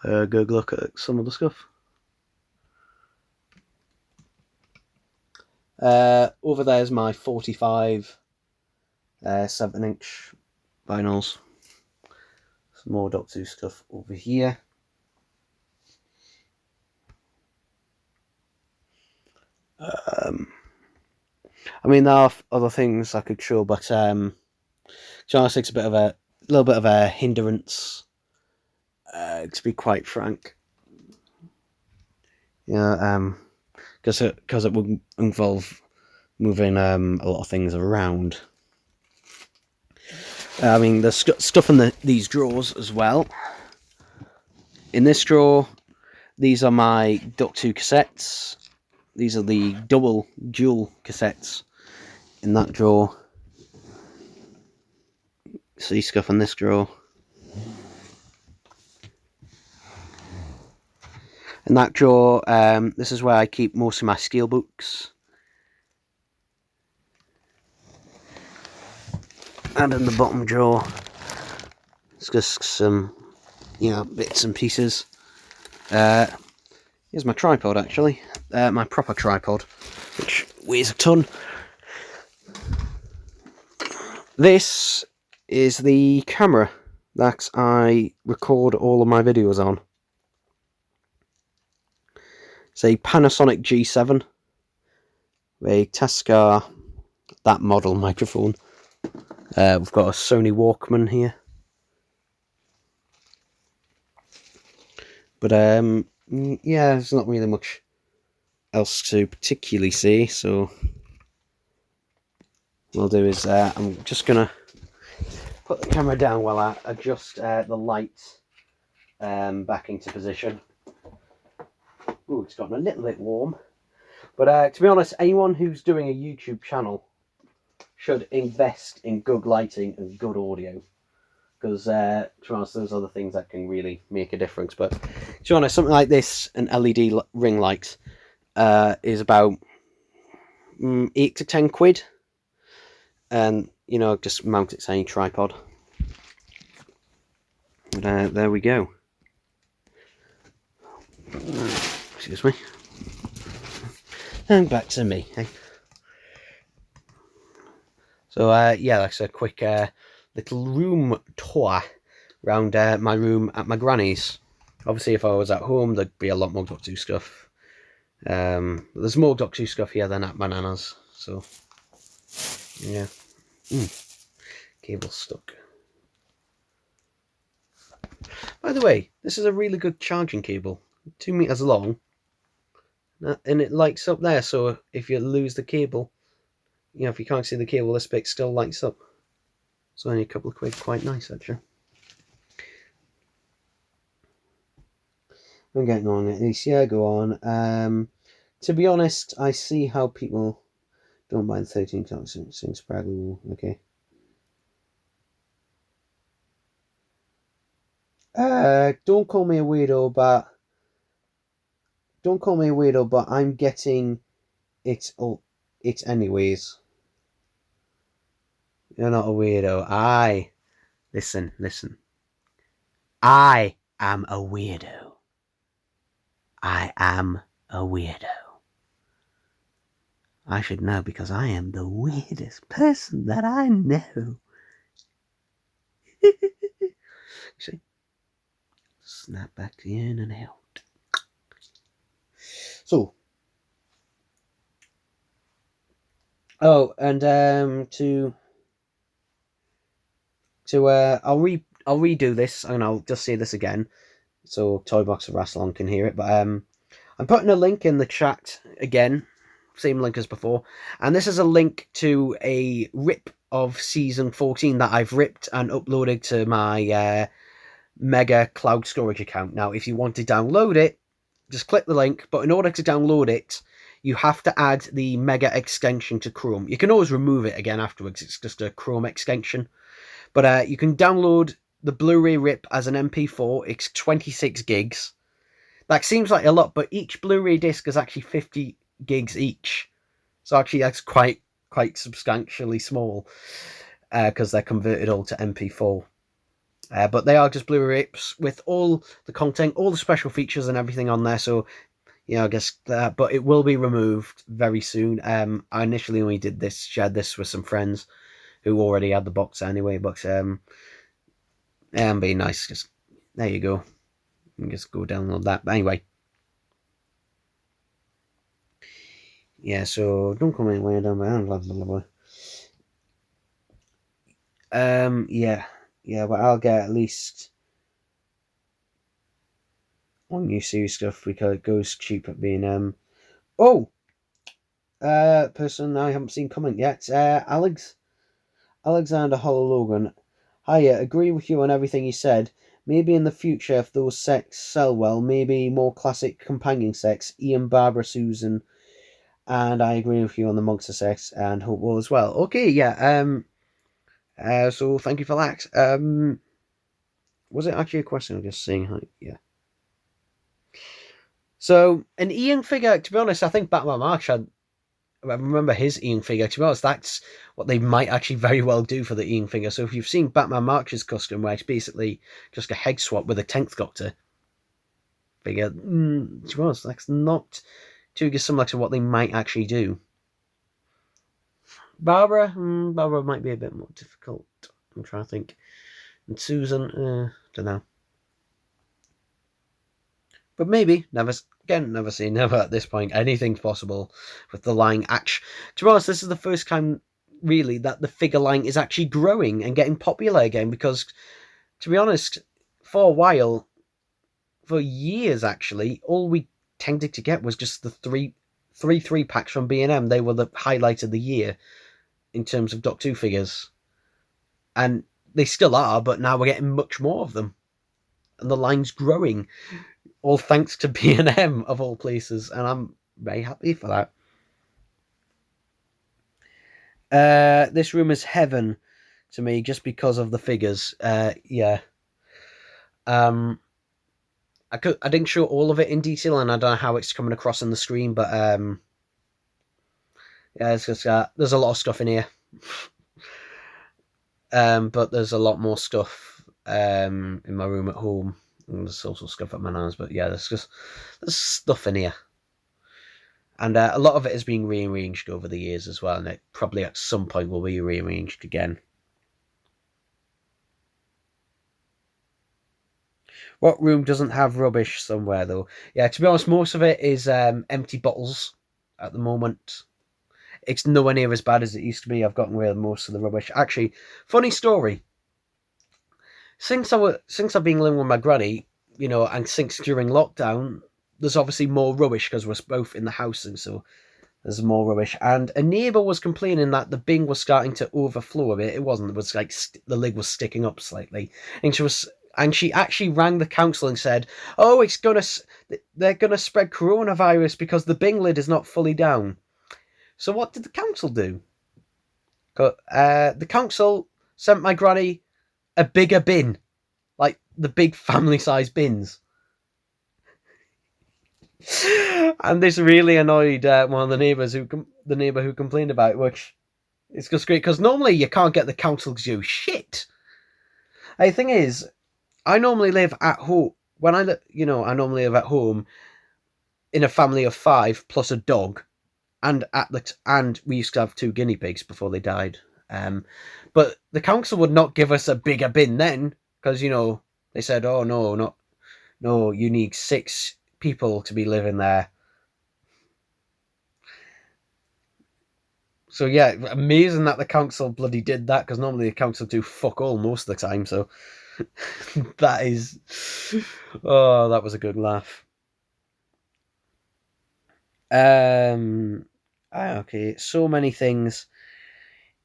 [SPEAKER 1] a good look at some of the stuff. Over there's my 45 7-inch vinyls. Some more Doctor Who stuff over here. I mean, there are other things I could show, but to be honest, it's a little bit of a hindrance, to be quite frank. Yeah, because it would involve moving a lot of things around. I mean, there's stuff in these drawers as well. In this drawer, these are my Doctor Who cassettes. These are the dual cassettes in that drawer. See stuff in this drawer. In that drawer, this is where I keep most of my steelbooks. And in the bottom drawer, it's just some, bits and pieces. Here's my tripod, actually. My proper tripod, which weighs a ton. This is the camera that I record all of my videos on. It's a Panasonic G7, a Tascar, that model microphone. We've got a Sony Walkman here. But yeah, there's not really much else to particularly see, so what I'll do is I'm just going to put the camera down while I adjust the light back into position. Ooh, it's gotten a little bit warm. But to be honest, anyone who's doing a YouTube channel should invest in good lighting and good audio. Because, to be honest, there's other things that can really make a difference. But, to be honest, something like this, an LED ring light, is about 8 to 10 quid. And, you know, just mount it to any tripod. But there we go. Excuse me. And back to me. So, yeah, that's a quick little room tour around my room at my granny's. Obviously, if I was at home, there'd be a lot more Doctor Who stuff. There's more Doctor Who stuff here than at my nana's. So, yeah. Cable stuck. By the way, this is a really good charging cable. 2 meters long. And it lights up there, so if you lose the cable, you know, if you can't see the cable, this bit still lights up. It's only a couple of quid, quite nice actually. I'm getting on at least, yeah, go on. To be honest, I see how people don't mind 13 times sing Spraggle, okay. Don't call me a weirdo, but I'm getting it anyways. You're not a weirdo. Listen. I am a weirdo. I am a weirdo. I should know because I am the weirdest person that I know. See? Snap back in and out. So. Oh, and I'll redo this and I'll just say this again so Toybox of Rassilon can hear it. But I'm putting a link in the chat again, same link as before, and this is a link to a rip of season 14 that I've ripped and uploaded to my Mega cloud storage account. Now, if you want to download it, just click the link, but in order to download it, you have to add the Mega extension to Chrome. You can always remove it again afterwards, it's just a Chrome extension. But you can download the Blu-ray rip as an MP4. It's 26 gigs. That seems like a lot, but each Blu-ray disc is actually 50 gigs each. So actually that's quite substantially small because they're converted all to MP4. But they are just Blu-ray rips with all the content, all the special features and everything on there. So, you know, I guess that, but it will be removed very soon. I initially only shared this with some friends who already had the box anyway, but be nice. Just there you go. You can just go download that. But anyway, yeah. So don't come anywhere down there. Blah blah blah. Yeah. But I'll get at least one new series stuff because it goes cheap at being person I haven't seen comment yet. Alexander Hollow Logan. Hiya, agree with you on everything you said. Maybe in the future, if those sets sell well, maybe more classic companion sets, Ian, Barbara, Susan, and I agree with you on the Monster sets and Hopewell as well. Okay, yeah. So thank you for that. Was it actually a question? I'm just saying, yeah. So an Ian figure, to be honest, I think Batman March I remember his Ian figure. To be honest, that's what they might actually very well do for the Ian figure. So if you've seen Batman March's custom, where it's basically just a head swap with a 10th Doctor figure, to be honest, that's not too dissimilar to what they might actually do. Barbara might be a bit more difficult. I'm trying to think. And Susan, don't know. But maybe, never say never at this point. Anything's possible with the line. To be honest, this is the first time, really, that the figure line is actually growing and getting popular again. Because, to be honest, for a while, for years actually, all we tended to get was just the three packs from B&M. They were the highlight of the year. in terms of Doctor Who figures. And they still are, but now we're getting much more of them. And the line's growing, all thanks to B&M, of all places. And I'm very happy for that. This room is heaven to me just because of the figures. Yeah. I didn't show all of it in detail, and I don't know how it's coming across on the screen, but yeah, it's just there's a lot of stuff in here. But there's a lot more stuff in my room at home. And there's also stuff at my nan's, but yeah, there's stuff in here. And a lot of it is being rearranged over the years as well, and it probably at some point will be rearranged again. What room doesn't have rubbish somewhere, though? Yeah, to be honest, most of it is empty bottles at the moment. It's nowhere near as bad as it used to be. I've gotten rid of most of the rubbish. Actually, funny story. Since I've been living with my granny, and since during lockdown, there's obviously more rubbish because we're both in the house, and so there's more rubbish. And a neighbour was complaining that the bin was starting to overflow a bit. It wasn't. It was like the lid was sticking up slightly, and she actually rang the council and said, "Oh, they're gonna spread coronavirus because the bin lid is not fully down." So what did the council do? The council sent my granny a bigger bin, like the big family-sized bins. And this really annoyed one of the neighbours the neighbour who complained about it, which is just great because normally you can't get the council to do shit. The thing is, I normally live at home. I normally live at home in a family of 5 plus a dog. And we used to have 2 guinea pigs before they died. But the council would not give us a bigger bin then because they said, "Oh no, you need 6 people to be living there." So yeah, amazing that the council bloody did that because normally the council do fuck all most of the time. So that was a good laugh. Okay, so many things.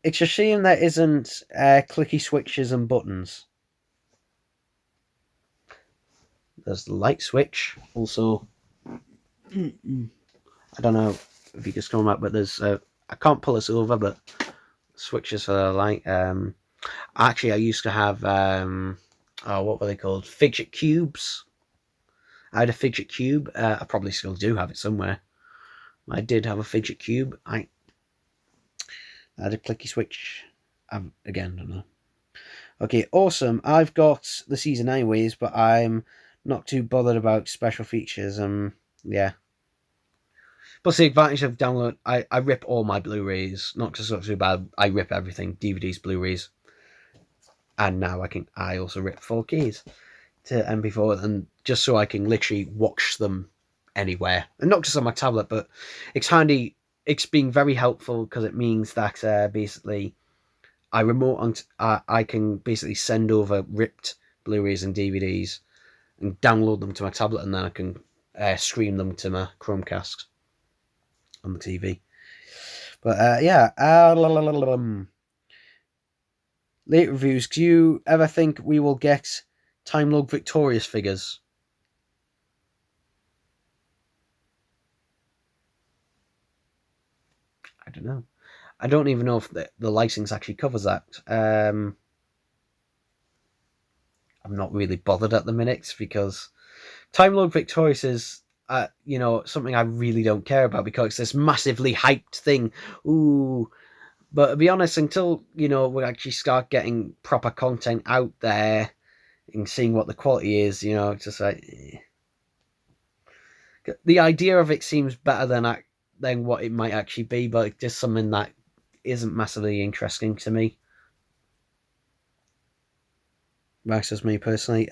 [SPEAKER 1] It's a shame there isn't clicky switches and buttons. There's the light switch. Also, I don't know if you can come up, but there's I can't pull this over, but switches for the light. Actually, I used to have what were they called? Fidget cubes. I had a fidget cube. I probably still do have it somewhere. I did have a fidget cube. I had a clicky switch. Again, don't know. Okay, awesome. I've got the season anyways, but I'm not too bothered about special features. Yeah. Plus the advantage of download, I rip all my Blu-rays, not just too bad. I rip everything, DVDs, Blu-rays, and now I also rip 4Ks to MP4, and just so I can literally watch them anywhere, and not just on my tablet, but it's handy. It's been very helpful because it means that basically I can basically send over ripped Blu-rays and DVDs and download them to my tablet, and then I can stream them to my Chromecast on the TV. But yeah, late reviews. Do you ever think we will get Time Lord Victorious figures? I don't know. I don't even know if the license actually covers that. I'm not really bothered at the minute because Time Lord Victorious is, something I really don't care about because it's this massively hyped thing. Ooh. But to be honest, until, we actually start getting proper content out there and seeing what the quality is, it's just like... The idea of it seems better than what it might actually be, but it's just something that isn't massively interesting to me. That's just me personally.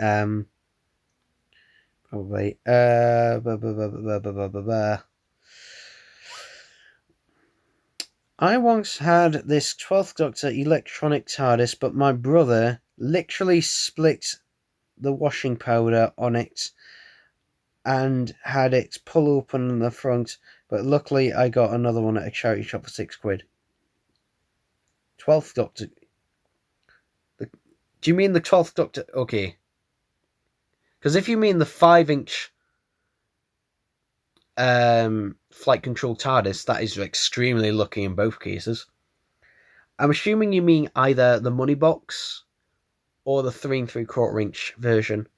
[SPEAKER 1] Probably. I once had this 12th Doctor electronic Tardis, but my brother literally split the washing powder on it and had it pull open in the front, but luckily I got another one at a charity shop for £6. 12th Doctor. Do you mean the 12th Doctor? Okay. Because if you mean the 5-inch flight control TARDIS, that is extremely lucky in both cases. I'm assuming you mean either the money box or the 3 3/4-inch version.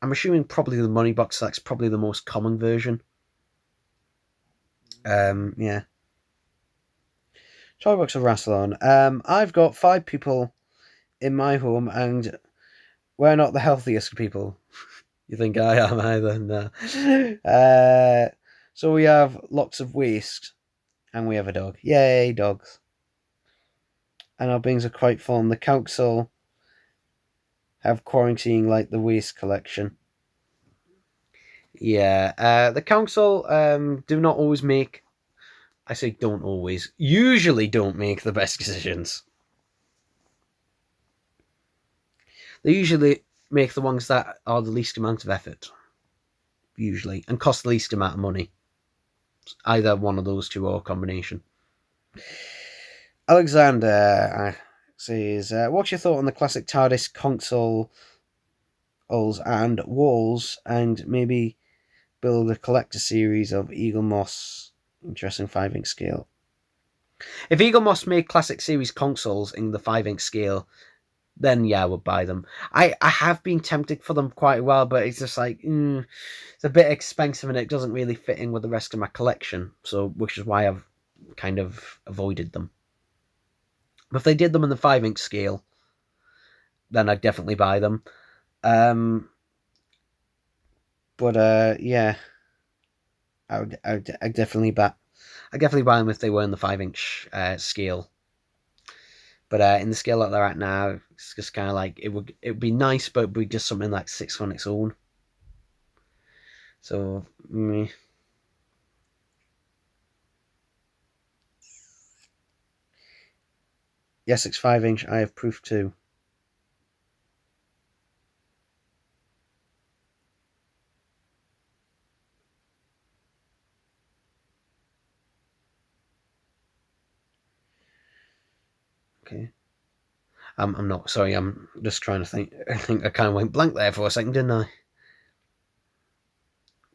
[SPEAKER 1] I'm assuming probably the money box. That's probably the most common version. Yeah. Toy box of Rassilon. I've got 5 people in my home, and we're not the healthiest people. You think I am either? No. So we have lots of waste, and we have a dog. Yay, dogs! And our bins are quite full. And the council have quarantine like the waste collection. Yeah, the council do not always make. I say don't always. Usually don't make the best decisions. They usually make the ones that are the least amount of effort. Usually. And cost the least amount of money. Either one of those two or a combination. Alexander says, what's your thought on the classic TARDIS consoles and walls, and maybe build a collector series of Eagle Moss, interesting 5-inch scale? If Eagle Moss made classic series consoles in the 5-inch scale, then yeah, I would buy them. I have been tempted for them quite a while, but it's just like, it's a bit expensive and it doesn't really fit in with the rest of my collection, so which is why I've kind of avoided them. But if they did them in the 5-inch scale, then I'd definitely buy them. Yeah, I'd definitely buy them if they were in the 5-inch scale. But in the scale that they're at now, it's just kind of like it would be nice, but it would be just something like 6 on its own. So, yes, it's 5-inch. I have proof too. Okay. I'm not sorry. I'm just trying to think. I think I kind of went blank there for a second, didn't I?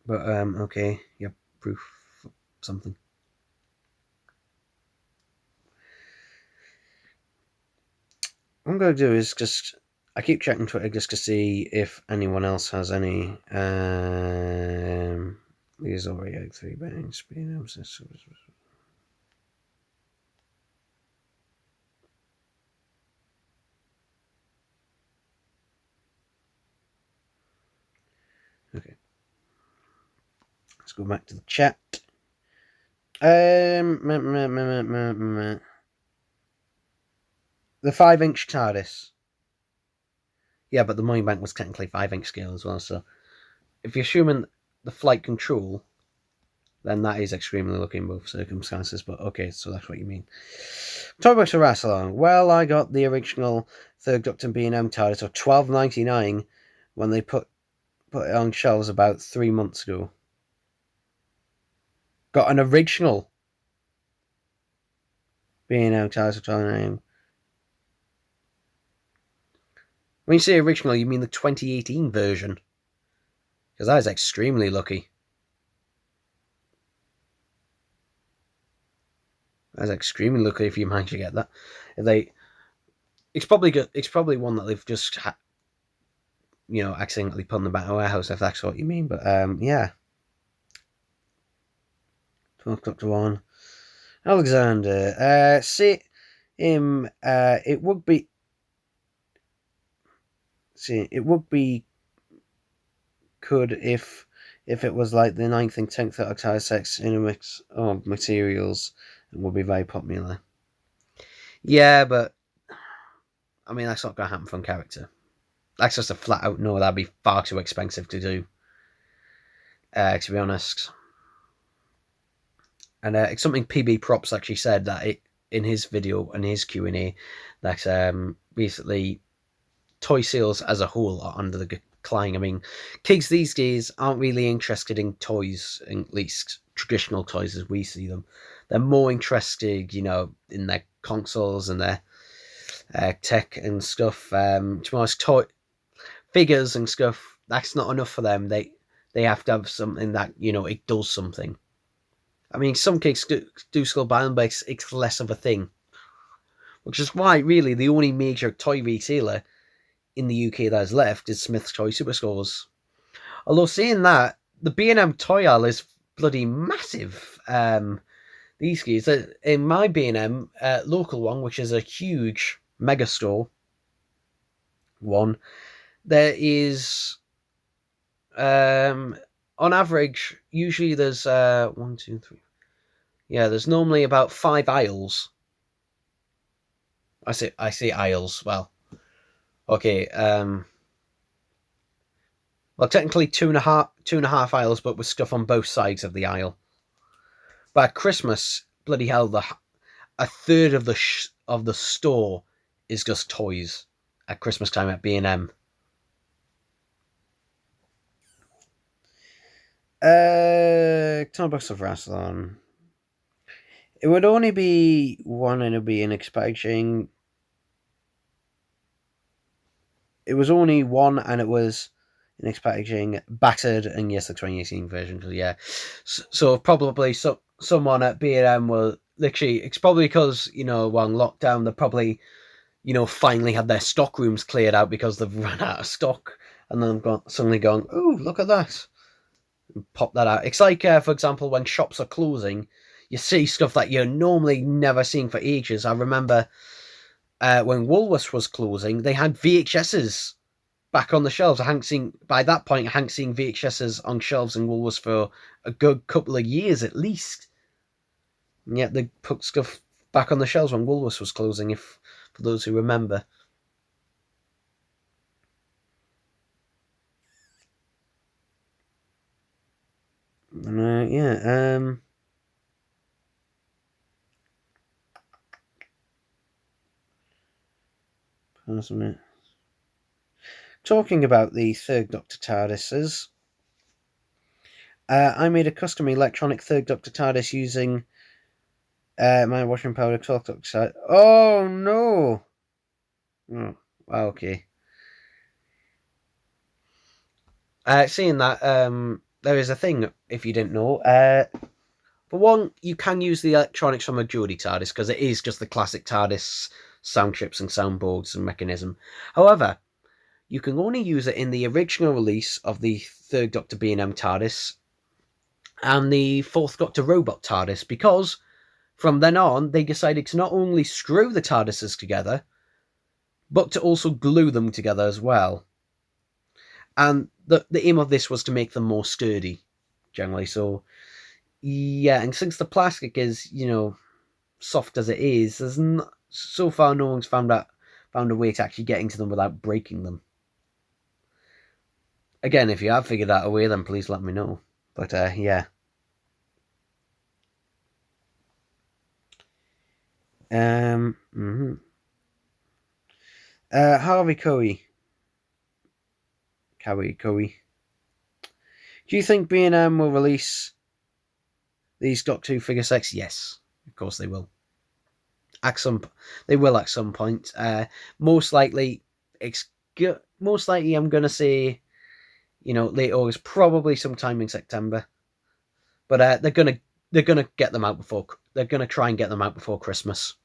[SPEAKER 1] But okay. Yeah, proof something. What I'm going to do is just I keep checking Twitter just to see if anyone else has any. These Oreo 3 bangs. Okay. Let's go back to the chat. The 5-inch TARDIS. Yeah, but the money bank was technically 5-inch scale as well, so if you're assuming the flight control, then that is extremely lucky in both circumstances, but okay, so that's what you mean. Talk about the Rassilon. Well, I got the original 3rd Doctor B&M TARDIS for $12.99 when they put it on shelves about 3 months ago. Got an original B&M TARDIS for $12.99. When you say original, you mean the 2018 version? Because that is extremely lucky. That's extremely lucky if you manage to get that. It's probably one that they've just accidentally put in the back of the warehouse, if that's what you mean. But yeah. 12 Doctor 1. Alexander, see him. It would be good if it was like the 9th and 10th Octave sex in a mix of materials, and would be very popular. Yeah, but I mean that's not going to happen from character. That's just a flat out no. That'd be far too expensive to do. To be honest. And it's something PB Props actually said that in his video and his Q&A that basically toy sales as a whole are under the decline. I mean, kids these days aren't really interested in toys, at least traditional toys as we see them. They're more interested, in their consoles and their tech and stuff. To be honest, toy figures and stuff. That's not enough for them. They have to have something that it does something. I mean, some kids do still buy them, but it's less of a thing. Which is why, really, the only major toy retailer in the UK that is left is Smith's Toy Superstores. Although saying that, the B&M toy aisle is bloody massive. These days, in my B&M local one, which is a huge mega store one, there is on average, usually there's 1, 2, 3. Yeah, there's normally about 5 aisles. I say aisles. Well, okay. Well, technically two and a half aisles, but with stuff on both sides of the aisle. But at Christmas, bloody hell, a third of the store is just toys at Christmas time at B&M. Box of Rassilon. It would only be one, and it'd be an packaging. It was only one, and it was in packaging, battered, and yes, the 2018 version. Because yeah, so probably someone at B&M will literally. It's probably because on lockdown they probably finally had their stock rooms cleared out because they've run out of stock, and then they've suddenly gone, oh, look at that. Pop that out. It's like, for example, when shops are closing, you see stuff that you're normally never seen for ages. I remember when Woolworths was closing, they had VHSs back on the shelves. By that point, I hadn't seen VHSs on shelves in Woolworths for a good couple of years at least. And yet they put stuff back on the shelves when Woolworths was closing, for those who remember. Yeah. Talking about the third Doctor TARDISes, I made a custom electronic third Doctor TARDIS using my washing powder 12th Doctor. Oh no! Oh, okay. Seeing that, there is a thing, if you didn't know. For one, you can use the electronics from a Geordie TARDIS because it is just the classic TARDIS sound chips and soundboards and mechanism. However, you can only use it in the original release of the third Doctor B&M TARDIS and the fourth Doctor Robot TARDIS, because from then on they decided to not only screw the TARDISes together, but to also glue them together as well. And the aim of this was to make them more sturdy, generally. So, yeah, and since the plastic is, soft as it is, there's not, so far no one's found a way to actually get into them without breaking them. Again, if you have figured out a way, then please let me know. But yeah. Harvey Coey. Do you think B&M will release these Doctor Who figure sets? Yes, of course they will. They will at some point. Most likely, I'm gonna say, late August, probably sometime in September. But they're gonna get them out before. They're gonna try and get them out before Christmas.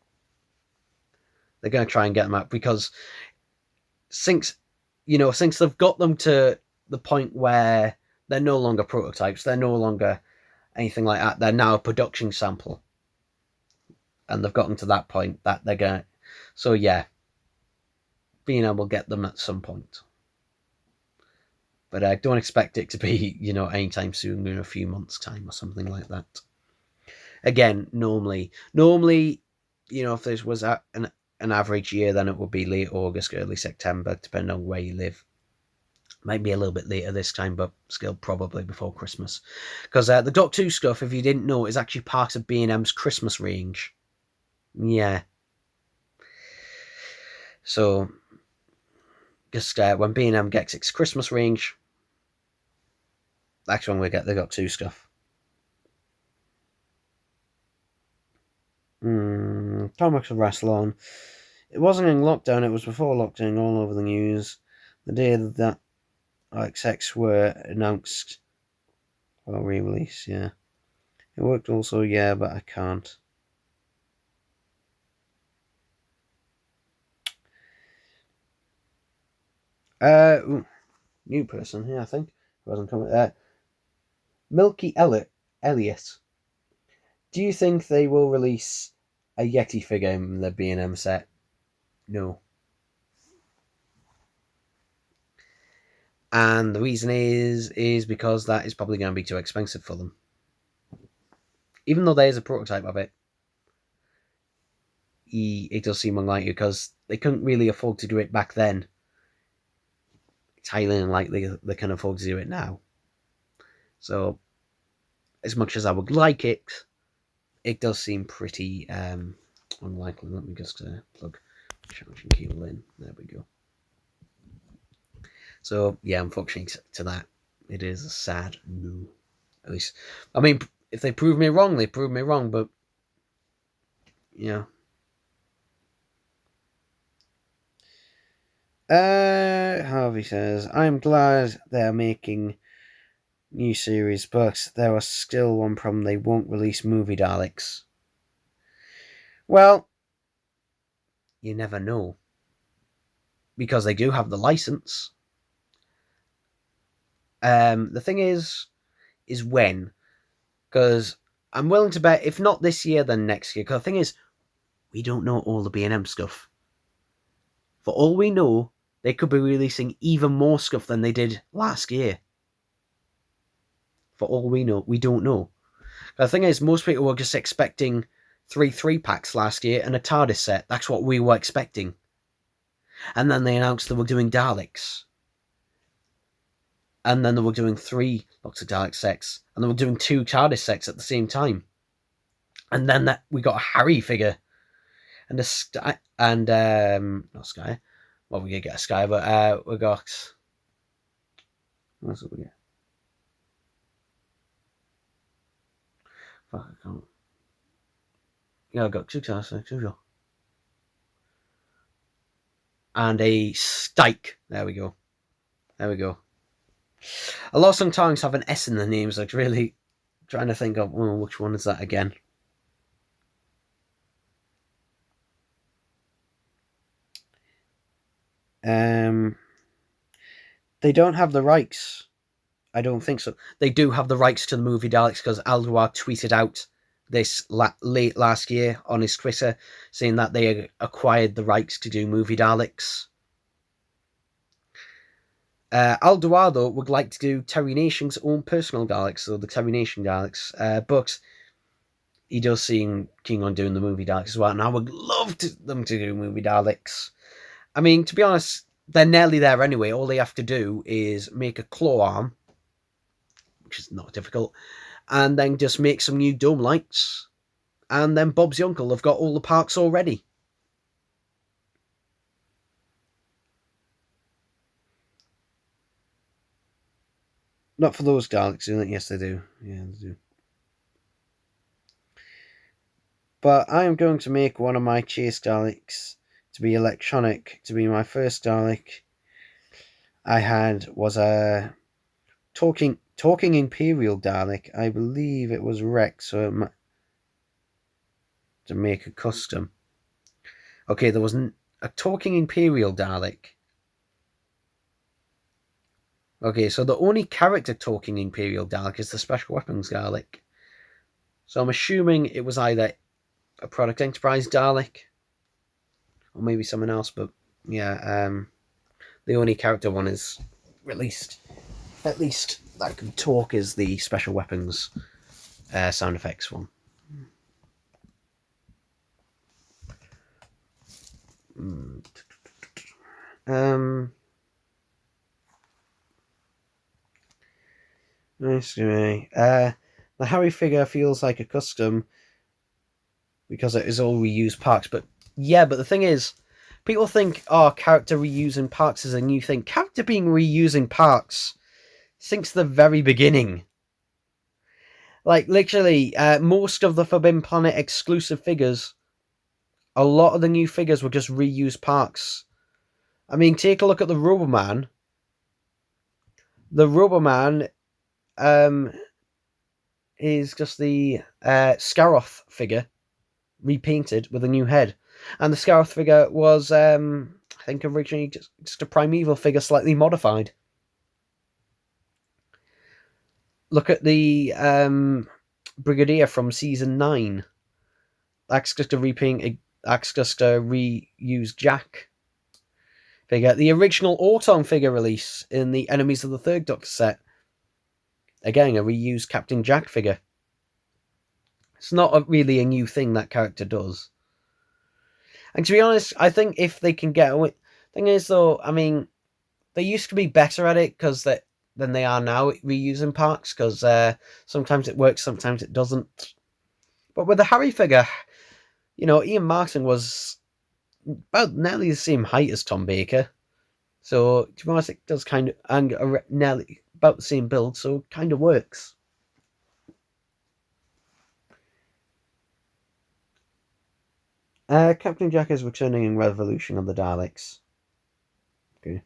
[SPEAKER 1] They're gonna try and get them out because since they've got them to the point where they're no longer prototypes, they're no longer anything like that. They're now a production sample, and they've gotten to that point that they're gonna. So yeah, B&M will get them at some point, but I don't expect it to be anytime soon, in a few months' time or something like that. Again, normally, if this was an average year, then it would be late August, early September, depending on where you live. Might be a little bit later this time, but still probably before Christmas. Because the Doctor Who stuff, if you didn't know, is actually part of B&M's Christmas range. Yeah. So, just when B&M gets its Christmas range, that's when we get the Doctor Who stuff. Comics of Rassilon. It wasn't in lockdown, it was before lockdown, all over the news. The day that XX were announced for re-release, yeah. It worked also, yeah, but I can't. New person here, I think. It wasn't coming. Milky Elliot. Do you think they will release a Yeti figure in the B&M set? No. And the reason is because that is probably going to be too expensive for them. Even though there's a prototype of it, it does seem unlikely because they couldn't really afford to do it back then. It's highly unlikely they can afford to do it now. So, as much as I would like it, it does seem pretty unlikely. Let me just plug charging cable in. There we go. So, yeah, unfortunately to that, it is a sad no. At least, I mean, if they prove me wrong, they prove me wrong, but, yeah. Harvey says, I'm glad they're making new series, but there was still one problem: they won't release movie Daleks. Well, you never know. Because they do have the license. The thing is when. Because I'm willing to bet, if not this year, then next year. Because the thing is, we don't know all the B&M stuff. For all we know, they could be releasing even more stuff than they did last year. For all we know, we don't know. The thing is, most people were just expecting 3 3-packs last year and a Tardis set. That's what we were expecting. And then they announced they were doing Daleks. And then they were doing 3 lots of Dalek sets. And they were doing 2 Tardis sets at the same time. And then we got a Harry figure. And a Sky. And, not Sky. Well, we did get a Sky, but we got. What else did we get? Fuck, I can't. Yeah, I got 2 Tardis sets, usual. And a Stike. There we go. There we go. A lot of sometimes have an S in the names, like really trying to think of which one is that again. They don't have the rights. I don't think so. They do have the rights to the movie Daleks because Alduar tweeted out this late last year on his Twitter saying that they acquired the rights to do movie Daleks. Alduar, though, would like to do Terry Nation's own personal Daleks, so the Terry Nation Daleks, but he does seem keen on doing the movie Daleks as well, and I would love them to do movie Daleks. I mean, to be honest, they're nearly there anyway. All they have to do is make a claw arm, which is not difficult, and then just make some new dome lights, and then Bob's your uncle have got all the parts already. Not for those Daleks, yes they do. Yeah, they do. But I am going to make one of my Chase Daleks to be electronic, to be my first Dalek. I had was a talking Imperial Dalek. I believe it was Rex, so to make a custom. Okay, there was a talking Imperial Dalek. Okay, so the only character talking Imperial Dalek is the Special Weapons Dalek. So I'm assuming it was either a Product Enterprise Dalek or maybe someone else, but yeah, the only character one is released. At least that can talk is the Special Weapons sound effects one. The Harry figure feels like a custom because it is all reused parts, but yeah, but the thing is, people think, character reusing parts is a new thing. Character being reusing parts since the very beginning. Like, literally, most of the Forbidden Planet exclusive figures a lot of the new figures were just reused parts. I mean, take a look at the Rubberman. The Rubberman is just the Scaroth figure repainted with a new head. And the Scaroth figure was, I think, originally just a primeval figure slightly modified. Look at the Brigadier from Season 9. That's just a repaint. That's just a reused Jack figure. The original Auton figure release in the Enemies of the Third Doctor set. Again, a reused Captain Jack figure. It's not really a new thing that character does. And to be honest, I think if they can get away... Thing is, though, I mean, they used to be better at it than they are now at reusing parts, because sometimes it works, sometimes it doesn't. But with the Harry figure, you know, Ian Martin was about nearly the same height as Tom Baker. So, to be honest, it does kind of... And nearly about the same build, so it kind of works. Captain Jack is returning in Revolution of the Daleks. Okay.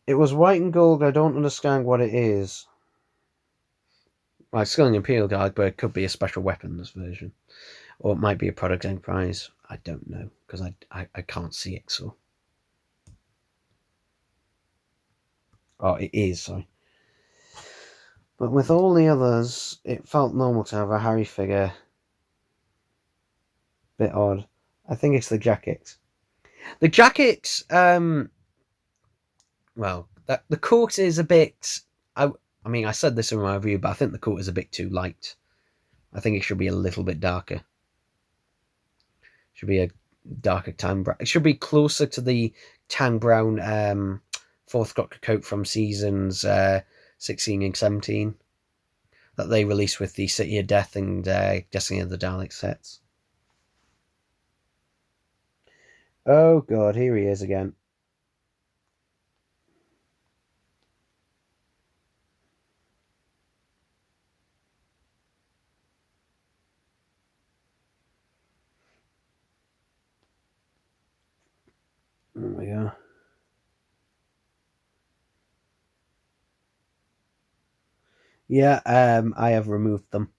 [SPEAKER 1] It was white and gold. I don't understand what it is. Well, it's still an Imperial Guard, but it could be a special weapons version. Or it might be a product Enterprise. I don't know, because I can't see it, so... Oh, it is, sorry. But with all the others, it felt normal to have a Harry figure. Bit odd. I think it's the jacket. The jacket, well, the coat is a bit... I mean, I said this in my review, but I think the coat is a bit too light. I think it should be a little bit darker. Should be a darker tan brown. It should be closer to the tan brown Fourth Doctor coat from seasons 16 and 17 that they released with the City of Death and Destiny of the Daleks sets. Oh god, here he is again. There we go. Yeah, I have removed them.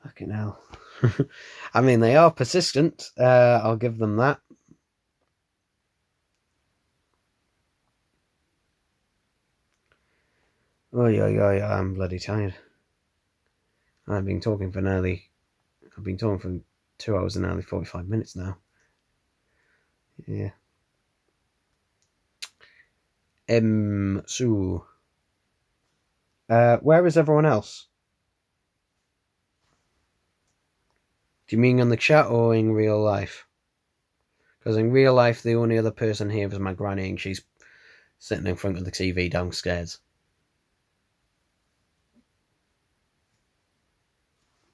[SPEAKER 1] Fucking hell. I mean, they are persistent. I'll give them that. Oh, yeah, I'm bloody tired. I've been talking for 2 hours and nearly 45 minutes now. Yeah. So, where is everyone else? Do you mean in the chat or in real life? Because in real life, the only other person here is my granny, and she's sitting in front of the TV downstairs.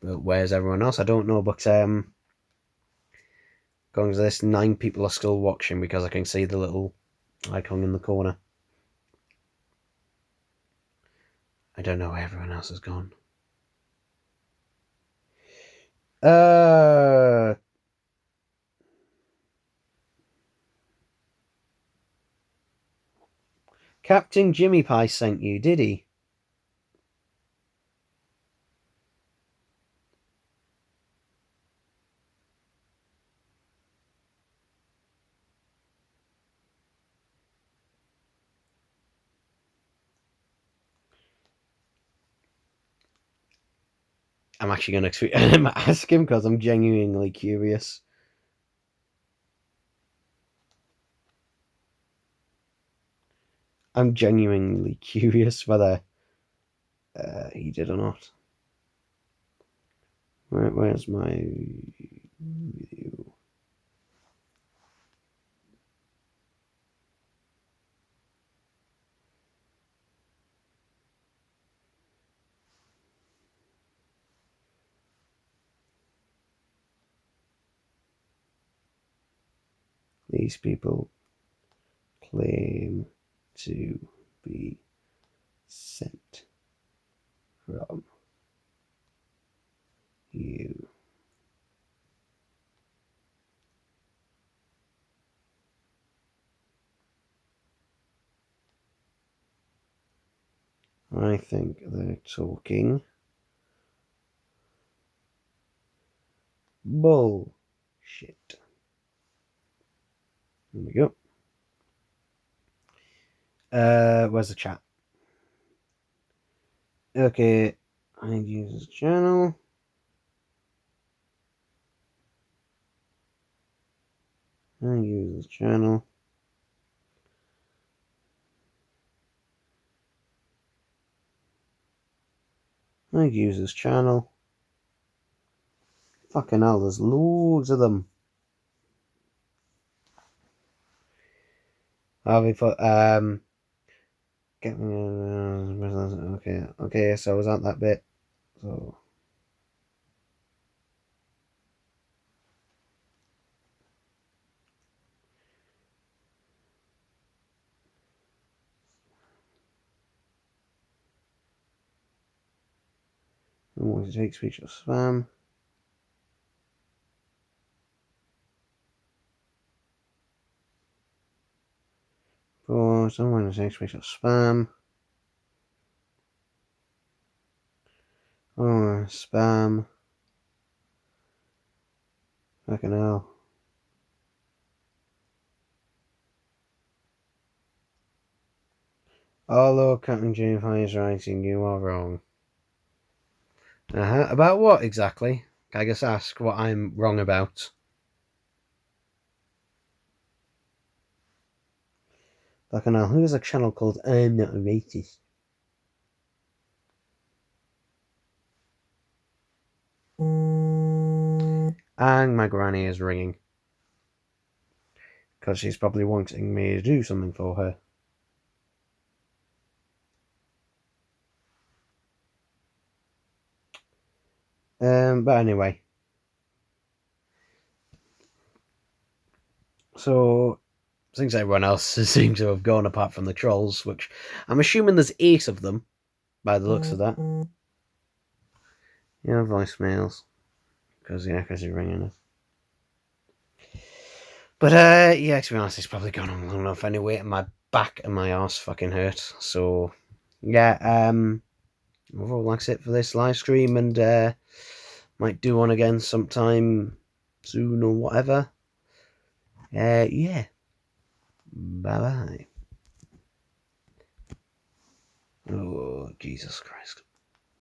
[SPEAKER 1] But where's everyone else? I don't know, but going to this, 9 people are still watching because I can see the little icon in the corner. I don't know where everyone else has gone. Captain Jimmy Pie sent you, did he? I'm actually going to ask him because I'm genuinely curious. I'm genuinely curious whether he did or not. Where's my review? These people claim to be sent from you. I think they're talking bullshit. There we go. Where's the chat? Okay, find users channel. Find users channel. Find users channel. Fucking hell, there's loads of them. How have we put get me okay, so I was at that bit. So I want to take speech of spam. For someone to take speech of spam. Oh, spam. Fucking hell. Although Captain CameraFi is writing, you are wrong. About what exactly? I guess ask what I'm wrong about. Fucking hell, who has a channel called I'm Not a Racist? And my granny is ringing. Because she's probably wanting me to do something for her. But anyway. So, since everyone else seems to have gone apart from the trolls, which I'm assuming there's 8 of them, by the looks of that. Yeah, voicemails. Because you're ringing us. But, yeah, to be honest, it's probably gone on long enough anyway, and my back and my arse fucking hurt. So, yeah, overall, that's it for this live stream, and, might do one again sometime soon or whatever. Yeah. Bye-bye. Oh, Jesus Christ.